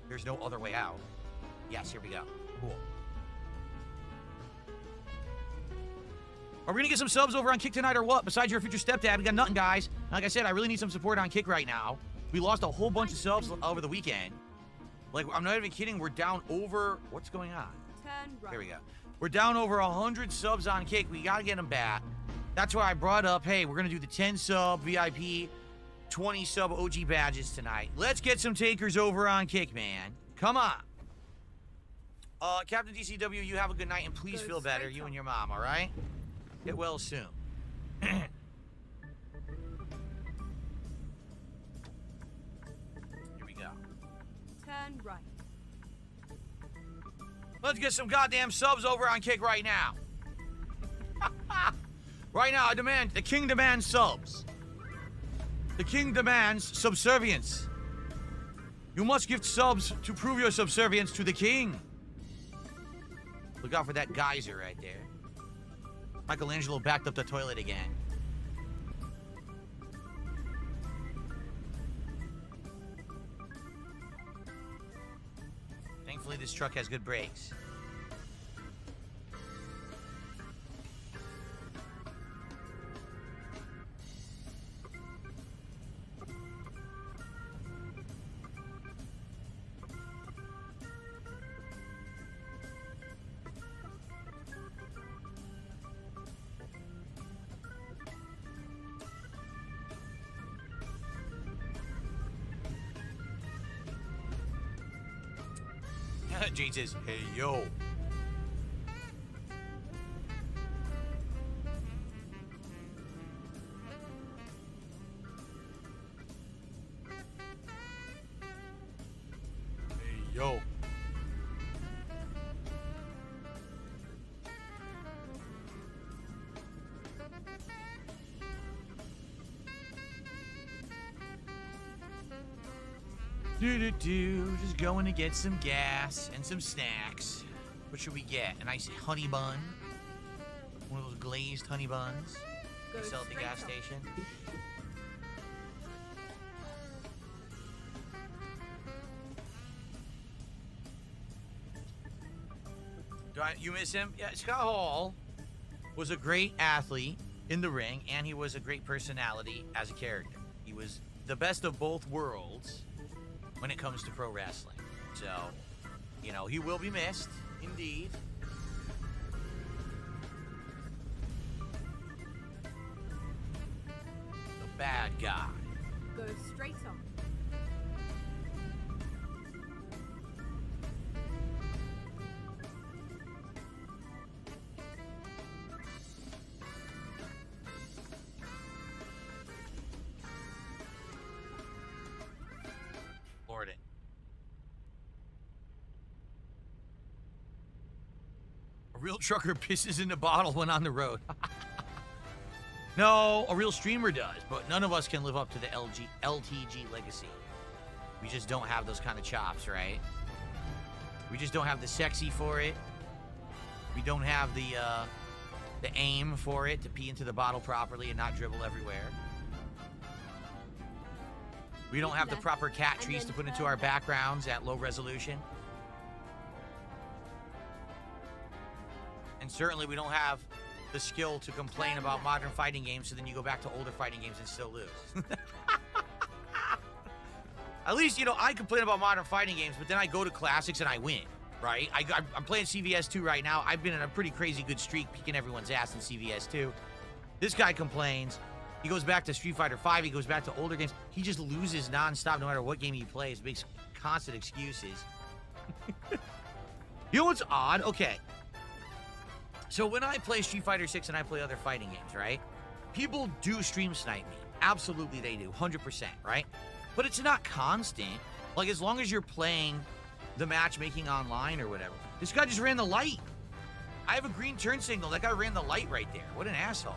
there's no other way out. Yes, here we go. Cool. Are we gonna get some subs over on Kick tonight or what? Besides your future stepdad, we got nothing, guys. Like I said, I really need some support on Kick right now. We lost a whole bunch of subs over the weekend. Like, I'm not even kidding. We're down over... What's going on? Turn right. Here we go. We're down over 100 subs on Kick. We gotta get them back. That's why I brought up, hey, we're gonna do the 10 sub VIP, 20 sub OG badges tonight. Let's get some takers over on Kick, man. Come on. Captain DCW, you have a good night, and please feel better, you and your mom, all right? Get well soon. Here we go. Turn right. Let's get some goddamn subs over on Kick right now. Right now, I demand, the king demands subs. The king demands subservience. You must give subs to prove your subservience to the king. Look out for that geyser right there. Michelangelo backed up the toilet again. Thankfully, this truck has good brakes. Jane says, hey, yo. Hey, yo. Just going to get some gas and some snacks. What should we get? A nice honey bun? One of those glazed honey buns they sell at the gas station. You miss him? Yeah, Scott Hall was a great athlete in the ring, and he was a great personality as a character. He was the best of both worlds when it comes to pro wrestling. So, you know, he will be missed, indeed. The bad guy. Go straight on. Lord it. A real trucker pisses in a bottle when on the road. No, a real streamer does, but none of us can live up to the LTG legacy. We just don't have those kind of chops, right? We just don't have the sexy for it. We don't have the aim for it to pee into the bottle properly and not dribble everywhere. We don't have the proper cat trees to put into our backgrounds at low resolution. And certainly we don't have the skill to complain about modern fighting games, so then you go back to older fighting games and still lose. At least, you know, I complain about modern fighting games, but then I go to classics and I win, right? I'm playing CVS 2 right now. I've been in a pretty crazy good streak, kicking everyone's ass in CVS 2. This guy complains. He goes back to Street Fighter 5. He goes back to older games. He just loses nonstop no matter what game he plays. Makes constant excuses. You know what's odd? Okay. So when I play Street Fighter 6 and I play other fighting games, right? People do stream snipe me. Absolutely they do. 100%, right? But it's not constant. Like, as long as you're playing the matchmaking online or whatever. This guy just ran the light. I have a green turn signal. That guy ran the light right there. What an asshole.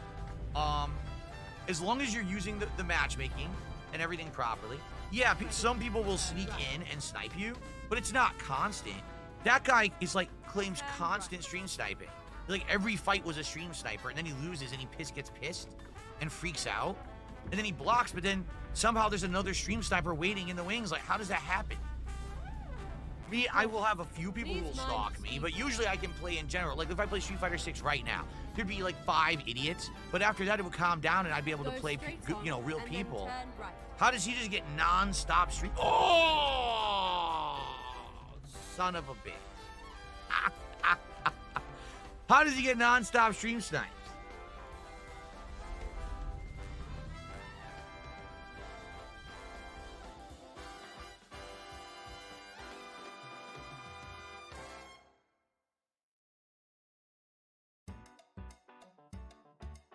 As long as you're using the matchmaking and everything properly. Yeah, some people will sneak in and snipe you, but it's not constant. That guy is like, claims constant stream sniping. Like, every fight was a stream sniper, and then he loses and he gets pissed and freaks out. And then he blocks, but then somehow there's another stream sniper waiting in the wings. Like, how does that happen? Me, I will have a few people who will stalk me, but usually I can play in general. Like, if I play Street Fighter 6 right now, there'd be like 5 idiots, but after that it would calm down and I'd be able to play, you know, real people. How does he just get non-stop stream? Oh, son of a bitch. How does he get non-stop stream snipes?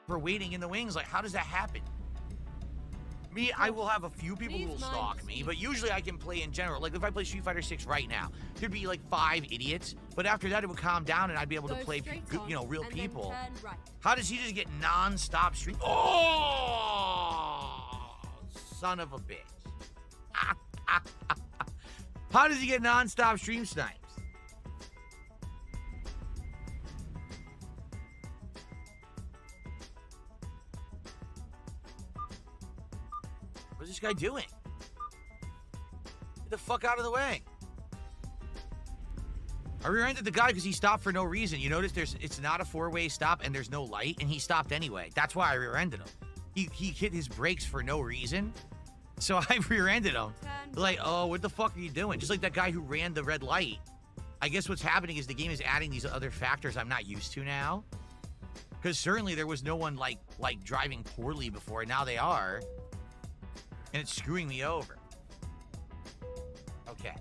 For waiting in the wings, like, how does that happen? Me, I will have a few people who will stalk me, but usually I can play in general. Like, if I play Street Fighter 6 right now, there'd be like 5 idiots, but after that it would calm down and I'd be able to play, you know, real people. How does he just get non-stop stream? Oh, son of a bitch. How does he get non-stop stream snipes? What's this guy doing? Get the fuck out of the way. I rear-ended the guy because he stopped for no reason. You notice it's not a 4-way stop and there's no light, and he stopped anyway. That's why I rear-ended him. He hit his brakes for no reason. So I rear-ended him. Like, oh, what the fuck are you doing? Just like that guy who ran the red light. I guess what's happening is the game is adding these other factors I'm not used to now. Because certainly there was no one like driving poorly before, and now they are. And it's screwing me over. Okay.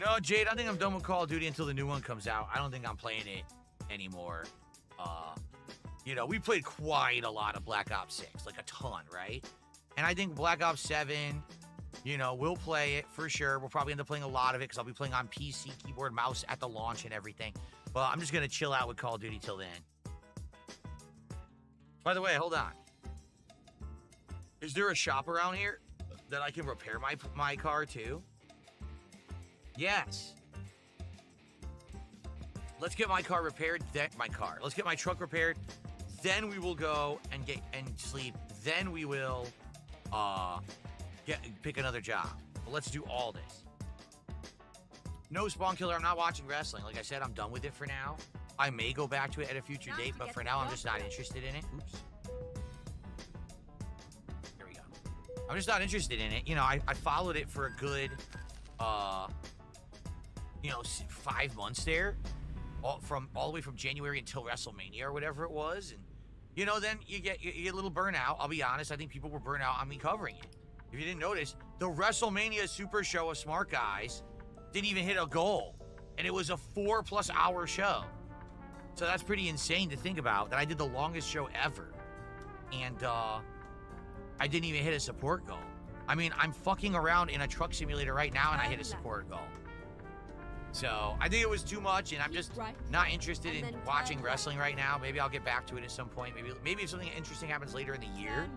No, Jade, I think I'm done with Call of Duty until the new one comes out. I don't think I'm playing it anymore. You know, we played quite a lot of Black Ops 6, like a ton, right? And I think Black Ops 7, you know, we'll play it for sure. We'll probably end up playing a lot of it because I'll be playing on PC, keyboard, mouse at the launch and everything. But I'm just going to chill out with Call of Duty till then. By the way, hold on. Is there a shop around here that I can repair my car too? Yes. Let's get my car repaired. Let's get my truck repaired. Then we will go and sleep. Then we will pick another job. But let's do all this. No Spawn Killer. I'm not watching wrestling. Like I said, I'm done with it for now. I may go back to it at a future date, but for now, I'm just not interested in it. Oops. There we go. I'm just not interested in it. You know, I followed it for a good, 5 months there. All the way from January until WrestleMania or whatever it was. And, you know, then you get a little burnout. I'll be honest. I think people were burnt out on me covering it. If you didn't notice, the WrestleMania Super Show of Smart Guys didn't even hit a goal. And it was a 4+ hour show. So that's pretty insane to think about, that I did the longest show ever. And I didn't even hit a support goal. I mean, I'm fucking around in a truck simulator right now and I hit a support goal. So I think it was too much, and I'm just not interested in watching wrestling right now. Maybe I'll get back to it at some point. Maybe if something interesting happens later in the year,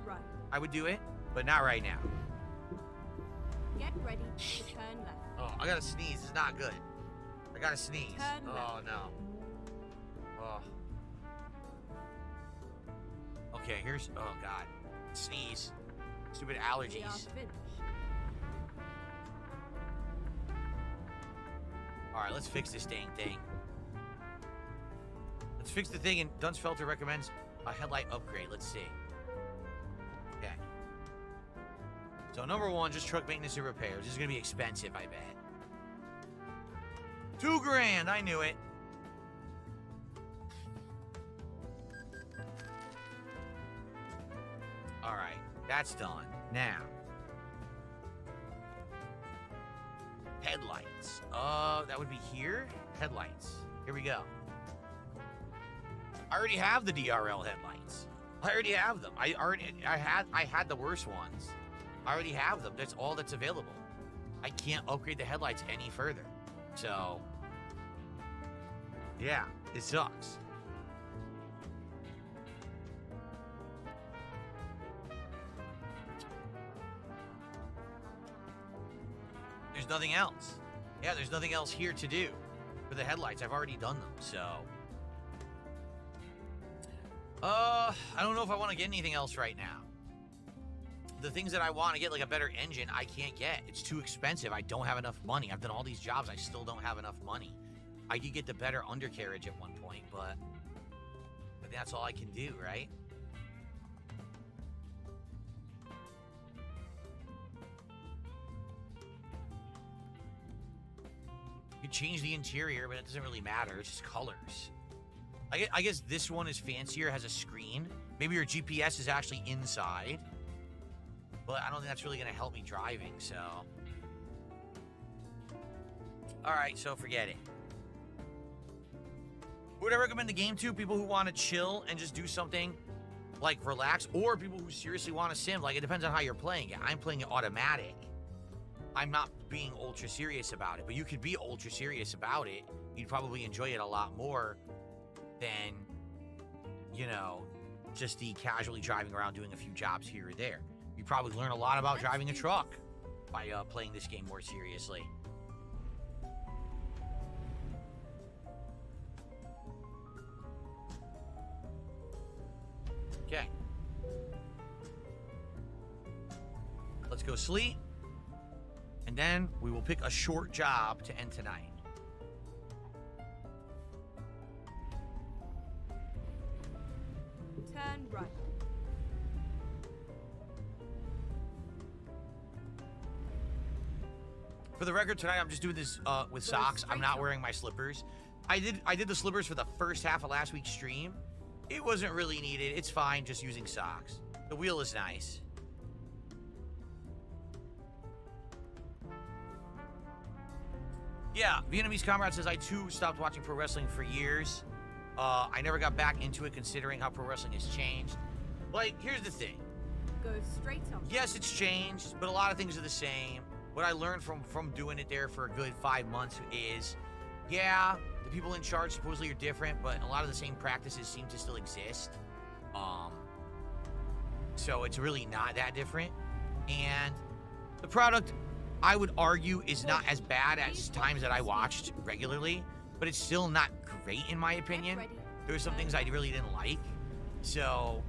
I would do it, but not right now. Get ready to turn left. Oh, I gotta sneeze. It's not good. I gotta sneeze. Turn Oh, left. no. Oh. Okay, here's... Oh, God. Sneeze. Stupid We are allergies. finished. All right, let's fix this dang thing. Let's fix the thing, and Dunsfelter recommends a headlight upgrade. Let's see. Okay. So, number one, just truck maintenance and repairs. This is going to be expensive, I bet. $2,000. I knew it. All right, that's done. Now, headlights. That would be here. Headlights. Here we go. I already have the DRL headlights. I already have them. I had the worst ones. I already have them. That's all that's available. I can't upgrade the headlights any further. So, yeah, it sucks. There's nothing else. Yeah, there's nothing else here to do for the headlights. I've already done them, so. I don't know if I want to get anything else right now. The things that I want to get, like a better engine, I can't get. It's too expensive. I don't have enough money. I've done all these jobs. I still don't have enough money. I could get the better undercarriage at one point, but that's all I can do, right? You change the interior, but it doesn't really matter. It's just colors. I guess this one is fancier, has a screen. Maybe your GPS is actually inside. But I don't think that's really going to help me driving, so. All right, so forget it. Who would I recommend the game to? People who want to chill and just do something like relax, or people who seriously want to sim. Like, it depends on how you're playing it. I'm playing it automatic. I'm not being ultra serious about it, but you could be ultra serious about it. You'd probably enjoy it a lot more than, you know, just the casually driving around doing a few jobs here or there. You probably learn a lot about driving a truck by playing this game more seriously. Okay. Let's go sleep. And then we will pick a short job to end tonight. Turn right. For the record, tonight I'm just doing this with socks. I'm not wearing my slippers. I did the slippers for the first half of last week's stream. It wasn't really needed. It's fine just using socks. The wheel is nice. Yeah, Vietnamese Comrade says, I too stopped watching pro wrestling for years. I never got back into it considering how pro wrestling has changed. Like, here's the thing. Go straight on. Yes, it's changed, but a lot of things are the same. What I learned from doing it there for a good 5 months is, yeah, the people in charge supposedly are different, but a lot of the same practices seem to still exist. So it's really not that different. And the product, I would argue, is not as bad as times that I watched regularly, but it's still not great in my opinion. There were some things I really didn't like. So,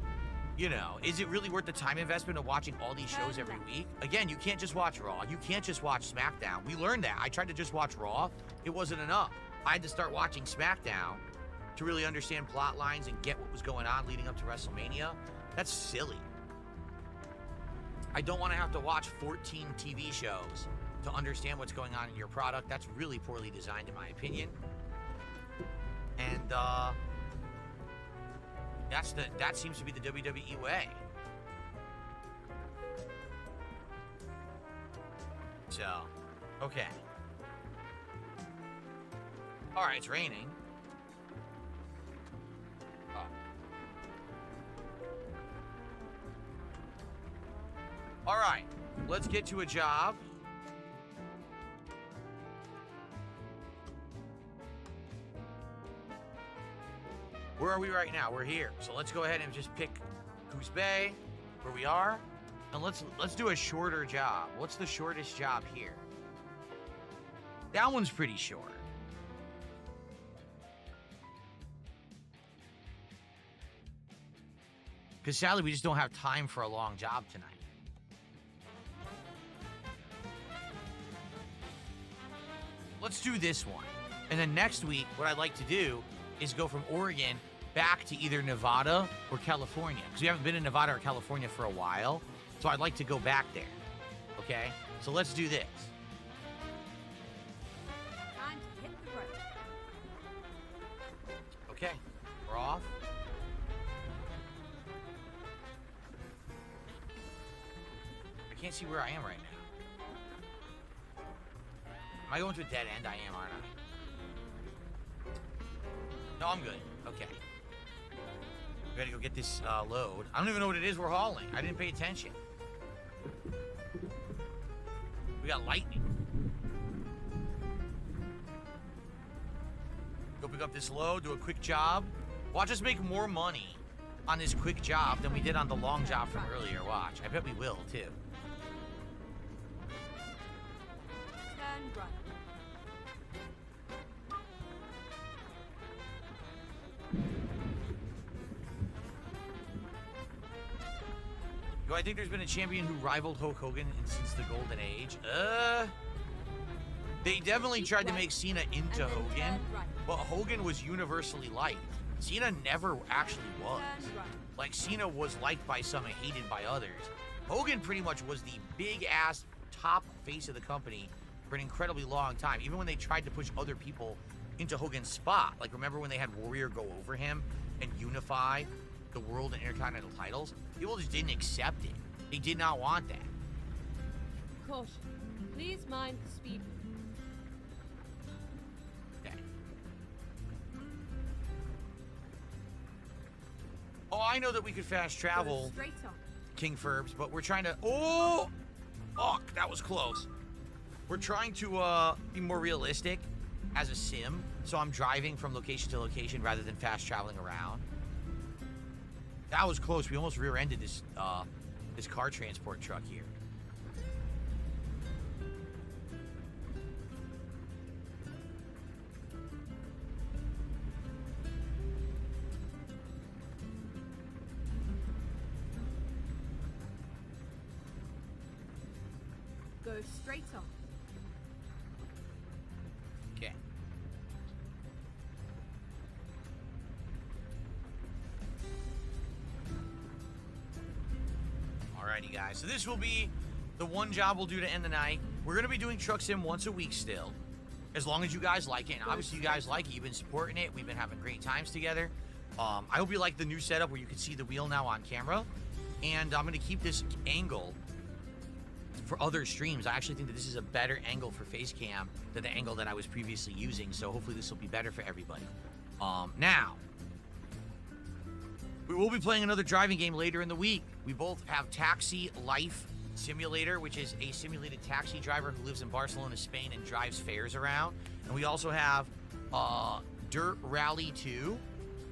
you know, is it really worth the time investment of watching all these shows every week? Again, you can't just watch Raw. You can't just watch SmackDown. We learned that. I tried to just watch Raw. It wasn't enough. I had to start watching SmackDown to really understand plot lines and get what was going on leading up to WrestleMania. That's silly. I don't want to have to watch 14 TV shows to understand what's going on in your product. That's really poorly designed in my opinion. And that seems to be the WWE way. So, okay. All right, it's raining. Oh. All right, let's get to a job. Where are we right now? We're here. So let's go ahead and just pick Coos Bay, where we are, and let's do a shorter job. What's the shortest job here? That one's pretty short. Because sadly, we just don't have time for a long job tonight. Let's do this one. And then next week, what I'd like to do is go from Oregon back to either Nevada or California. Because we haven't been in Nevada or California for a while. So I'd like to go back there. Okay? So let's do this. Time to hit the road. Okay. We're off. I can't see where I am right now. Am I going to a dead end? I am, aren't I? No, I'm good. Okay. We gotta go get this load. I don't even know what it is we're hauling. I didn't pay attention. We got lightning. Go pick up this load, do a quick job. Watch us make more money on this quick job than we did on the long job from earlier. Watch. I bet we will, too. Turn right. Do I think there's been a champion who rivaled Hulk Hogan since the Golden Age? They definitely tried to make Cena into Hogan, but Hogan was universally liked. Cena never actually was. Like, Cena was liked by some and hated by others. Hogan pretty much was the big-ass top face of the company for an incredibly long time, even when they tried to push other people into Hogan's spot. Like, remember when they had Warrior go over him and unify the world and intercontinental titles? People just didn't accept it. They did not want that. Caution. Please mind the speed. Okay. Oh, I know that we could fast travel Go straight on. King Furbs, but we're trying to... Oh! Oh, that was close. We're trying to be more realistic as a sim, so I'm driving from location to location rather than fast traveling around. That was close. We almost rear-ended this car transport truck here. Go straight on. Okay. Alrighty, guys. So this will be the one job we'll do to end the night. We're going to be doing Truck Sim once a week still, as long as you guys like it. And obviously, you guys like it. You've been supporting it. We've been having great times together. I hope you like the new setup where you can see the wheel now on camera. And I'm going to keep this angle for other streams. I actually think that this is a better angle for face cam than the angle that I was previously using, so hopefully this will be better for everybody. Now, we will be playing another driving game later in the week. We both have Taxi Life Simulator, which is a simulated taxi driver who lives in Barcelona, Spain, and drives fares around. And we also have Dirt Rally 2,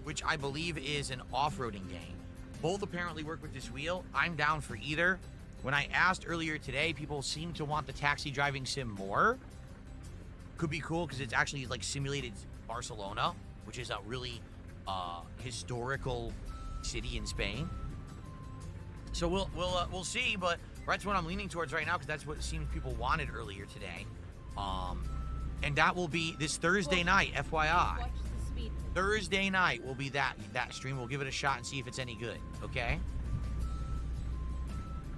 which I believe is an off-roading game. Both apparently work with this wheel. I'm down for either. When I asked earlier today, people seem to want the taxi driving sim more. Could be cool because it's actually like simulated Barcelona, which is a really historical city in Spain. So we'll see, but that's what I'm leaning towards right now because that's what it seems people wanted earlier today. And that will be this Thursday night, FYI. Watch the speed. Thursday night will be that stream. We'll give it a shot and see if it's any good, okay?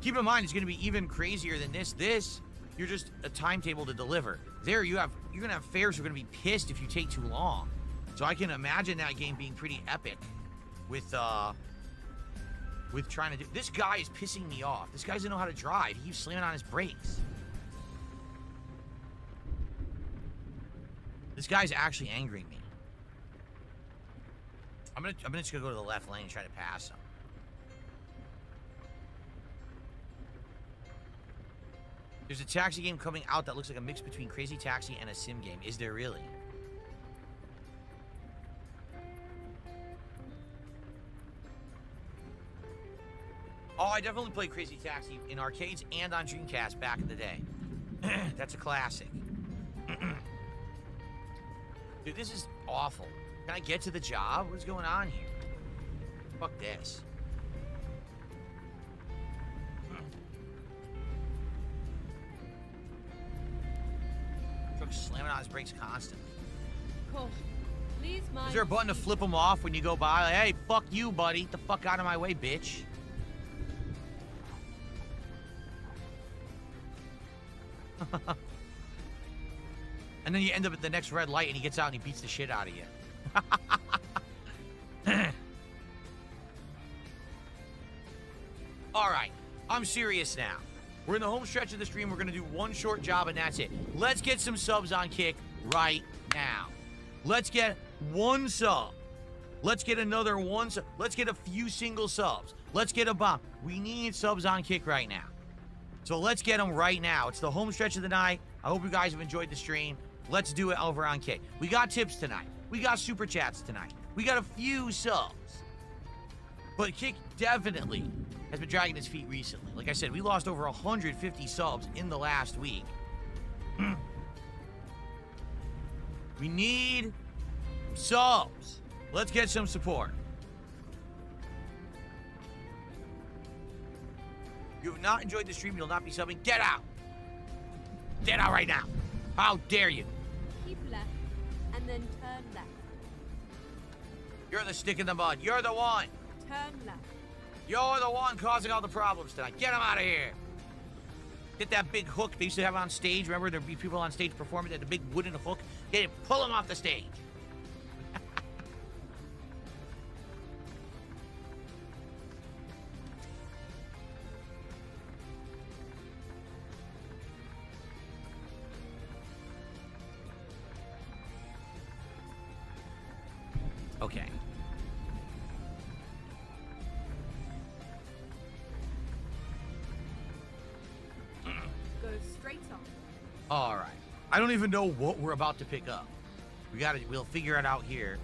Keep in mind, it's going to be even crazier than this. This, you're just a timetable to deliver. There, you're going to have fares who are going to be pissed if you take too long. So I can imagine that game being pretty epic with trying to do... This guy is pissing me off. This guy doesn't know how to drive. He keeps slamming on his brakes. This guy's actually angering me. I'm just gonna go to the left lane and try to pass him. There's a taxi game coming out that looks like a mix between Crazy Taxi and a sim game. Is there really? Oh, I definitely played Crazy Taxi in arcades and on Dreamcast back in the day. That's a classic. Dude, this is awful. Can I get to the job? What's going on here? Fuck this. Truck's slamming on his brakes constantly. Caution. Please mind. Is there a button to flip them off when you go by? Like, hey, fuck you, buddy. Get the fuck out of my way, bitch. And then you end up at the next red light and he gets out and he beats the shit out of you. Alright, I'm serious now. We're in the home stretch of the stream. We're going to do one short job and that's it. Let's get some subs on Kick right now. Let's get one sub. Let's get another one sub. Let's get a few single subs. Let's get a bomb. We need subs on Kick right now. So let's get them right now. It's the home stretch of the night. I hope you guys have enjoyed the stream. Let's do it over on Kick. We got tips tonight. We got super chats tonight. We got a few subs. But Kick definitely has been dragging his feet recently. Like I said, we lost over 150 subs in the last week. We need subs. Let's get some support. If you have not enjoyed the stream, you'll not be subbing. Get out. Get out right now. How dare you? Keep left and then turn left. You're the stick in the mud. You're the one. Turn left. You're the one causing all the problems tonight. Get him out of here. Get that big hook they used to have on stage. Remember, there'd be people on stage performing at the big wooden hook. Get it, pull him off the stage. Okay. Go straight on. All right. I don't even know what we're about to pick up. We'll figure it out here.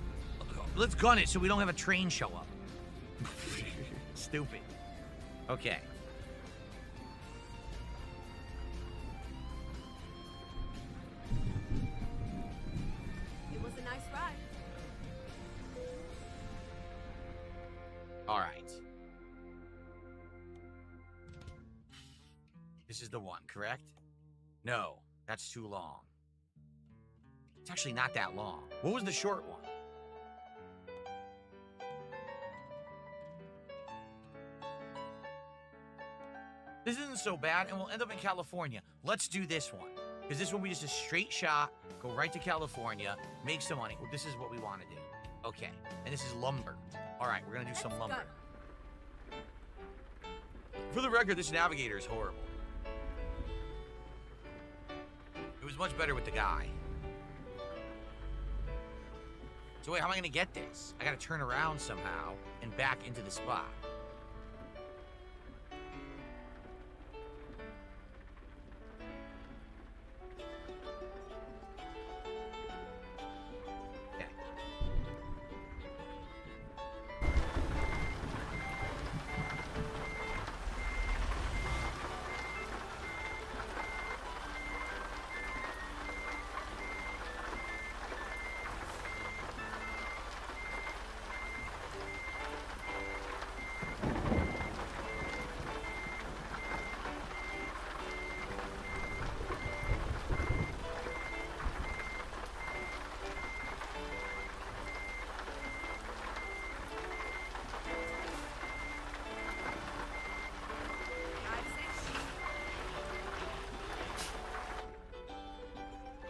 Let's gun it so we don't have a train show up. Stupid. Okay. It was a nice ride. All right. This is the one, correct? No, that's too long. It's actually not that long. What was the short one? This isn't so bad, and we'll end up in California. Let's do this one. Because this one, we just a straight shot, go right to California, make some money. This is what we want to do. Okay, and this is lumber. All right, we're going to do some lumber. Go. For the record, this navigator is horrible. was much better with the guy. So wait, how am I gonna get this? I gotta turn around somehow and back into the spot. Okay.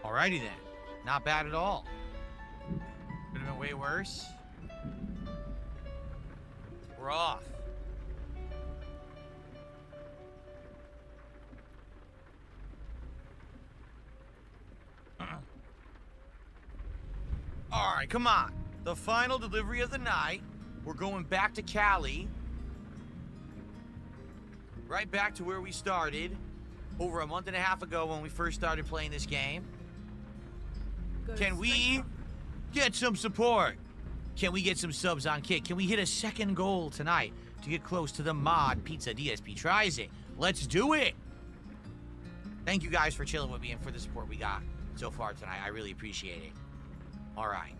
Alrighty then. Not bad at all. Could have been way worse. We're off. Alright, come on. The final delivery of the night. We're going back to Cali. Right back to where we started over a month and a half ago when we first started playing this game. Can we get some support? Can we get some subs on Kick? Can we hit a second goal tonight to get close to the mod Pizza DSP Tries It? Let's do it! Thank you guys for chilling with me and for the support we got so far tonight. I really appreciate it. Alright.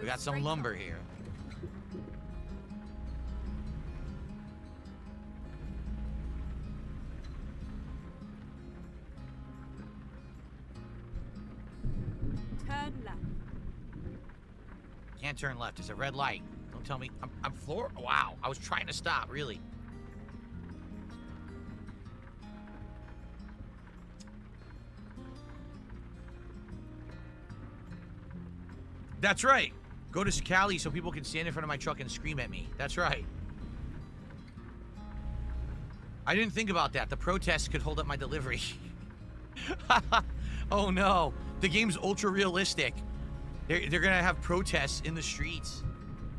We got some lumber here. Turn left. Can't turn left. There's a red light. Don't tell me. I'm floor. Wow. I was trying to stop, really. That's right. Go to Cali so people can stand in front of my truck and scream at me. That's right. I didn't think about that. The protests could hold up my delivery. Oh no. The game's ultra realistic. They're gonna have protests in the streets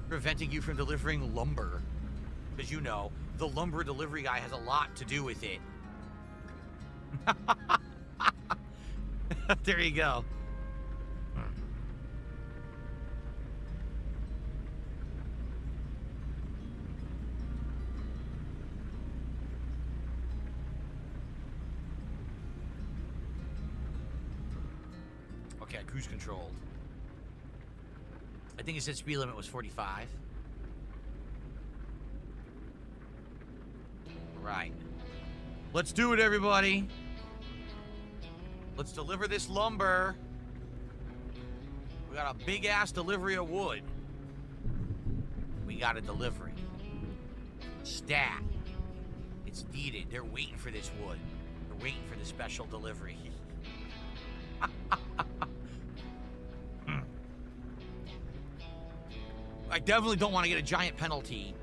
preventing you from delivering lumber. Because you know, the lumber delivery guy has a lot to do with it. There you go. Okay, cruise controlled. I think it said speed limit was 45. Right. Let's do it, everybody. Let's deliver this lumber. We got a big-ass delivery of wood. We got a delivery. Stat. It's needed. They're waiting for this wood. They're waiting for the special delivery. I definitely don't want to get a giant penalty.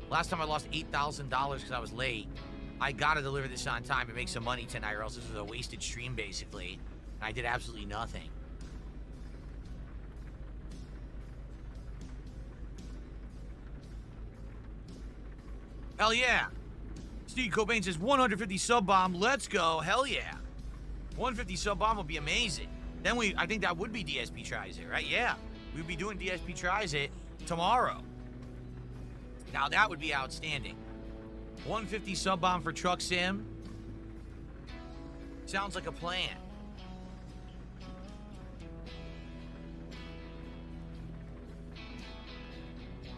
Last time I lost $8,000 because I was late. I gotta deliver this on time and make some money tonight, or else this was a wasted stream, basically. And I did absolutely nothing. Hell yeah. Steve Cobain says 150 sub bomb. Let's go. Hell yeah. 150 sub bomb would be amazing. Then I think that would be DSP Tries It, right? Yeah. We'd be doing DSP Tries It tomorrow. Now that would be outstanding. 150 sub bomb for Truck Sim. Sounds like a plan.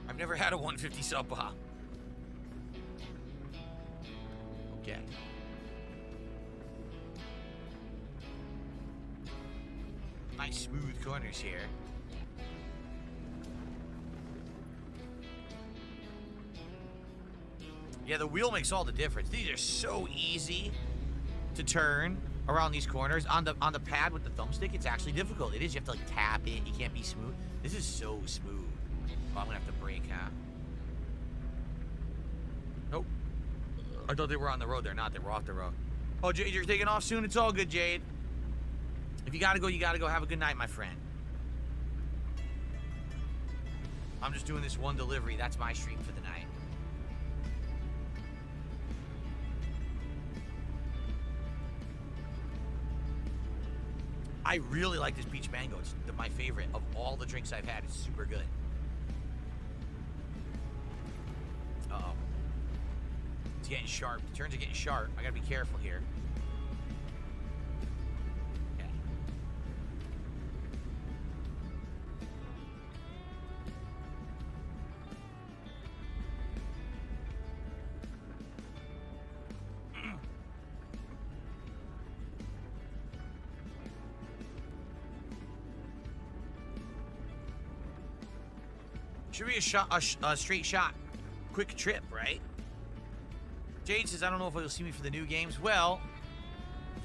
I've never had a 150 sub bomb. Okay. Nice smooth corners here. Yeah, the wheel makes all the difference. These are so easy to turn around these corners. On the pad with the thumbstick, it's actually difficult. It is. You have to like tap it. You can't be smooth. This is so smooth. Oh, I'm gonna have to brake, huh? Nope. I thought they were on the road. They're not. They were off the road. Oh, Jade, you're taking off soon. It's all good, Jade. If you gotta go, you gotta go. Have a good night, my friend. I'm just doing this one delivery. That's my stream for the night. I really like this peach mango. It's my favorite of all the drinks I've had. It's super good. Uh-oh. It's getting sharp. The turns are getting sharp. I gotta be careful here. Okay. Should be a straight shot. Quick trip, right? Jade says, I don't know if you'll see me for the new games. Well,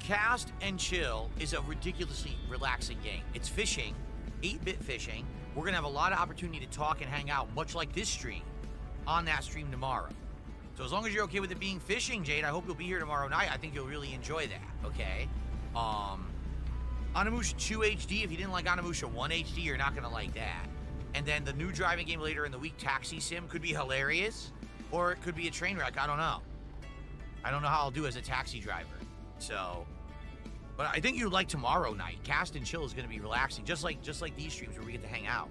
Cast and Chill is a ridiculously relaxing game. It's fishing, 8-bit fishing. We're going to have a lot of opportunity to talk and hang out, much like this stream, on that stream tomorrow. So as long as you're okay with it being fishing, Jade, I hope you'll be here tomorrow night. I think you'll really enjoy that, okay? Onimusha 2 HD, if you didn't like Onimusha 1 HD, you're not going to like that. And then the new driving game later in the week, Taxi Sim, could be hilarious, or it could be a train wreck. I don't know. I don't know how I'll do as a taxi driver. So, but I think you'd like tomorrow night. Cast and Chill is going to be relaxing, just like these streams where we get to hang out.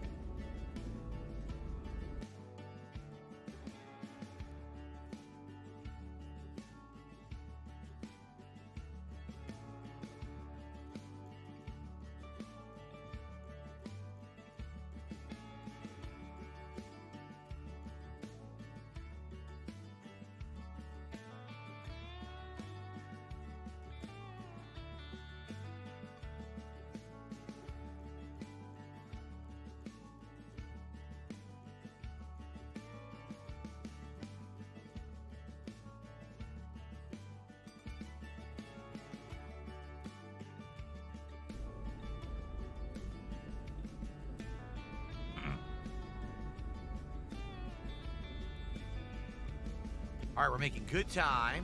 All right, we're making good time.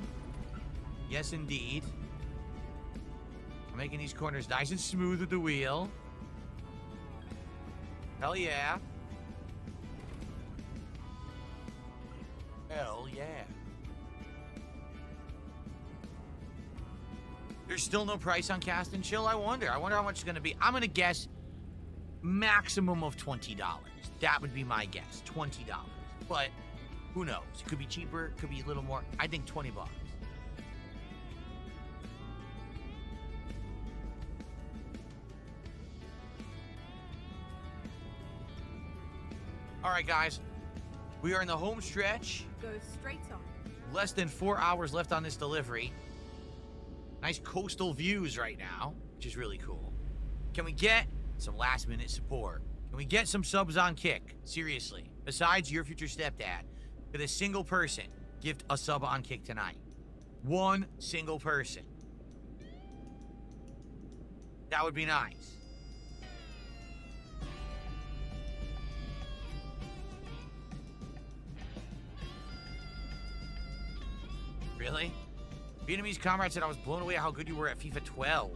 Yes, indeed. I'm making these corners nice and smooth with the wheel. Hell yeah. Hell yeah. There's still no price on Cast and Chill? I wonder how much it's going to be. I'm going to guess maximum of $20. That would be my guess, $20. But who knows? It could be cheaper, it could be a little more. I think 20 bucks. All right, guys. We are in the home stretch. Go straight on. Less than 4 hours left on this delivery. Nice coastal views right now, which is really cool. Can we get some last-minute support? Can we get some subs on Kick? Seriously. Besides your future stepdad. Could a single person gift a sub on Kick tonight? One single person. That would be nice. Really? Vietnamese comrade said I was blown away at how good you were at FIFA 12.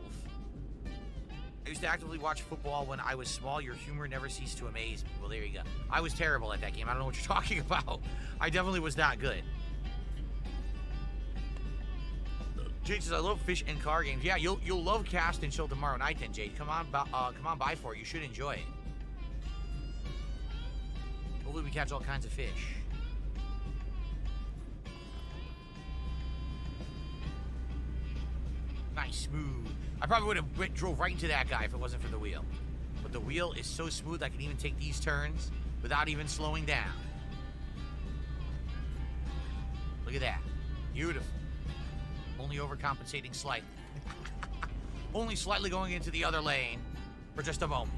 I used to actively watch football when I was small. Your humor never ceased to amaze me. Well, there you go. I was terrible at that game. I don't know what you're talking about. I definitely was not good. Jade says, I love fish and car games. Yeah, you'll love Cast and Chill tomorrow night then, Jade. Come on by for it. You should enjoy it. Hopefully we catch all kinds of fish. Nice, smooth. I probably would have drove right into that guy if it wasn't for the wheel. But the wheel is so smooth I can even take these turns without even slowing down. Look at that. Beautiful. Only overcompensating slightly. Only slightly going into the other lane for just a moment.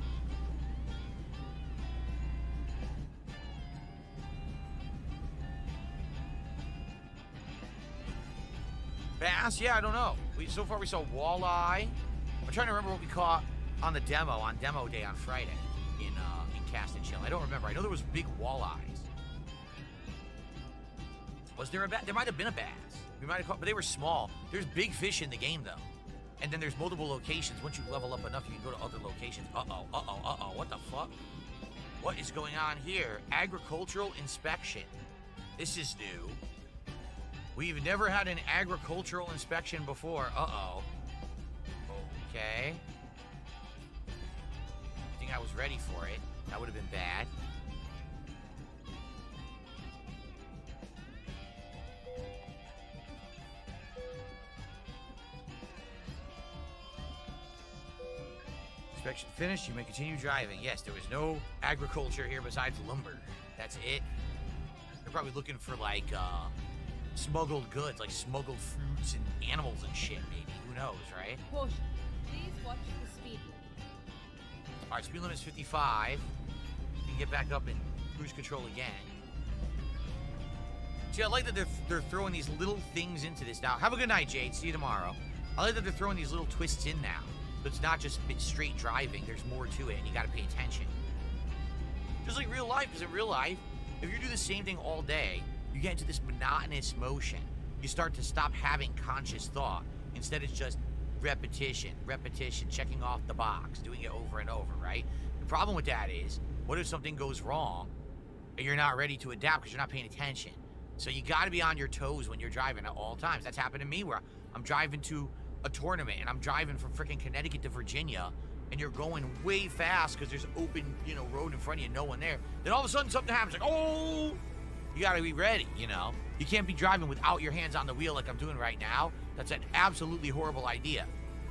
Bass? Yeah, I don't know. So far we saw walleye. I'm trying to remember what we caught on the demo, on demo day on Friday in Cast and Chill. I don't remember. I know there was big walleyes. Was there a bass? There might have been a bass. We might have caught, but they were small. There's big fish in the game though. And then there's multiple locations. Once you level up enough, you can go to other locations. Uh-oh. What the fuck? What is going on here? Agricultural inspection. This is new. We've never had an agricultural inspection before. Uh-oh. Okay. I think I was ready for it. That would have been bad. Inspection finished. You may continue driving. Yes, there was no agriculture here besides lumber. That's it. They're probably looking for like smuggled goods, like smuggled fruits and animals and shit, maybe. Who knows, right? Caution. Please watch the speed limit. Alright, speed limit is 55. You can get back up in cruise control again. See, I like that they're throwing these little things into this now. Have a good night, Jade. See you tomorrow. I like that they're throwing these little twists in now. So it's not just straight driving. There's more to it, and you gotta pay attention. Just like real life, because in real life, if you do the same thing all day, you get into this monotonous motion. You start to stop having conscious thought. Instead, it's just repetition, checking off the box, doing it over and over, right? The problem with that is, what if something goes wrong and you're not ready to adapt because you're not paying attention? So you got to be on your toes when you're driving at all times. That's happened to me where I'm driving to a tournament and I'm driving from freaking Connecticut to Virginia, and you're going way fast because there's open, road in front of you, no one there. Then all of a sudden something happens, like, oh, you got to be ready, You can't be driving without your hands on the wheel like I'm doing right now. That's an absolutely horrible idea.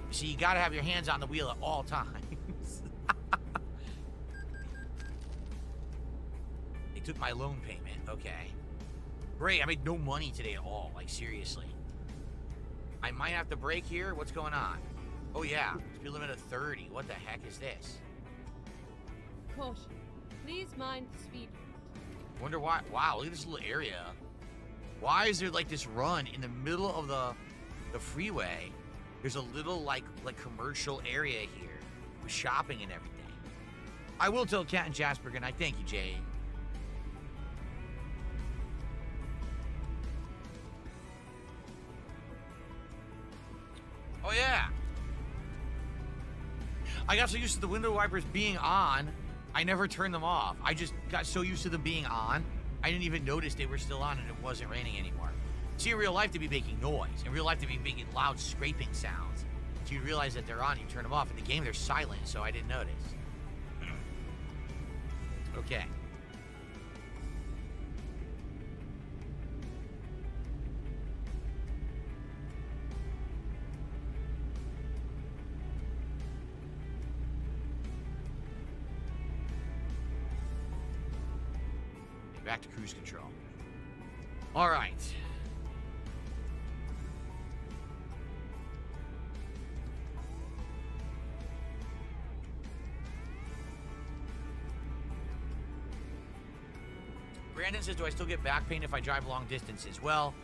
You see, you got to have your hands on the wheel at all times. They took my loan payment. Okay. Great, I made no money today at all. Like, seriously. I might have to brake here. What's going on? Oh, yeah. Speed limit of 30. What the heck is this? Caution. Please mind the speed limit. Wonder why. Wow, look at this little area. Why is there, like, this run in the middle of the freeway? There's a little, like commercial area here with shopping and everything. I will tell Kat and Jasper good night. Thank you, Jay. Oh, yeah. I got so used to the window wipers being on, I never turned them off. I just got so used to them being on, I didn't even notice they were still on and it wasn't raining anymore. See, in real life, they'd be making noise. In real life, they'd be making loud scraping sounds. So you realize that they're on, you turn them off. In the game, they're silent, so I didn't notice. Okay. Back to cruise control. All right. Brandon says, do I still get back pain if I drive long distances? Well,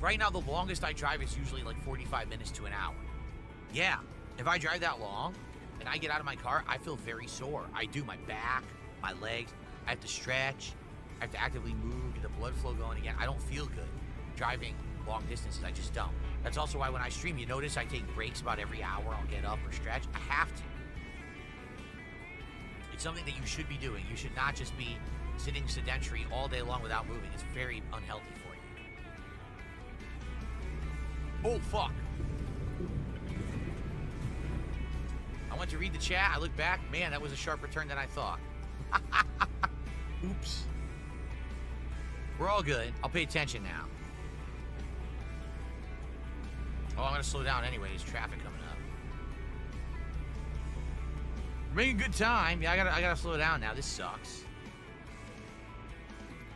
right now the longest I drive is usually like 45 minutes to an hour. Yeah, if I drive that long and I get out of my car, I feel very sore. I do. My back, my legs. I have to stretch. I have to actively move, get the blood flow going again. I don't feel good driving long distances. I just don't. That's also why when I stream, you notice I take breaks about every hour. I'll get up or stretch. I have to. It's something that you should be doing. You should not just be sitting sedentary all day long without moving. It's very unhealthy for you. Oh, fuck. I went to read the chat. I looked back. Man, that was a sharper turn than I thought. Oops. We're all good. I'll pay attention now. Oh, I'm gonna slow down anyway. There's traffic coming up. We're making good time. Yeah, I gotta slow down now. This sucks.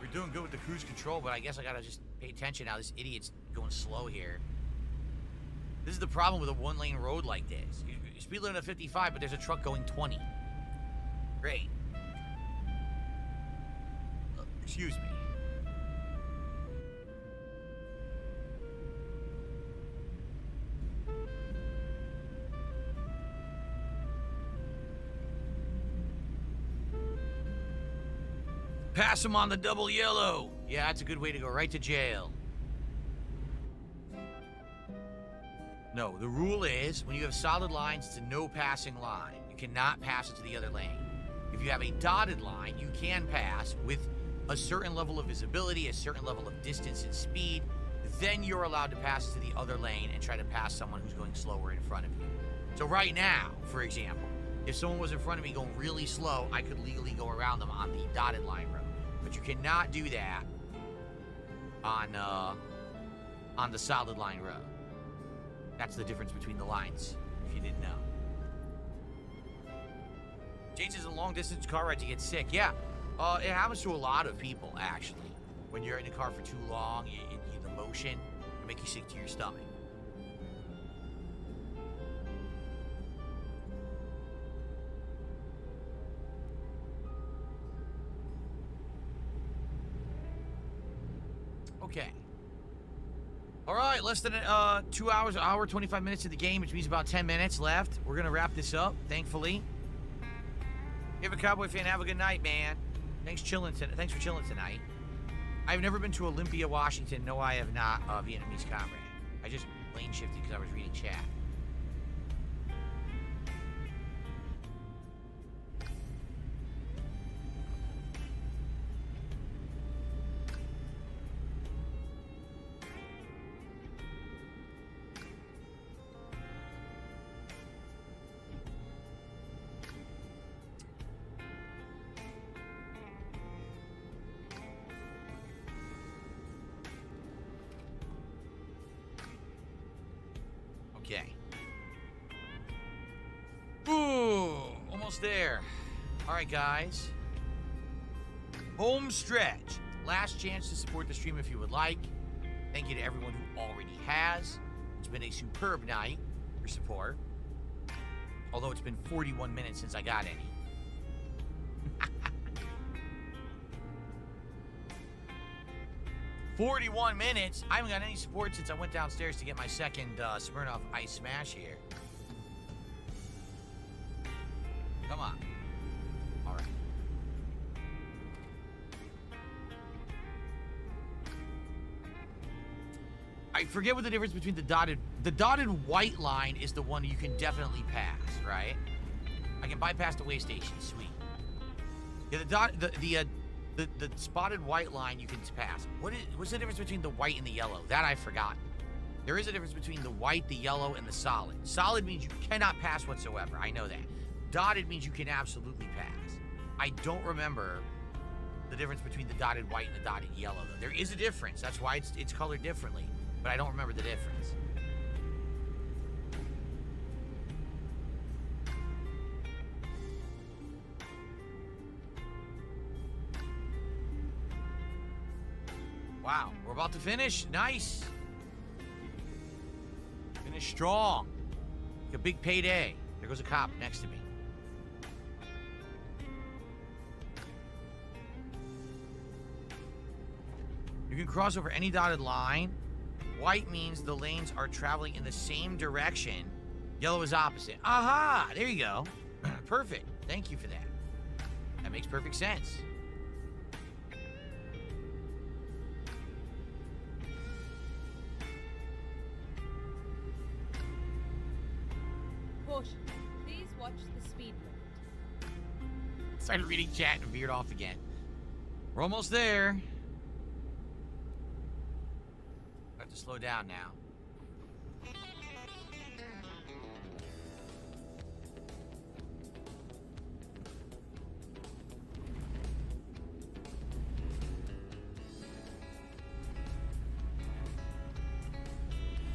We're doing good with the cruise control, but I guess I gotta just pay attention now. This idiot's going slow here. This is the problem with a one-lane road like this. You speed limit of 55, but there's a truck going 20. Great. Excuse me. Pass him on the double yellow. Yeah, that's a good way to go. Right to jail. No, the rule is when you have solid lines, it's a no passing line. You cannot pass it to the other lane. If you have a dotted line, you can pass with a certain level of visibility, a certain level of distance and speed. Then you're allowed to pass it to the other lane and try to pass someone who's going slower in front of you. So right now, for example, if someone was in front of me going really slow, I could legally go around them on the dotted line road. But you cannot do that on the solid line road. That's the difference between the lines, if you didn't know. James is a long-distance car ride to get sick. Yeah, it happens to a lot of people, actually. When you're in a car for too long, the motion can make you sick to your stomach. Okay. All right, less than 2 hours, hour, 25 minutes of the game, which means about 10 minutes left. We're going to wrap this up, thankfully. If a Cowboy fan, have a good night, man. Thanks for chilling tonight. I've never been to Olympia, Washington. No, I have not, Vietnamese comrade. I just lane shifted because I was reading chat. Okay. Ooh, almost there. All right, guys. Home stretch. Last chance to support the stream if you would like. Thank you to everyone who already has. It's been a superb night for support. Although it's been 41 minutes since I got any. 41 minutes. I haven't got any support since I went downstairs to get my second Smirnoff Ice Smash here. Come on. All right. I forget what the difference between the dotted white line is the one you can definitely pass, right? I can bypass the way station. Sweet. Yeah, the spotted white line you can pass. What's the difference between the white and the yellow? That I forgot. There is a difference between the white, the yellow, and the solid. Solid means you cannot pass whatsoever. I know that. Dotted means you can absolutely pass. I don't remember the difference between the dotted white and the dotted yellow, though. There is a difference. That's why it's colored differently. But I don't remember the difference. Wow, we're about to finish. Nice. Finish strong. Like a big payday. There goes a cop next to me. You can cross over any dotted line. White means the lanes are traveling in the same direction. Yellow is opposite. Aha! There you go. Perfect. Thank you for that. That makes perfect sense. Caution. Please watch the speed limit. Started reading chat and veered off again. We're almost there. I have to slow down now.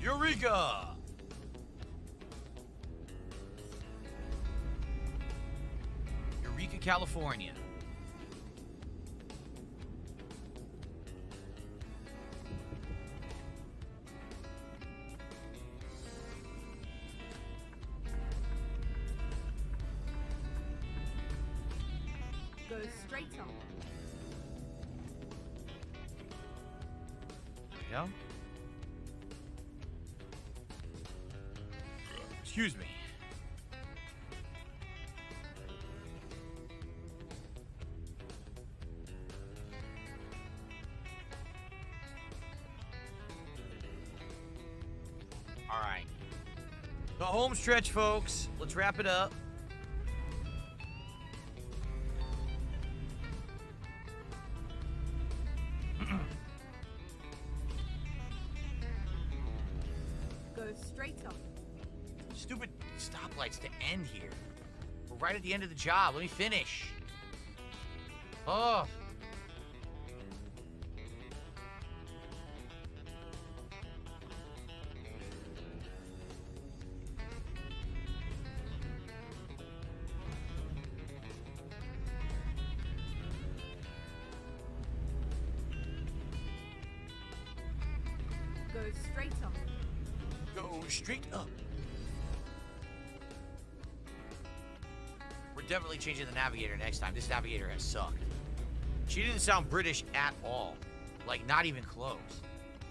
Eureka! Eureka, California. Go straight on. There we go. Excuse me. All right. The home stretch, folks. Let's wrap it up. Go straight on. Stupid stoplights to end here. We're right at the end of the job. Let me finish. Oh. Go straight on. Go straight up. We're definitely changing the navigator next time. This navigator has sucked. She didn't sound British at all. Like, not even close.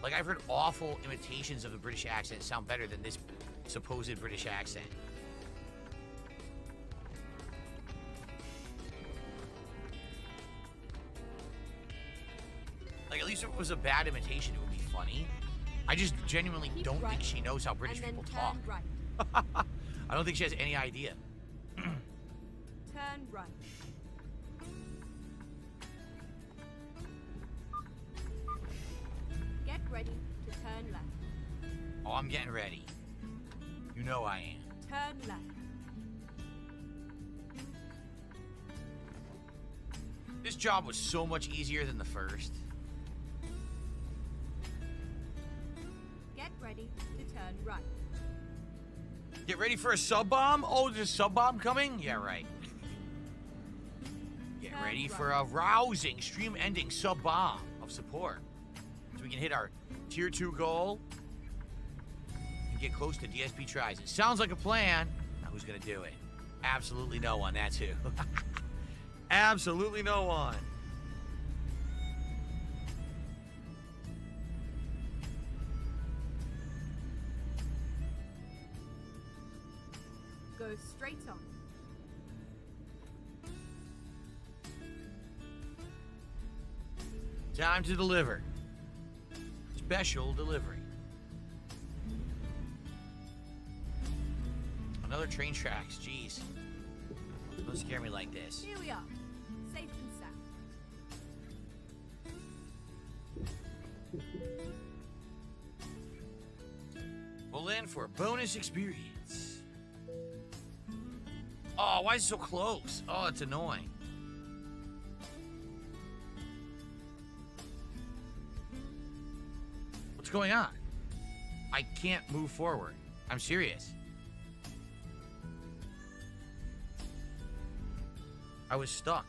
Like, I've heard awful imitations of the British accent sound better than this supposed British accent. Like, at least if it was a bad imitation, it would be funny. I just genuinely Keep don't right, think she knows how British and then people turn talk. right. I don't think she has any idea. Turn right. Get ready to turn left. Oh, I'm getting ready. You know I am. Turn left. This job was so much easier than the first. Get ready to turn right. Get ready for a sub bomb? Oh, there's a sub bomb coming? Yeah, right. Get Turn ready right. for a rousing, stream-ending sub bomb of support. So we can hit our tier 2 goal and get close to DSP tries. It sounds like a plan. Now, who's gonna do it? Absolutely no one, that's who. Absolutely no one. Go straight on. Time to deliver. Special delivery. Another train tracks, jeez. Don't scare me like this. Here we are. Safe and sound. Pull in for a bonus experience. Oh, why is it so close? Oh, it's annoying. What's going on? I can't move forward. I'm serious. I was stuck.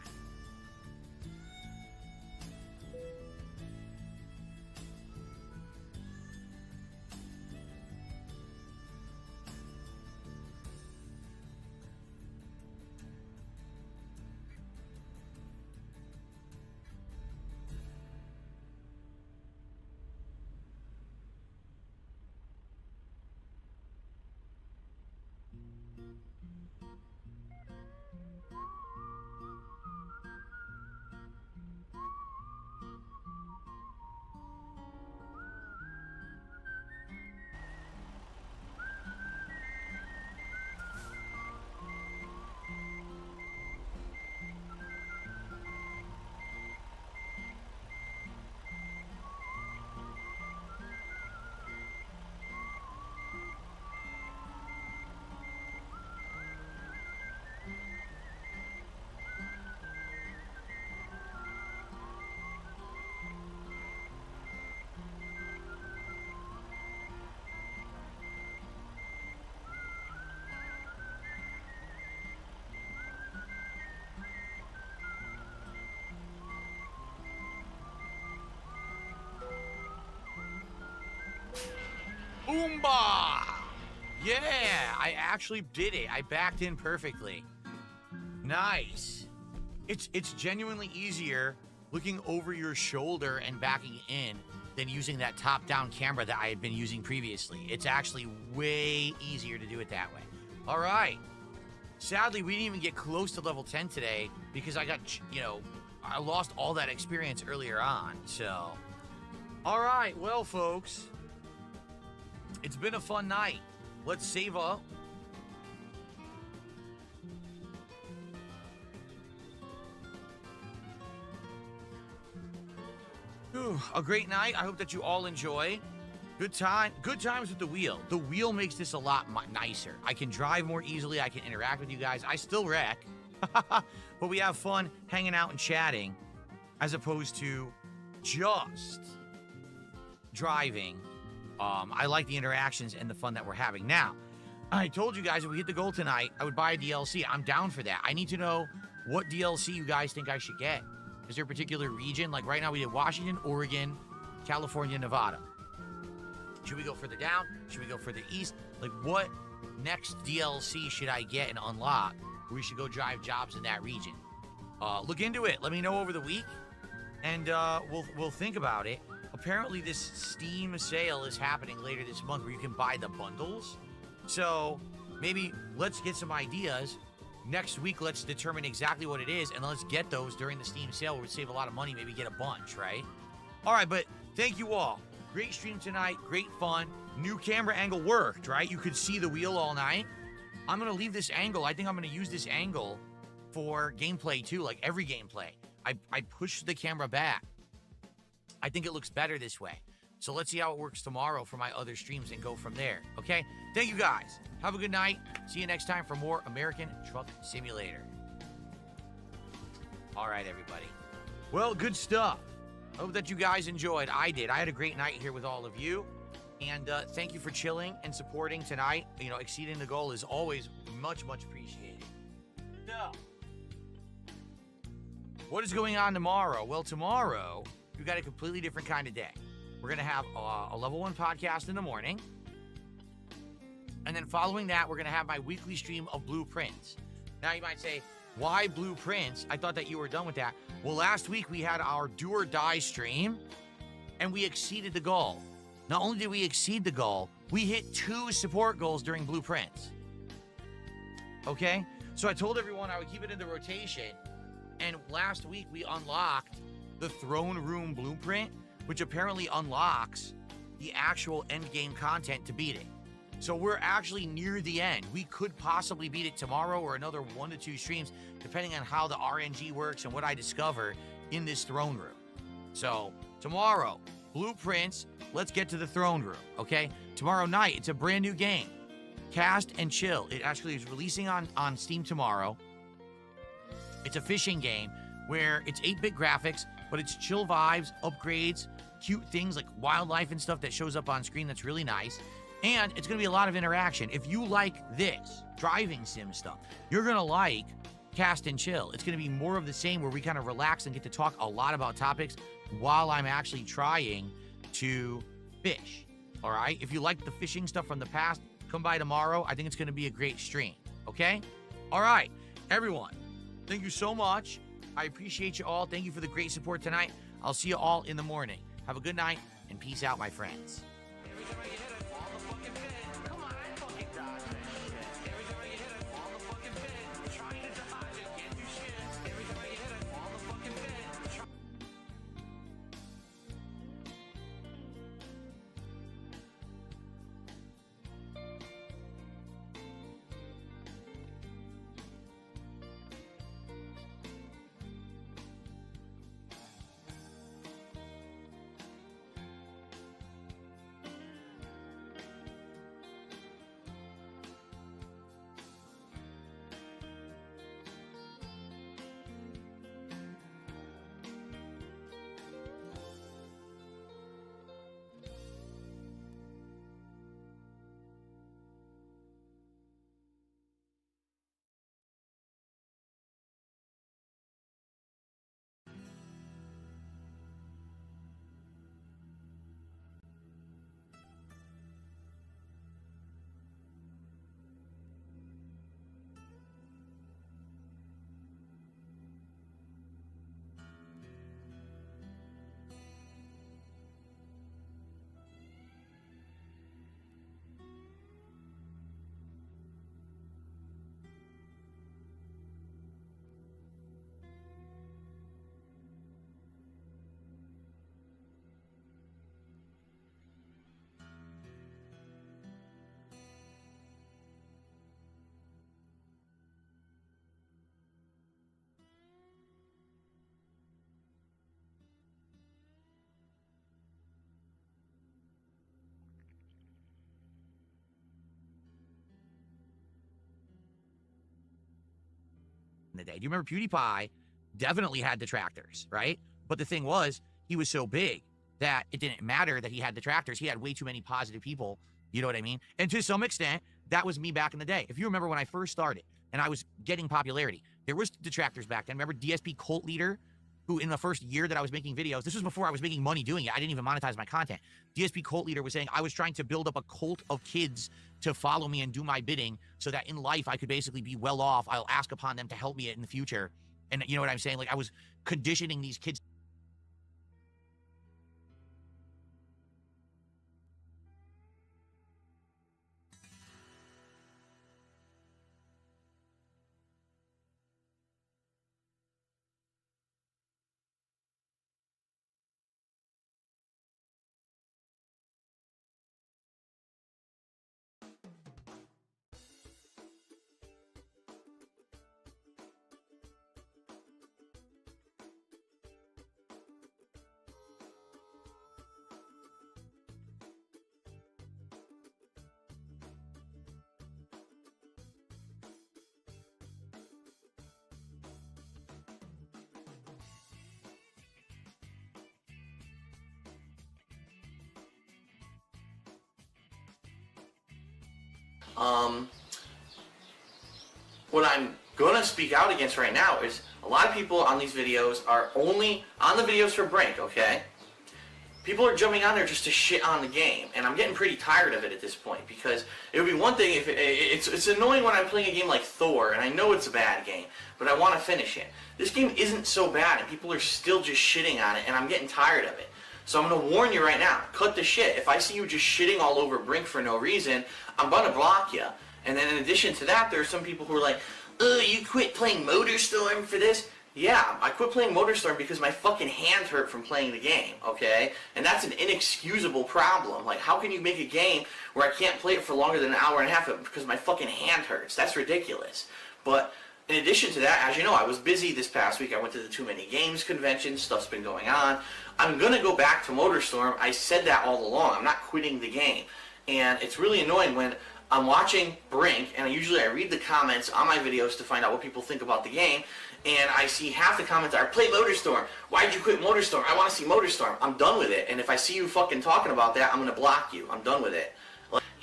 Oomba! Yeah, I actually did it. I backed in perfectly. Nice. It's genuinely easier looking over your shoulder and backing in than using that top-down camera that I had been using previously. It's actually way easier to do it that way. All right. Sadly, we didn't even get close to level 10 today because I got, I lost all that experience earlier on. So, all right. Well, folks, it's been a fun night. let's save up. Whew, a great night. I hope that you all enjoy. Good times with the wheel. The wheel makes this a lot nicer. I can drive more easily. I can interact with you guys. I still wreck, but we have fun hanging out and chatting as opposed to just driving. I like the interactions and the fun that we're having. Now, I told you guys if we hit the goal tonight, I would buy a DLC. I'm down for that. I need to know what DLC you guys think I should get. Is there a particular region? Like right now we did Washington, Oregon, California, Nevada. Should we go further down? Should we go further east? Like what next DLC should I get and unlock where we should go drive jobs in that region? Look into it. Let me know over the week and we'll think about it. Apparently this Steam sale is happening later this month where you can buy the bundles. So maybe let's get some ideas. Next week, let's determine exactly what it is, and let's get those during the Steam sale where we save a lot of money, maybe get a bunch, right? All right, but thank you all. Great stream tonight, great fun. New camera angle worked, right? You could see the wheel all night. I'm going to leave this angle. I think I'm going to use this angle for gameplay too, like every gameplay. I push the camera back. I think it looks better this way. So let's see how it works tomorrow for my other streams and go from there, okay? Thank you guys. Have a good night. See you next time for more American Truck Simulator. All right, everybody. Well, good stuff. I hope that you guys enjoyed. I did. I had a great night here with all of you. And thank you for chilling and supporting tonight. You know, exceeding the goal is always much, much appreciated. So, what is going on tomorrow? Well, tomorrow, we've got a completely different kind of day. We're going to have a level 1 podcast in the morning. And then following that, we're going to have my weekly stream of blueprints. Now you might say, why blueprints? I thought that you were done with that. Well, last week we had our do or die stream and we exceeded the goal. Not only did we exceed the goal, we hit 2 support goals during blueprints. Okay? So I told everyone I would keep it in the rotation. And last week we unlocked the throne room blueprint, which apparently unlocks the actual end game content to beat it. So we're actually near the end. We could possibly beat it tomorrow or another 1 to 2 streams, depending on how the RNG works and what I discover in this throne room. So tomorrow, blueprints, let's get to the throne room, okay? Tomorrow night, it's a brand new game, Cast and Chill. It actually is releasing on Steam tomorrow. It's a fishing game where it's 8-bit graphics, but it's chill vibes, upgrades, cute things like wildlife and stuff that shows up on screen that's really nice. And it's going to be a lot of interaction. If you like this, driving sim stuff, you're going to like Cast and Chill. It's going to be more of the same where we kind of relax and get to talk a lot about topics while I'm actually trying to fish. All right? If you like the fishing stuff from the past, come by tomorrow. I think it's going to be a great stream. Okay? All right. Everyone, thank you so much. I appreciate you all. Thank you for the great support tonight. I'll see you all in the morning. Have a good night and peace out, my friends. the day. Do you remember PewDiePie definitely had detractors, right? But the thing was, he was so big that it didn't matter that he had detractors. He had way too many positive people. You know what I mean? And to some extent, that was me back in the day. If you remember when I first started and I was getting popularity, there was detractors back then. Remember DSP Cult Leader, who in the first year that I was making videos, this was before I was making money doing it. I didn't even monetize my content. DSP Cult Leader was saying I was trying to build up a cult of kids to follow me and do my bidding so that in life I could basically be well off. I'll ask upon them to help me in the future. And you know what I'm saying? Like I was conditioning these kids. What I'm going to speak out against right now is a lot of people on these videos are only on the videos for Brink, okay? People are jumping on there just to shit on the game, and I'm getting pretty tired of it at this point, because it would be one thing if it's annoying when I'm playing a game like Thor, and I know it's a bad game, but I want to finish it. This game isn't so bad, and people are still just shitting on it, and I'm getting tired of it. So I'm going to warn you right now, cut the shit. If I see you just shitting all over Brink for no reason, I'm going to block you. And then in addition to that, there are some people who are like, ugh, you quit playing MotorStorm for this? Yeah, I quit playing MotorStorm because my fucking hand hurt from playing the game, okay? And that's an inexcusable problem. Like, how can you make a game where I can't play it for longer than an hour and a half because my fucking hand hurts? That's ridiculous. But in addition to that, as you know, I was busy this past week. I went to the Too Many Games convention. Stuff's been going on. I'm going to go back to MotorStorm. I said that all along. I'm not quitting the game. And it's really annoying when I'm watching Brink, and usually I read the comments on my videos to find out what people think about the game, and I see half the comments are, play MotorStorm. Why'd you quit MotorStorm? I want to see MotorStorm. I'm done with it. And if I see you fucking talking about that, I'm going to block you. I'm done with it.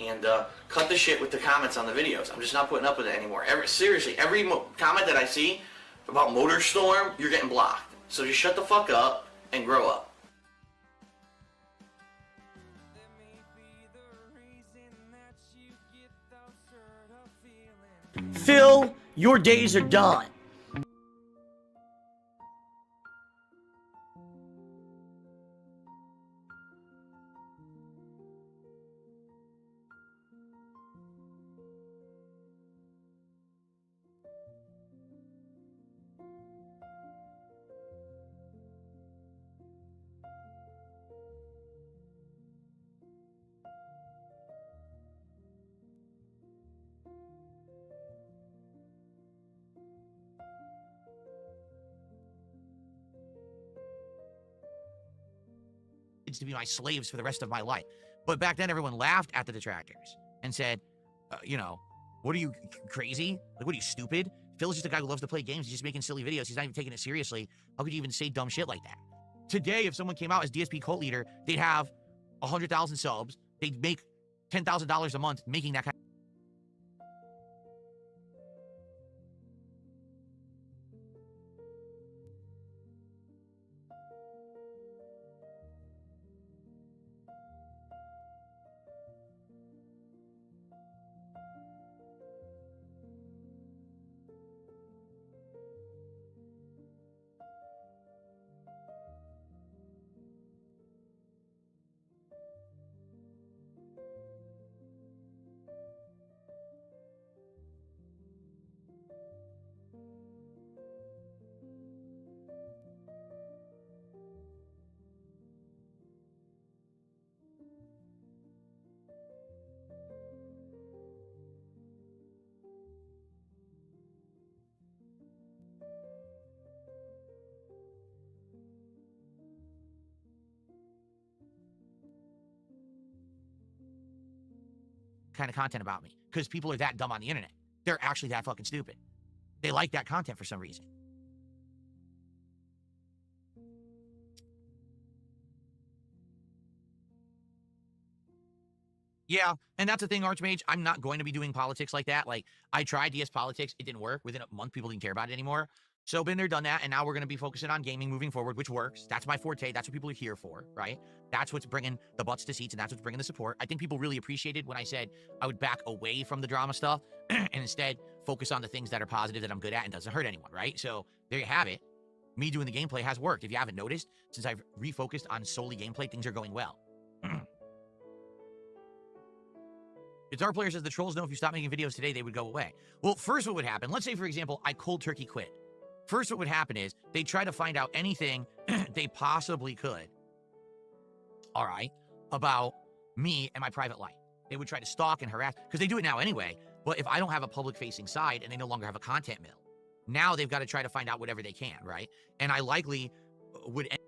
And cut the shit with the comments on the videos. I'm just not putting up with it anymore. Seriously, every comment that I see about MotorStorm, you're getting blocked. So just shut the fuck up and grow up. Phil, your days are done. To be my slaves for the rest of my life. But back then, everyone laughed at the detractors and said, you know, what are you, crazy? Like, what are you, stupid? Phil's just a guy who loves to play games. He's just making silly videos. He's not even taking it seriously. How could you even say dumb shit like that? Today, if someone came out as DSP Cult Leader, they'd have 100,000 subs. They'd make $10,000 a month making that kind of content about me because people are that dumb on the internet. They're actually that fucking stupid. They like that content for some reason. Yeah, and that's the thing, Archmage. I'm not going to be doing politics like that. Like, I tried DS politics. It didn't work. Within a month, people didn't care about it anymore. So, been there, done that. And now we're going to be focusing on gaming moving forward, which works. That's my forte. That's what people are here for, right? That's what's bringing the butts to seats, and that's what's bringing the support. I think people really appreciated when I said I would back away from the drama stuff and instead focus on the things that are positive that I'm good at and doesn't hurt anyone, right? So, there you have it. Me doing the gameplay has worked. If you haven't noticed, since I've refocused on solely gameplay, things are going well. Guitar Player says the trolls know if you stop making videos today, they would go away. Well, first what would happen, let's say, for example, I cold turkey quit. First what would happen is they try to find out anything they possibly could, all right, about me and my private life. They would try to stalk and harass, because they do it now anyway. But if I don't have a public-facing side and they no longer have a content mill, now they've got to try to find out whatever they can, right? And I likely would end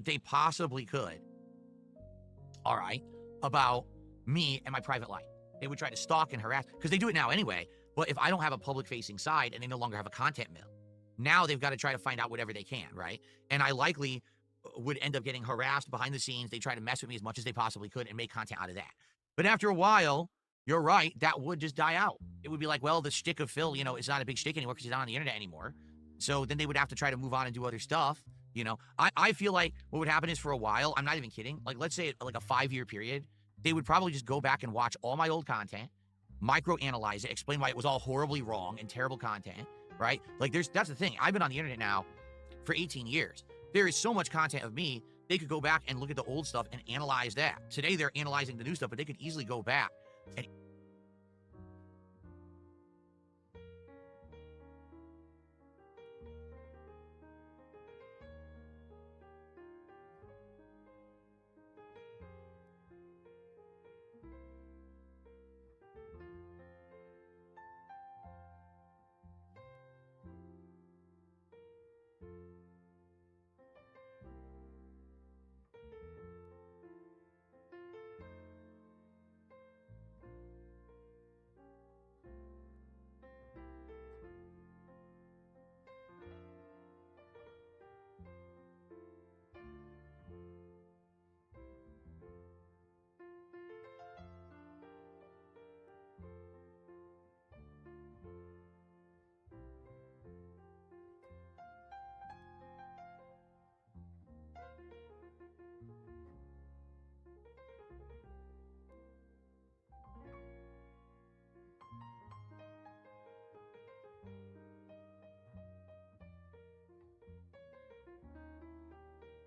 that they possibly could, all right, about me and my private life. They would try to stalk and harass, because they do it now anyway. But if I don't have a public-facing side and they no longer have a content mill, now they've got to try to find out whatever they can, right? And I likely would end up getting harassed behind the scenes. They try to mess with me as much as they possibly could and make content out of that. But after a while, you're right, that would just die out. It would be like, well, the shtick of Phil, you know, it's not a big shtick anymore because he's not on the internet anymore. So then they would have to try to move on and do other stuff. You know, I feel like what would happen is, for a while, I'm not even kidding, like let's say like a 5-year period, they would probably just go back and watch all my old content, micro-analyze it, explain why it was all horribly wrong and terrible content, right? Like that's the thing. I've been on the internet now for 18 years. There is so much content of me, they could go back and look at the old stuff and analyze that. Today they're analyzing the new stuff, but they could easily go back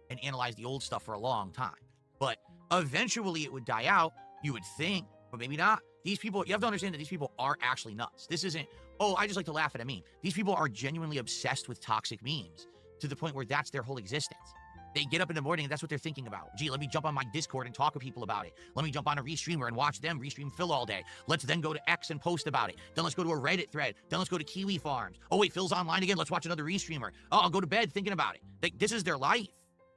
and analyze the old stuff for a long time. But eventually it would die out, you would think, but maybe not. These people, you have to understand that these people are actually nuts. This isn't, oh, I just like to laugh at a meme. These people are genuinely obsessed with toxic memes to the point where that's their whole existence. They get up in the morning and that's what they're thinking about. Gee, let me jump on my Discord and talk with people about it. Let me jump on a Reestreamer and watch them Reestream Phil all day. Let's then go to X and post about it. Then let's go to a Reddit thread. Then let's go to Kiwi Farms. Oh wait, Phil's online again. Let's watch another Reestreamer. Oh, I'll go to bed thinking about it. Like, this is their life.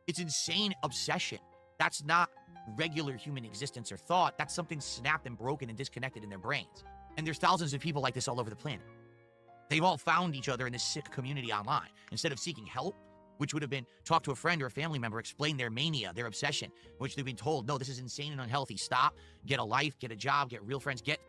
It's insane obsession. That's not regular human existence or thought. That's something snapped and broken and disconnected in their brains. And there's thousands of people like this all over the planet. They've all found each other in this sick community online. Instead of seeking help, which would have been talk to a friend or a family member, explain their mania, their obsession, which they've been told, no, this is insane and unhealthy. Stop, get a life, get a job, get real friends, get...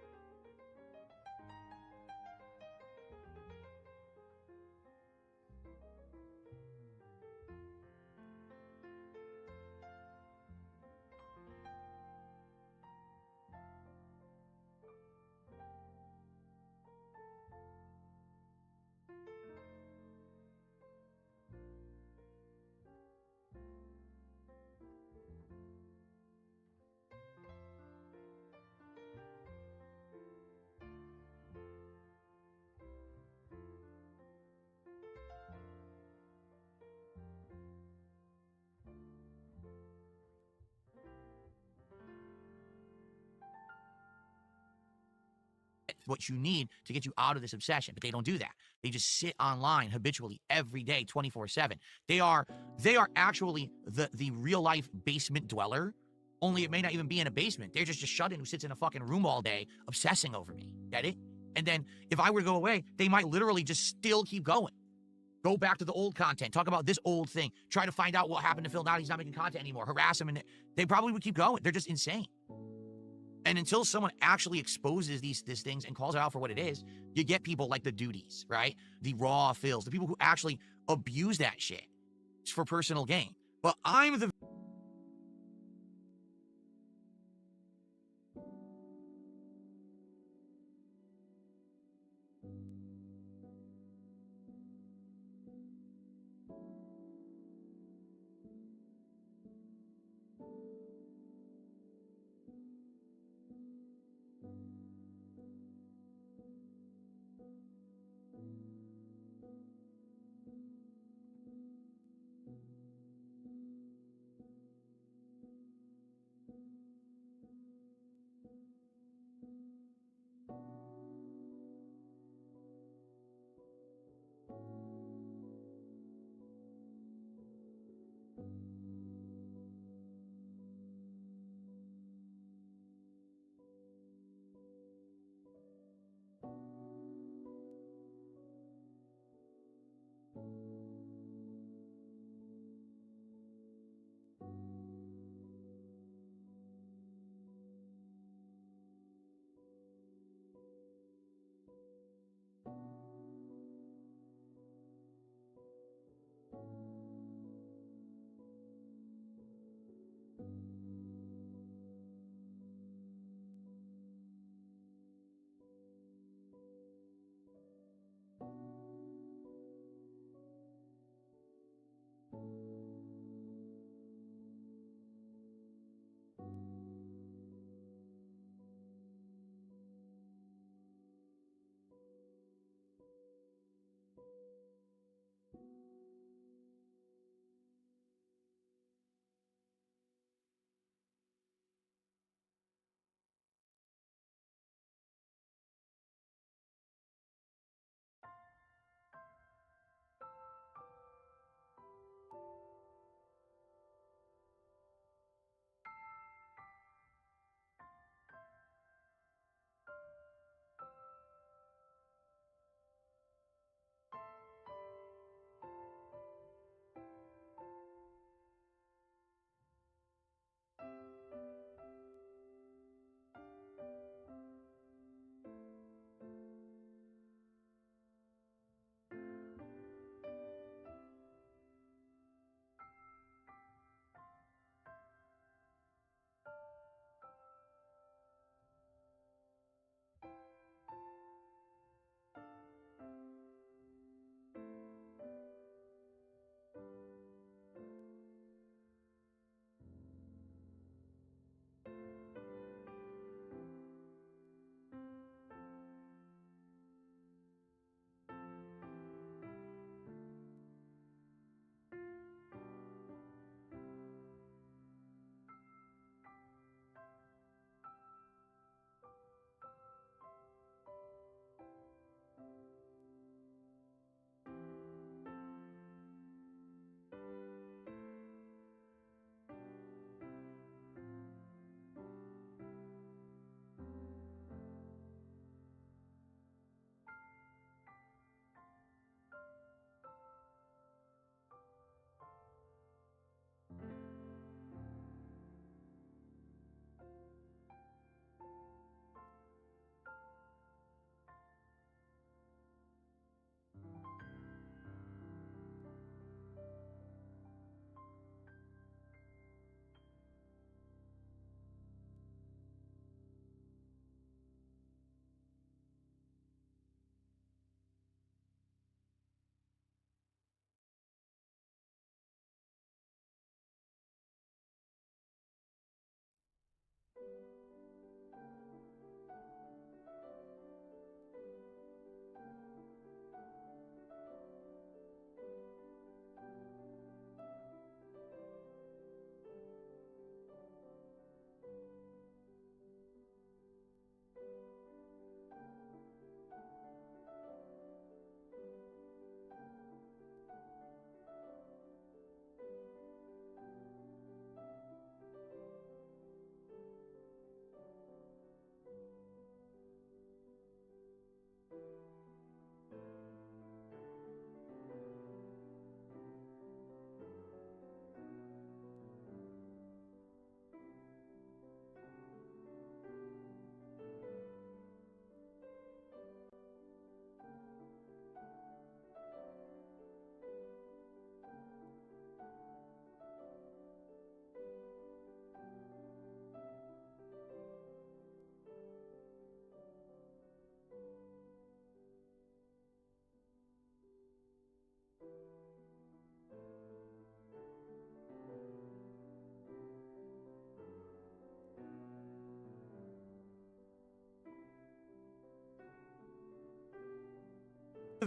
what you need to get you out of this obsession. But they don't do that. They just sit online habitually every day, 24/7. They are actually the real life basement dweller, only it may not even be in a basement. They're just a shut-in who sits in a fucking room all day obsessing over me. Get it? And then if I were to go away, they might literally just still keep going. Go back to the old content, talk about this old thing, try to find out what happened to Phil now that he's not making content anymore, harass him, and they probably would keep going. They're just insane. And until someone actually exposes these things and calls it out for what it is, you get people like the duties, right? The raw Phils, the people who actually abuse that shit for personal gain. But I'm the...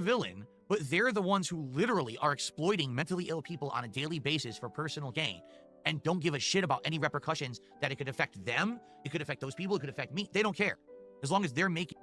villain, but they're the ones who literally are exploiting mentally ill people on a daily basis for personal gain and don't give a shit about any repercussions that it could affect them, it could affect those people, it could affect me. They don't care. As long as they're making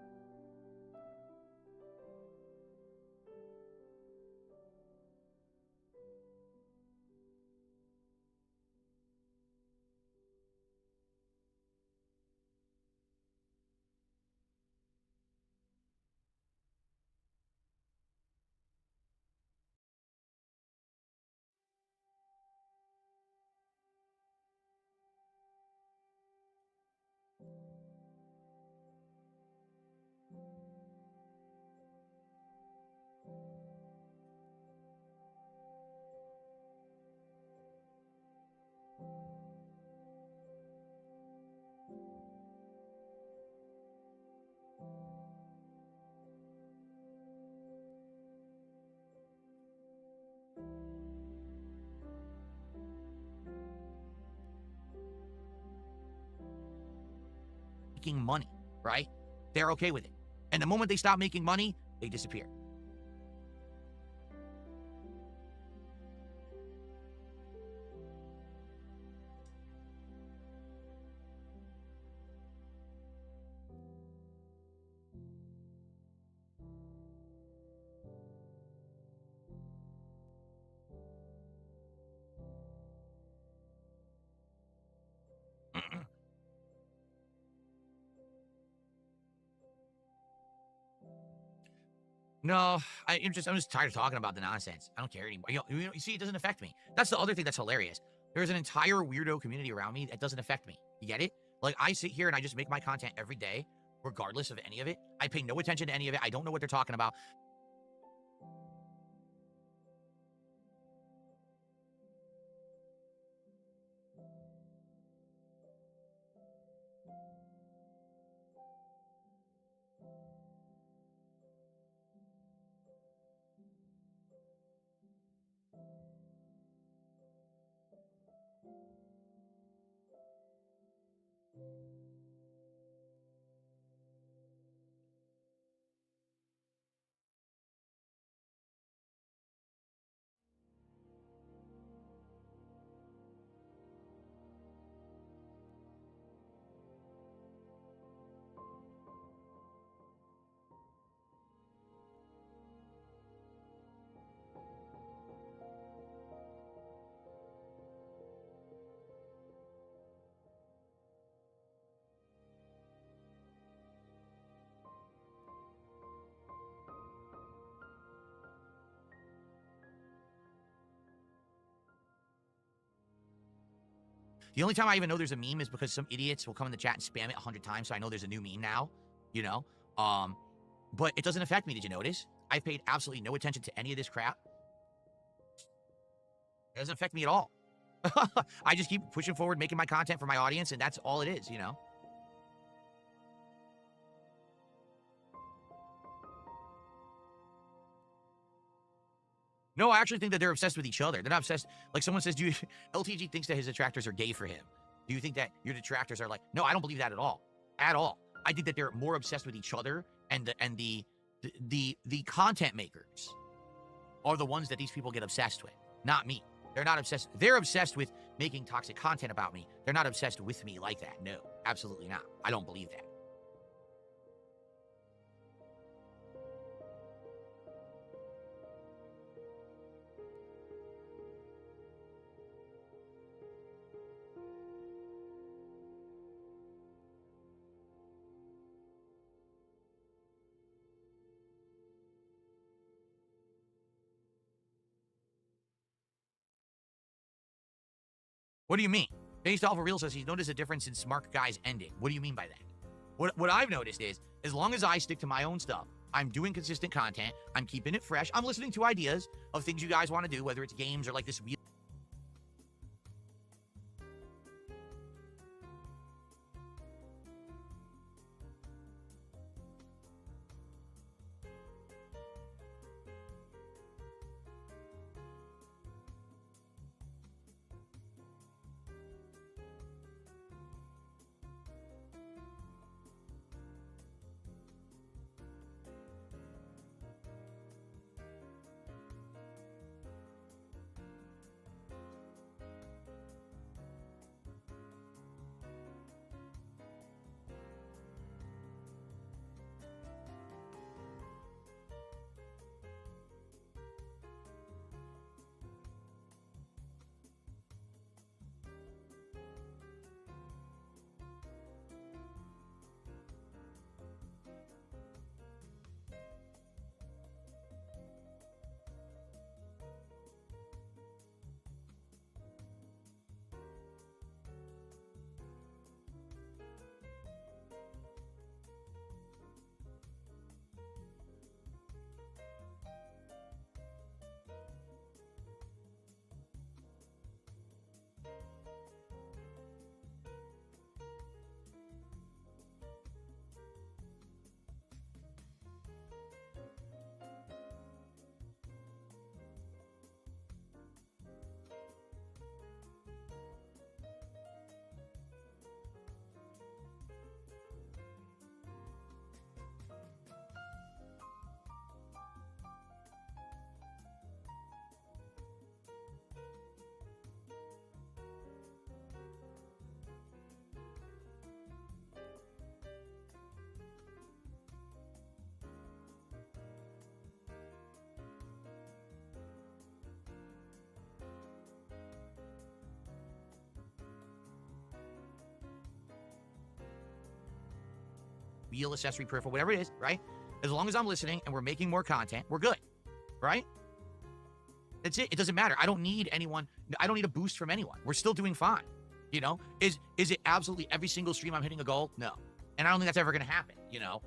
money, right? They're okay with it. And the moment they stop making money, they disappear. No, I'm just tired of talking about the nonsense. I don't care anymore. You see, it doesn't affect me. That's the other thing that's hilarious. There's an entire weirdo community around me that doesn't affect me. You get it? Like, I sit here and I just make my content every day, regardless of any of it. I pay no attention to any of it. I don't know what they're talking about. The only time I even know there's a meme is because some idiots will come in the chat and spam it 100 times, so I know there's a new meme now, you know? But it doesn't affect me, did you notice? I've paid absolutely no attention to any of this crap. It doesn't affect me at all. I just keep pushing forward, making my content for my audience, and that's all it is, you know? No, I actually think that they're obsessed with each other. They're not obsessed. Like someone says, LTG thinks that his detractors are gay for him. Do you think that your detractors are like, no, I don't believe that at all. At all. I think that they're more obsessed with each other, and the content makers are the ones that these people get obsessed with, not me. They're not obsessed. They're obsessed with making toxic content about me. They're not obsessed with me like that. No, absolutely not. I don't believe that. What do you mean? Based Alpha Real says he's noticed a difference in Smart Guy's ending. What do you mean by that? What I've noticed is, as long as I stick to my own stuff, I'm doing consistent content, I'm keeping it fresh, I'm listening to ideas of things you guys want to do, whether it's games or like this wheel. wheel, accessory, peripheral, whatever it is, right? As long as I'm listening and we're making more content, we're good, right? That's it. It doesn't matter. I don't need anyone. I don't need a boost from anyone. We're still doing fine. You know, is it absolutely every single stream I'm hitting a goal? No. And I don't think that's ever going to happen, you know?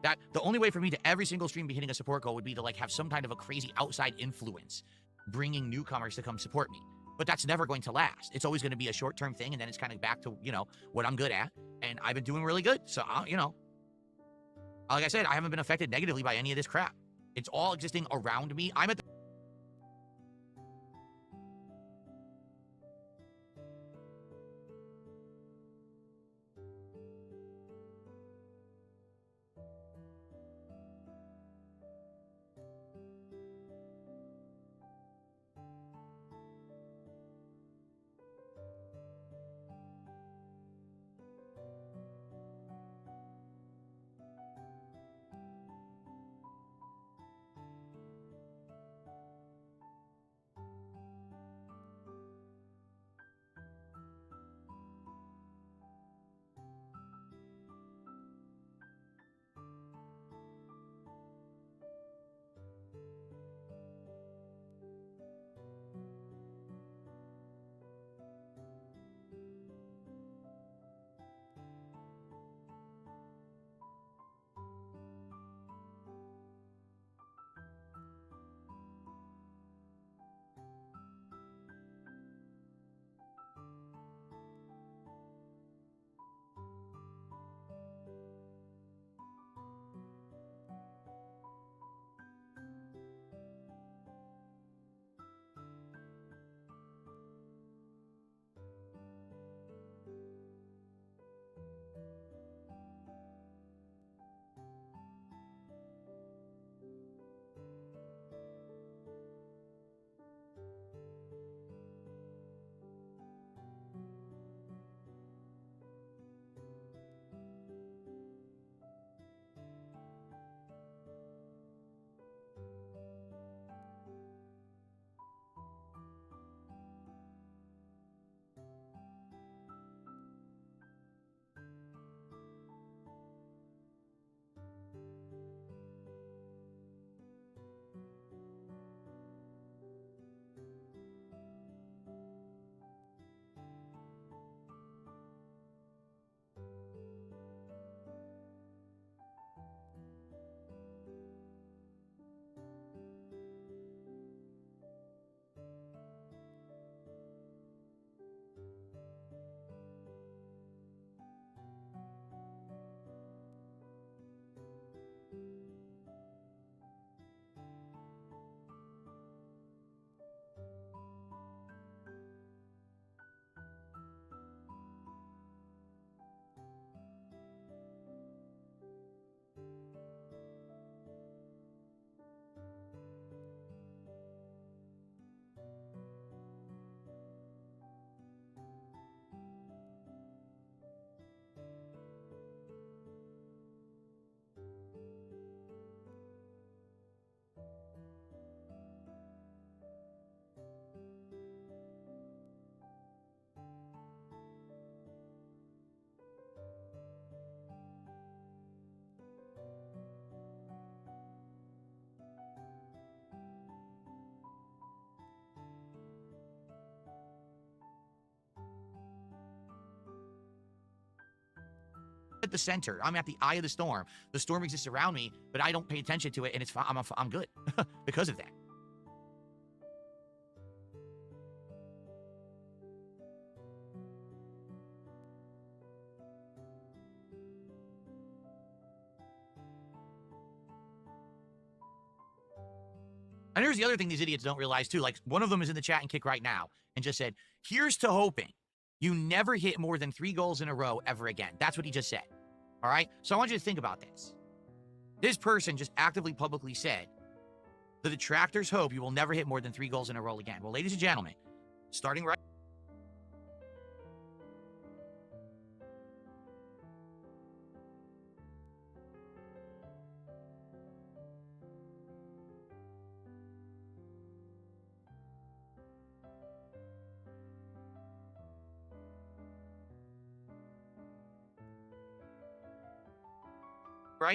That the only way for me to every single stream be hitting a support goal would be to like have some kind of a crazy outside influence bringing newcomers to come support me. But that's never going to last. It's always going to be a short-term thing, and then it's kind of back to, you know, what I'm good at. And I've been doing really good. So, you know, like I said, I haven't been affected negatively by any of this crap. It's all existing around me. I'm at the at the center. I'm at the eye of the storm. The storm exists around me, but I don't pay attention to it, and it's fine. I'm good because of that. And here's the other thing these idiots don't realize too. Like, one of them is in the chat and kick right now and just said, here's to hoping you never hit more than 3 goals in a row ever again. That's what he just said. All right? So I want you to think about this. This person just actively publicly said, the detractors hope you will never hit more than 3 goals in a row again. Well, ladies and gentlemen, starting right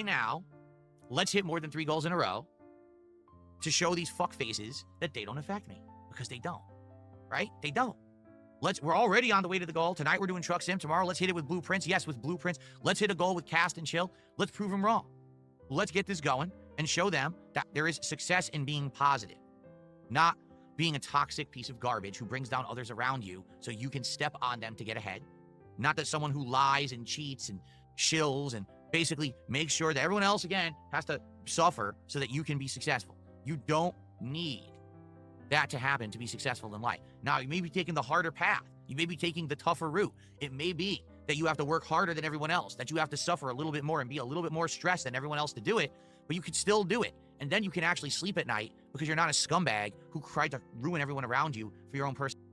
now, let's hit more than 3 goals in a row to show these fuck faces that they don't affect me, because they don't, right? They don't. We're already on the way to the goal. Tonight we're doing truck sim. Tomorrow let's hit it with blueprints. Yes, with blueprints. Let's hit a goal with cast and chill. Let's prove them wrong. Let's get this going and show them that there is success in being positive, not being a toxic piece of garbage who brings down others around you so you can step on them to get ahead. Not that someone who lies and cheats and shills and basically makes sure that everyone else, again, has to suffer so that you can be successful. You don't need that to happen to be successful in life. Now, you may be taking the harder path. You may be taking the tougher route. It may be that you have to work harder than everyone else, that you have to suffer a little bit more and be a little bit more stressed than everyone else to do it, but you could still do it. And then you can actually sleep at night because you're not a scumbag who tried to ruin everyone around you for your own personal.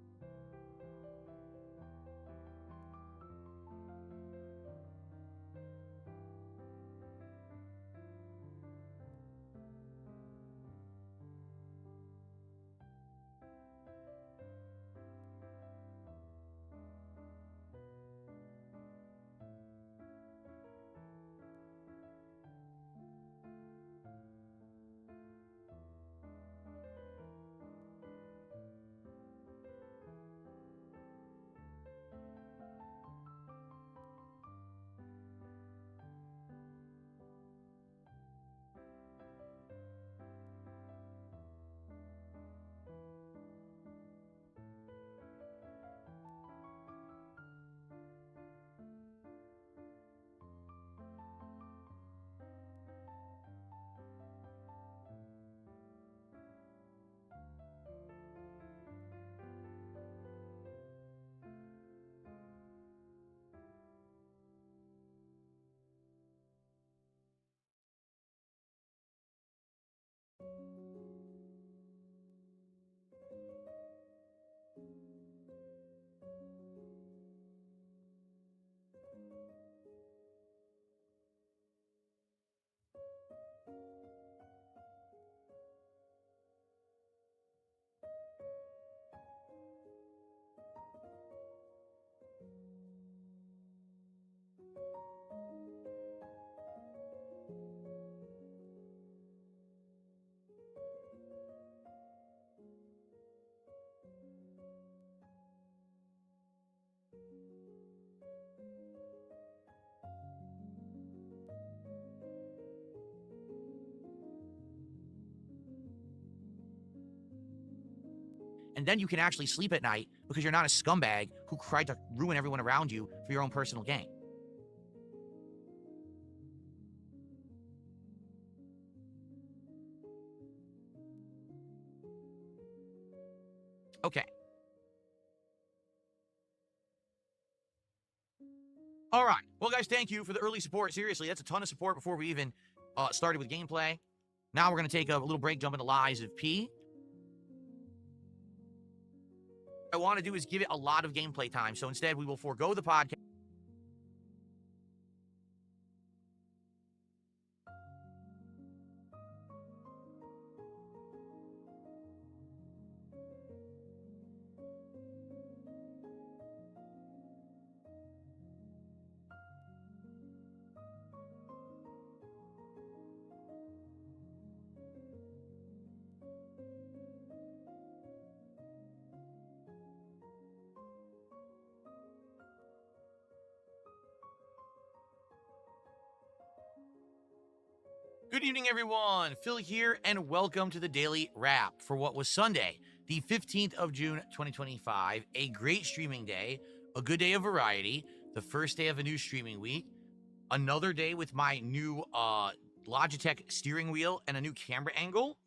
And then you can actually sleep at night because you're not a scumbag who tried to ruin everyone around you for your own personal gain. Okay. All right. Well, guys, thank you for the early support. Seriously, that's a ton of support before we even started with gameplay. Now we're going to take a little break, jump into Lies of P. What I want to do is give it a lot of gameplay time. So instead, we will forego the podcast. Good evening, everyone. Phil here, and welcome to the Daily Wrap for what was Sunday, the 15th of June, 2025. A great streaming day, a good day of variety, the first day of a new streaming week, another day with my new Logitech steering wheel and a new camera angle.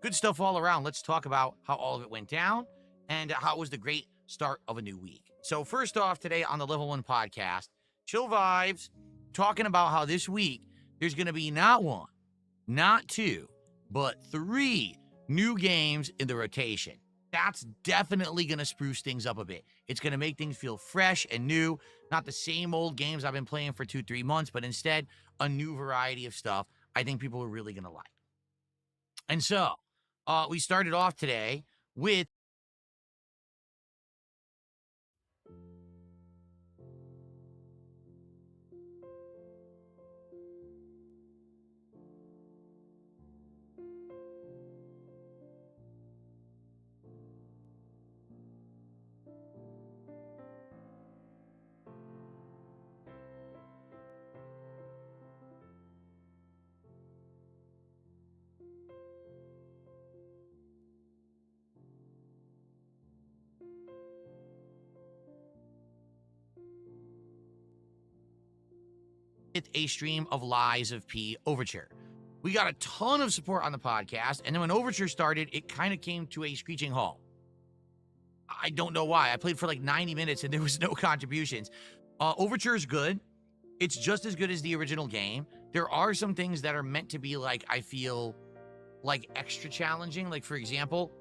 Good stuff all around. Let's talk about how all of it went down and how it was the great start of a new week. So first off, today on the Level 1 podcast, Chill Vibes, talking about how this week there's going to be not one, not two, but 3 new games in the rotation. That's definitely going to spruce things up a bit. It's going to make things feel fresh and new, not the same old games I've been playing for 2-3 months, but instead a new variety of stuff I think people are really going to like. And so we started off today with a stream of Lies of P Overture. We got a ton of support on the podcast, and then when Overture started, it kind of came to a screeching halt. I don't know why. I played for like 90 minutes and there was no contributions. Overture is good. It's just as good as the original game. There are some things that are meant to be like, I feel like extra challenging. Like, for example,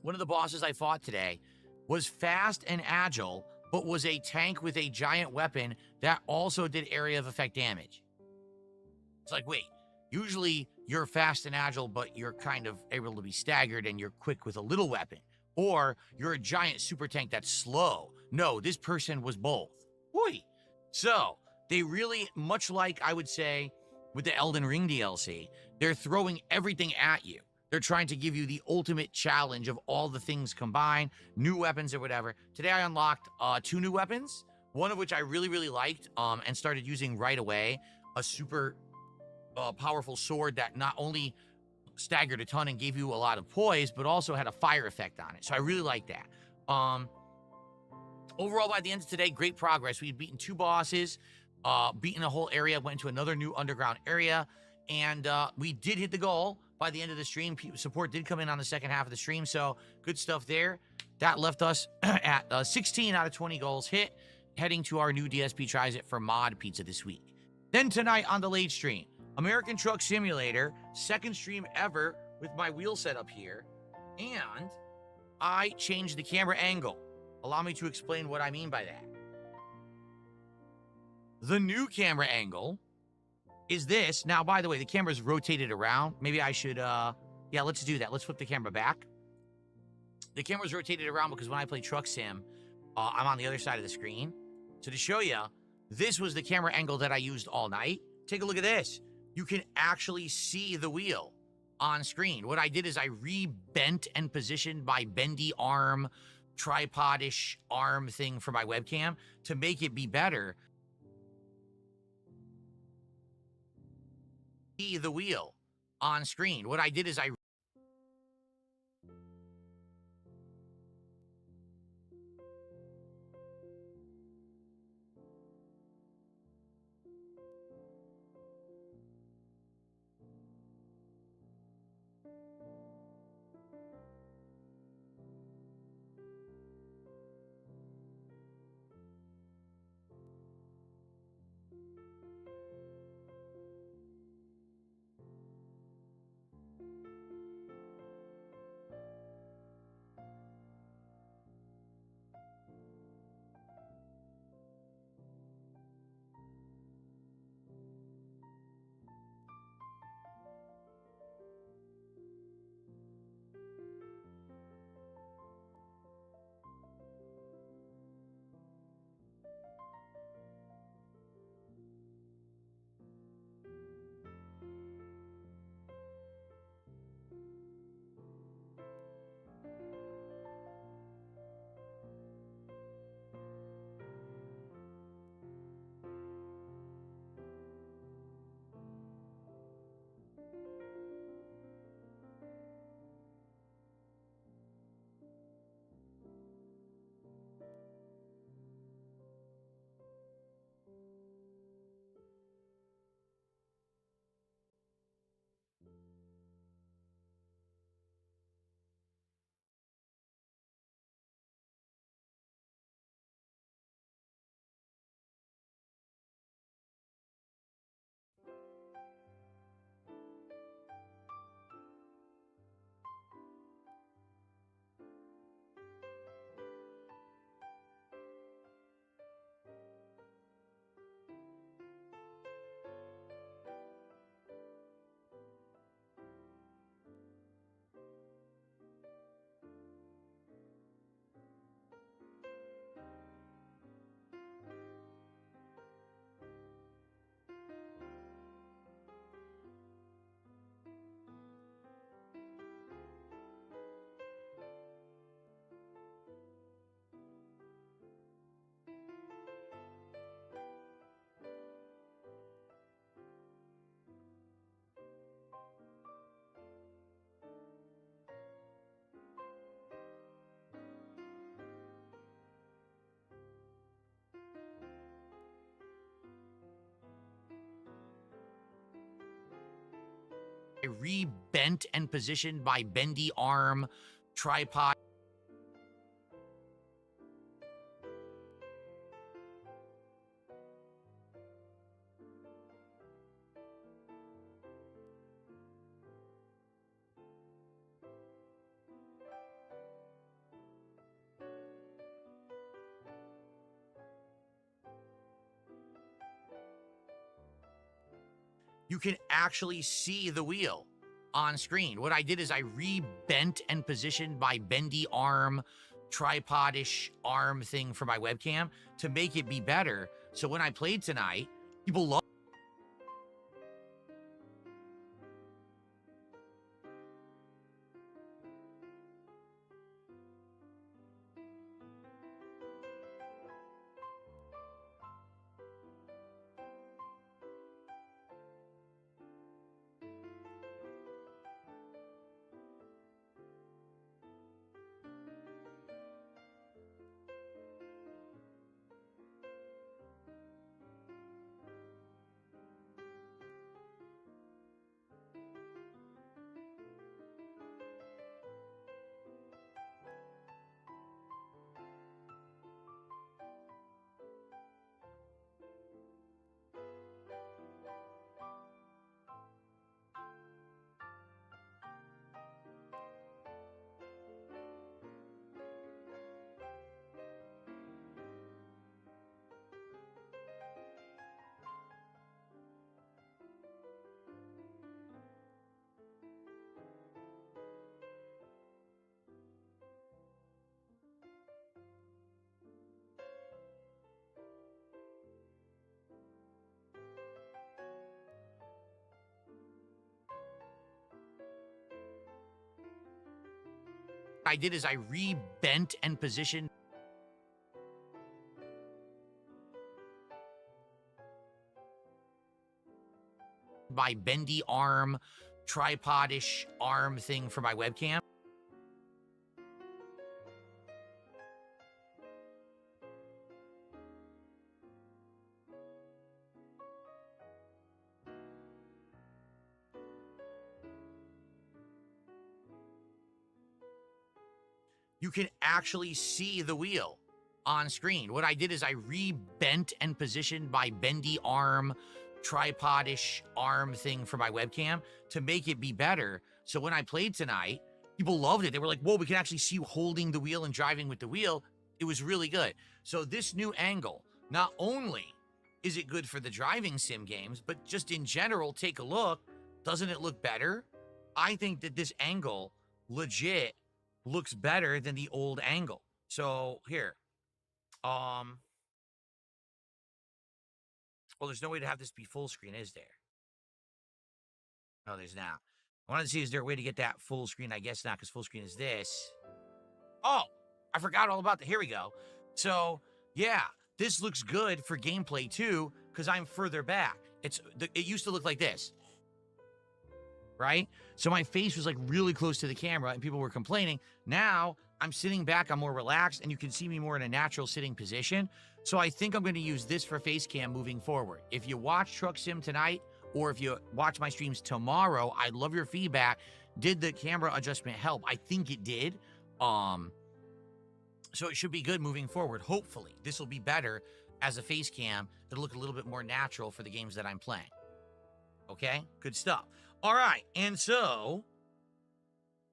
one of the bosses I fought today was fast and agile, but was a tank with a giant weapon that also did area of effect damage. It's like, wait, usually you're fast and agile, but you're kind of able to be staggered and you're quick with a little weapon. Or you're a giant super tank that's slow. No, this person was both. Boy. So they really, much like I would say with the Elden Ring DLC, they're throwing everything at you. They're trying to give you the ultimate challenge of all the things combined, new weapons or whatever. Today I unlocked 2 new weapons, one of which I really, really liked and started using right away. A super powerful sword that not only staggered a ton and gave you a lot of poise, but also had a fire effect on it. So I really like that. Overall, by the end of today, great progress. We'd beaten 2 bosses, beaten a whole area, went to another new underground area, and we did hit the goal by the end of the stream. Support did come in on the second half of the stream, so good stuff there. That left us at 16 out of 20 goals hit, heading to our new DSP Tries It for Mod Pizza this week. Then tonight on the late stream, American Truck Simulator, second stream ever with my wheel setup here, and I changed the camera angle. Allow me to explain what I mean by that. The new camera angle is this. Now, by the way, the camera's rotated around. Maybe I should, yeah, let's do that. Let's flip the camera back. The camera's rotated around because when I play Truck Sim, I'm on the other side of the screen. So to show you, this was the camera angle that I used all night. Take a look at this. You can actually see the wheel on screen. What I did is I re-bent and positioned my bendy arm, tripod-ish arm thing for my webcam to make it be better. See the wheel on screen. What I did is I Re-bent and positioned by bendy arm, tripod. You can actually see the wheel on screen. What I did is I re-bent and positioned my bendy arm, tripod-ish arm thing for my webcam to make it be better. So when I played tonight, people love. I did is I re-bent and positioned my bendy arm, tripod-ish arm thing for my webcam. You can actually see the wheel on screen. What I did is I re-bent and positioned my bendy arm, tripod-ish arm thing for my webcam to make it be better. So when I played tonight, people loved it. They were like, whoa, we can actually see you holding the wheel and driving with the wheel. It was really good. So this new angle, not only is it good for the driving sim games, but just in general, take a look. Doesn't it look better? I think that this angle legit looks better than the old angle. So here, well, there's no way to have this be full screen, is there? No, there's not. I wanted to see, is there a way to get that full screen? I guess not, because full screen is this. Oh, I forgot all about that. Here we go. So yeah, this looks good for gameplay too, because I'm further back. It used to look like this, right? So my face was like really close to the camera and people were complaining. Now I'm sitting back, I'm more relaxed, and you can see me more in a natural sitting position. So I think I'm going to use this for face cam moving forward. If you watch Truck Sim tonight, or if you watch my streams tomorrow, I'd love your feedback. Did the camera adjustment help? I think it did. So it should be good moving forward. Hopefully this will be better as a face cam. It'll look a little bit more natural for the games that I'm playing. Okay, good stuff. All right, and so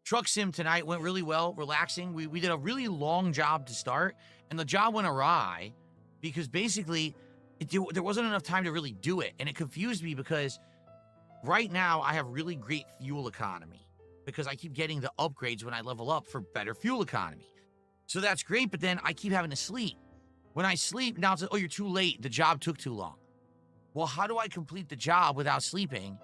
Truck Sim tonight went really well, relaxing. We did a really long job to start, and the job went awry because basically there wasn't enough time to really do it, and it confused me because right now I have really great fuel economy because I keep getting the upgrades when I level up for better fuel economy. So that's great, but then I keep having to sleep. When I sleep, now it's like, oh, you're too late. The job took too long. Well, how do I complete the job without sleeping?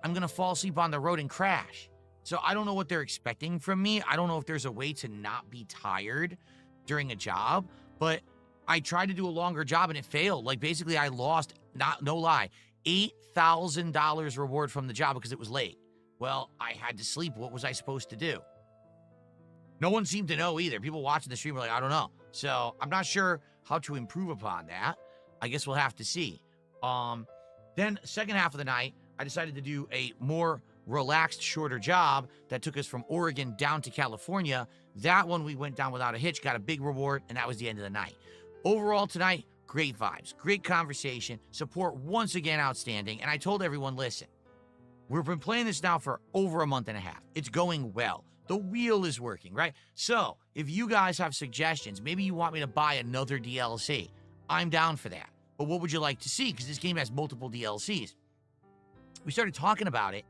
I'm going to fall asleep on the road and crash. So I don't know what they're expecting from me. I don't know if there's a way to not be tired during a job, but I tried to do a longer job and it failed. Like basically I lost, no lie, $8,000 reward from the job because it was late. Well, I had to sleep. What was I supposed to do? No one seemed to know either. People watching the stream were like, I don't know. So I'm not sure how to improve upon that. I guess we'll have to see. Then second half of the night, I decided to do a more relaxed, shorter job that took us from Oregon down to California. That one we went down without a hitch, got a big reward, and that was the end of the night. Overall tonight, great vibes, great conversation, support once again outstanding. And I told everyone, listen, we've been playing this now for over a month and a half. It's going well. The wheel is working, right? So if you guys have suggestions, maybe you want me to buy another DLC, I'm down for that. But what would you like to see? Because this game has multiple DLCs. We started talking about it.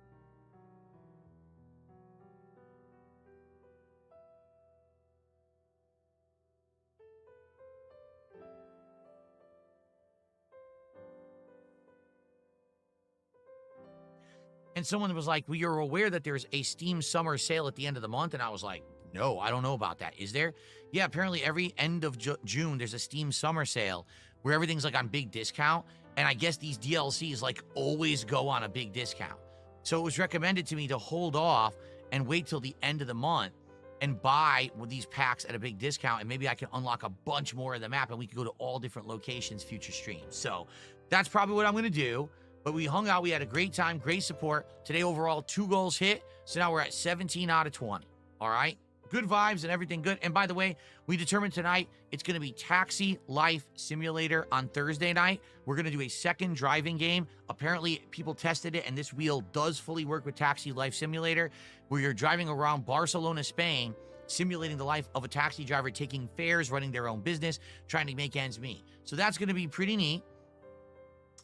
And someone was like, well, you're aware that there's a Steam summer sale at the end of the month? And I was like, no, I don't know about that. Is there? Yeah, apparently every end of June, there's a Steam summer sale where everything's like on big discount. And I guess these DLCs like always go on a big discount. So it was recommended to me to hold off and wait till the end of the month and buy with these packs at a big discount. And maybe I can unlock a bunch more of the map and we could go to all different locations, future streams. So that's probably what I'm going to do. But we hung out. We had a great time, great support. Today, overall, 2 goals hit. So now we're at 17 out of 20. All right? Good vibes and everything good. And by the way, we determined tonight it's going to be Taxi Life Simulator on Thursday night. We're going to do a second driving game. Apparently, people tested it, and this wheel does fully work with Taxi Life Simulator, where you're driving around Barcelona, Spain, simulating the life of a taxi driver, taking fares, running their own business, trying to make ends meet. So that's going to be pretty neat.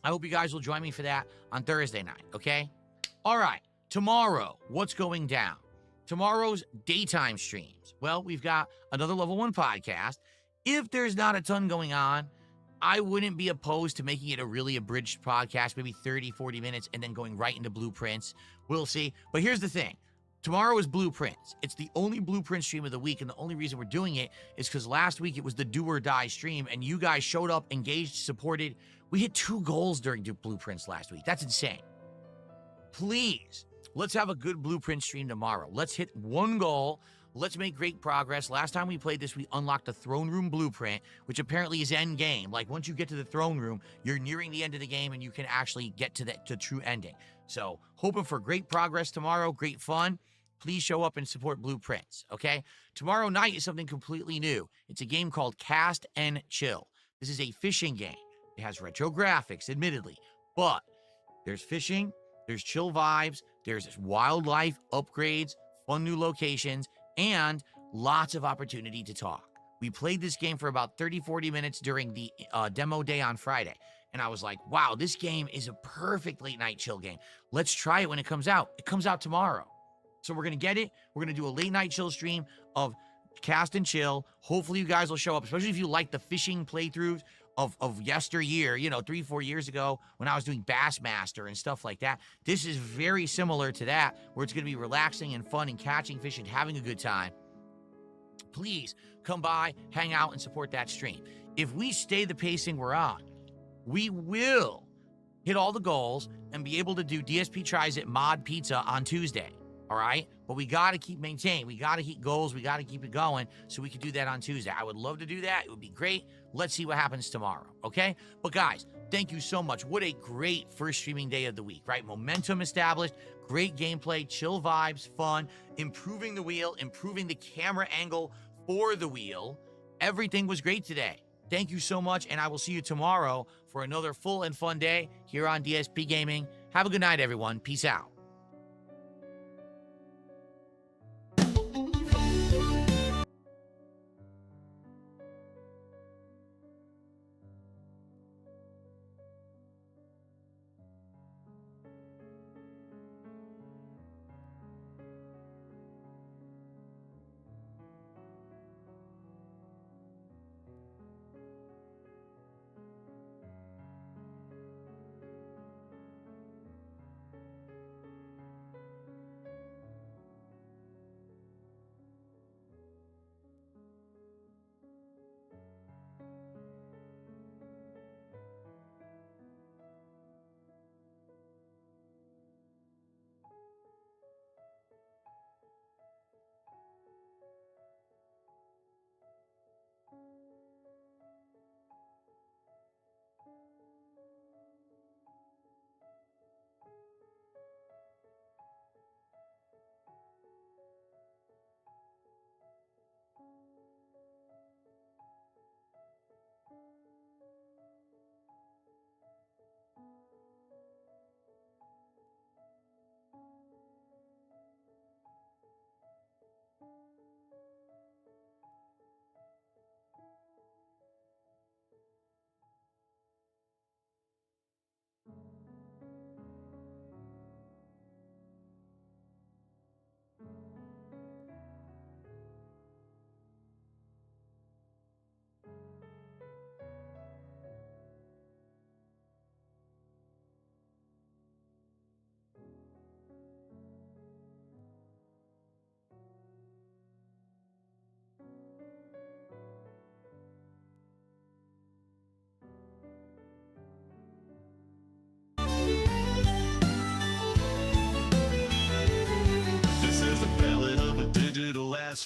I hope you guys will join me for that on Thursday night, okay? All right, tomorrow, what's going down? Tomorrow's daytime streams. Well, we've got another Level 1 podcast. If there's not a ton going on, I wouldn't be opposed to making it a really abridged podcast, maybe 30, 40 minutes, and then going right into Blueprints. We'll see. But here's the thing. Tomorrow is Blueprints. It's the only Blueprint stream of the week, and the only reason we're doing it is because last week it was the Do or Die stream, and you guys showed up, engaged, supported. We hit 2 goals during Blueprints last week. That's insane. Please, let's have a good Blueprint stream tomorrow. Let's hit 1 goal. Let's make great progress. Last time we played this, we unlocked the Throne Room Blueprint, which apparently is end game. Like, once you get to the Throne Room, you're nearing the end of the game, and you can actually get to the true ending. So, hoping for great progress tomorrow, great fun. Please show up and support Blueprints, okay? Tomorrow night is something completely new. It's a game called Cast and Chill. This is a fishing game. It has retro graphics, admittedly, but there's fishing, there's chill vibes, there's wildlife upgrades, fun new locations, and lots of opportunity to talk. We played this game for about 30, 40 minutes during the demo day on Friday, and I was like, wow, this game is a perfect late night chill game. Let's try it when it comes out. It comes out tomorrow. So we're going to get it. We're going to do a late night chill stream of Cast and Chill. Hopefully you guys will show up, especially if you like the fishing playthroughs of yesteryear, you know, 3-4 years ago when I was doing Bassmaster and stuff like that. This is very similar to that, where it's going to be relaxing and fun and catching fish and having a good time. Please come by, hang out, and support that stream. If we stay the pacing we're on, we will hit all the goals and be able to do DSP Tries It Mod Pizza on Tuesday. All right? But we got to keep maintaining. We got to keep goals. We got to keep it going so we can do that on Tuesday. I would love to do that. It would be great. Let's see what happens tomorrow, okay? But guys, thank you so much. What a great first streaming day of the week, right? Momentum established, great gameplay, chill vibes, fun, improving the wheel, improving the camera angle for the wheel. Everything was great today. Thank you so much, and I will see you tomorrow for another full and fun day here on DSP Gaming. Have a good night, everyone. Peace out.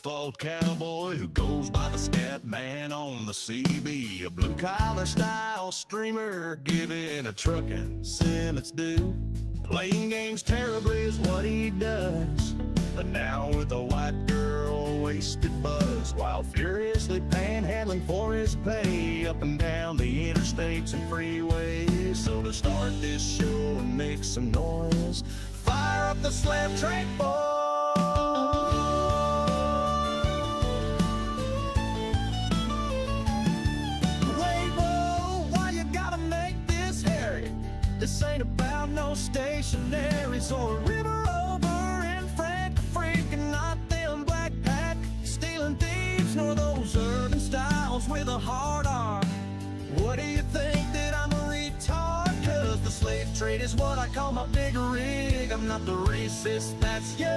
asphalt cowboy who goes by the scat man on the CB. A blue collar style streamer giving a trucking sin its due. Playing games terribly is what he does, but now with a white girl wasted buzz, while furiously panhandling for his pay up and down the interstates and freeways. So to start this show and make some noise, fire up the slab track, boy. This ain't about no stationaries or a river over in freaking not them black pack stealing thieves, nor those urban styles with a hard R. What do you think, that I'm a retard? Cause the slave trade is what I call my big rig. I'm not the racist, that's you.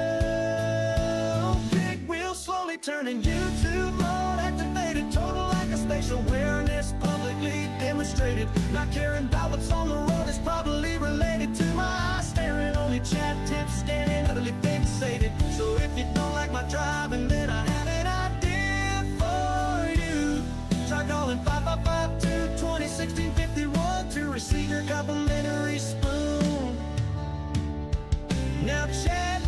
Big wheel slowly turning YouTube mode activated, total lack of spatial awareness publicly demonstrated. Not caring about what's on the road is probably related to my staring. Only chat tips scanning, utterly fixated. So if you don't like my driving, then I have an idea for you. Try calling 555-220-1651 to receive your complimentary spoon. Now chat,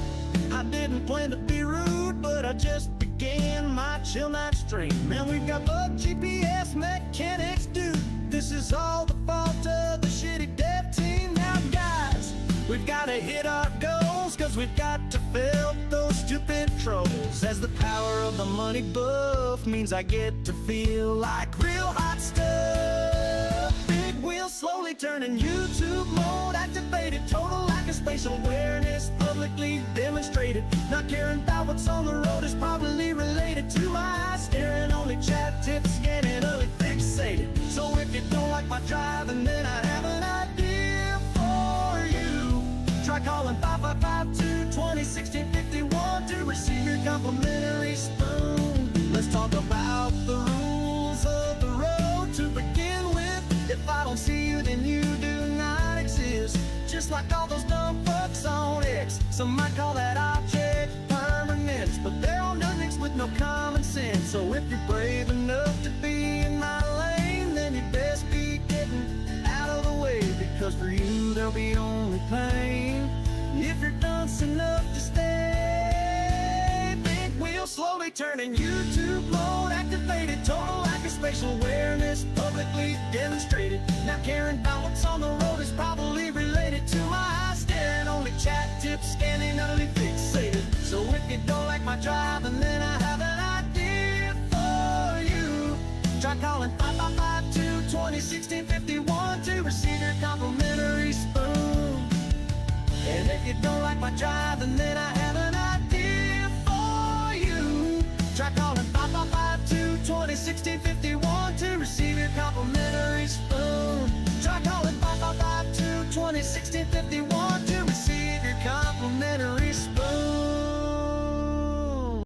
I didn't plan to be rude, but I just began my chill night stream. Man, we've got bug GPS mechanics, dude. This is all the fault of the shitty dev team. Now guys, we've gotta hit our goals, cause we've got to fill those stupid trolls. As the power of the money buff means I get to feel like real hot stuff. Big wheel slowly turning YouTube mode activated, total lack of spatial awareness publicly demonstrated. Not caring about what's on the road is probably related to my staring. Only chat tips scanning, utterly fixated. So if you don't like my driving, then I have an idea for you. Try calling 555-220-1651 to receive your complimentary spoon. Let's talk about the rules of the road to begin with. If I don't see you, then you do not exist. Just like all those dumb fucks on X. Some might call that object permanence, but they're all nutmix with no common sense. So if you're brave enough to be in my lane, then you best be getting out of the way, because for you there'll be only pain if you're dunce enough to stay. Big wheel slowly turning YouTube mode activated, total lack of spatial awareness publicly demonstrated. Not caring about what's on the road is probably related to my staring. Only chat tips scanning, utterly fixated. So if you don't like my driving, then I have an idea for you. Try calling 555-220-1651 to receive your complimentary spoon. And if you don't like my driving, then I have an idea for you. Try calling 555-220-1651 to receive your complimentary spoon. Try calling 555-220-1651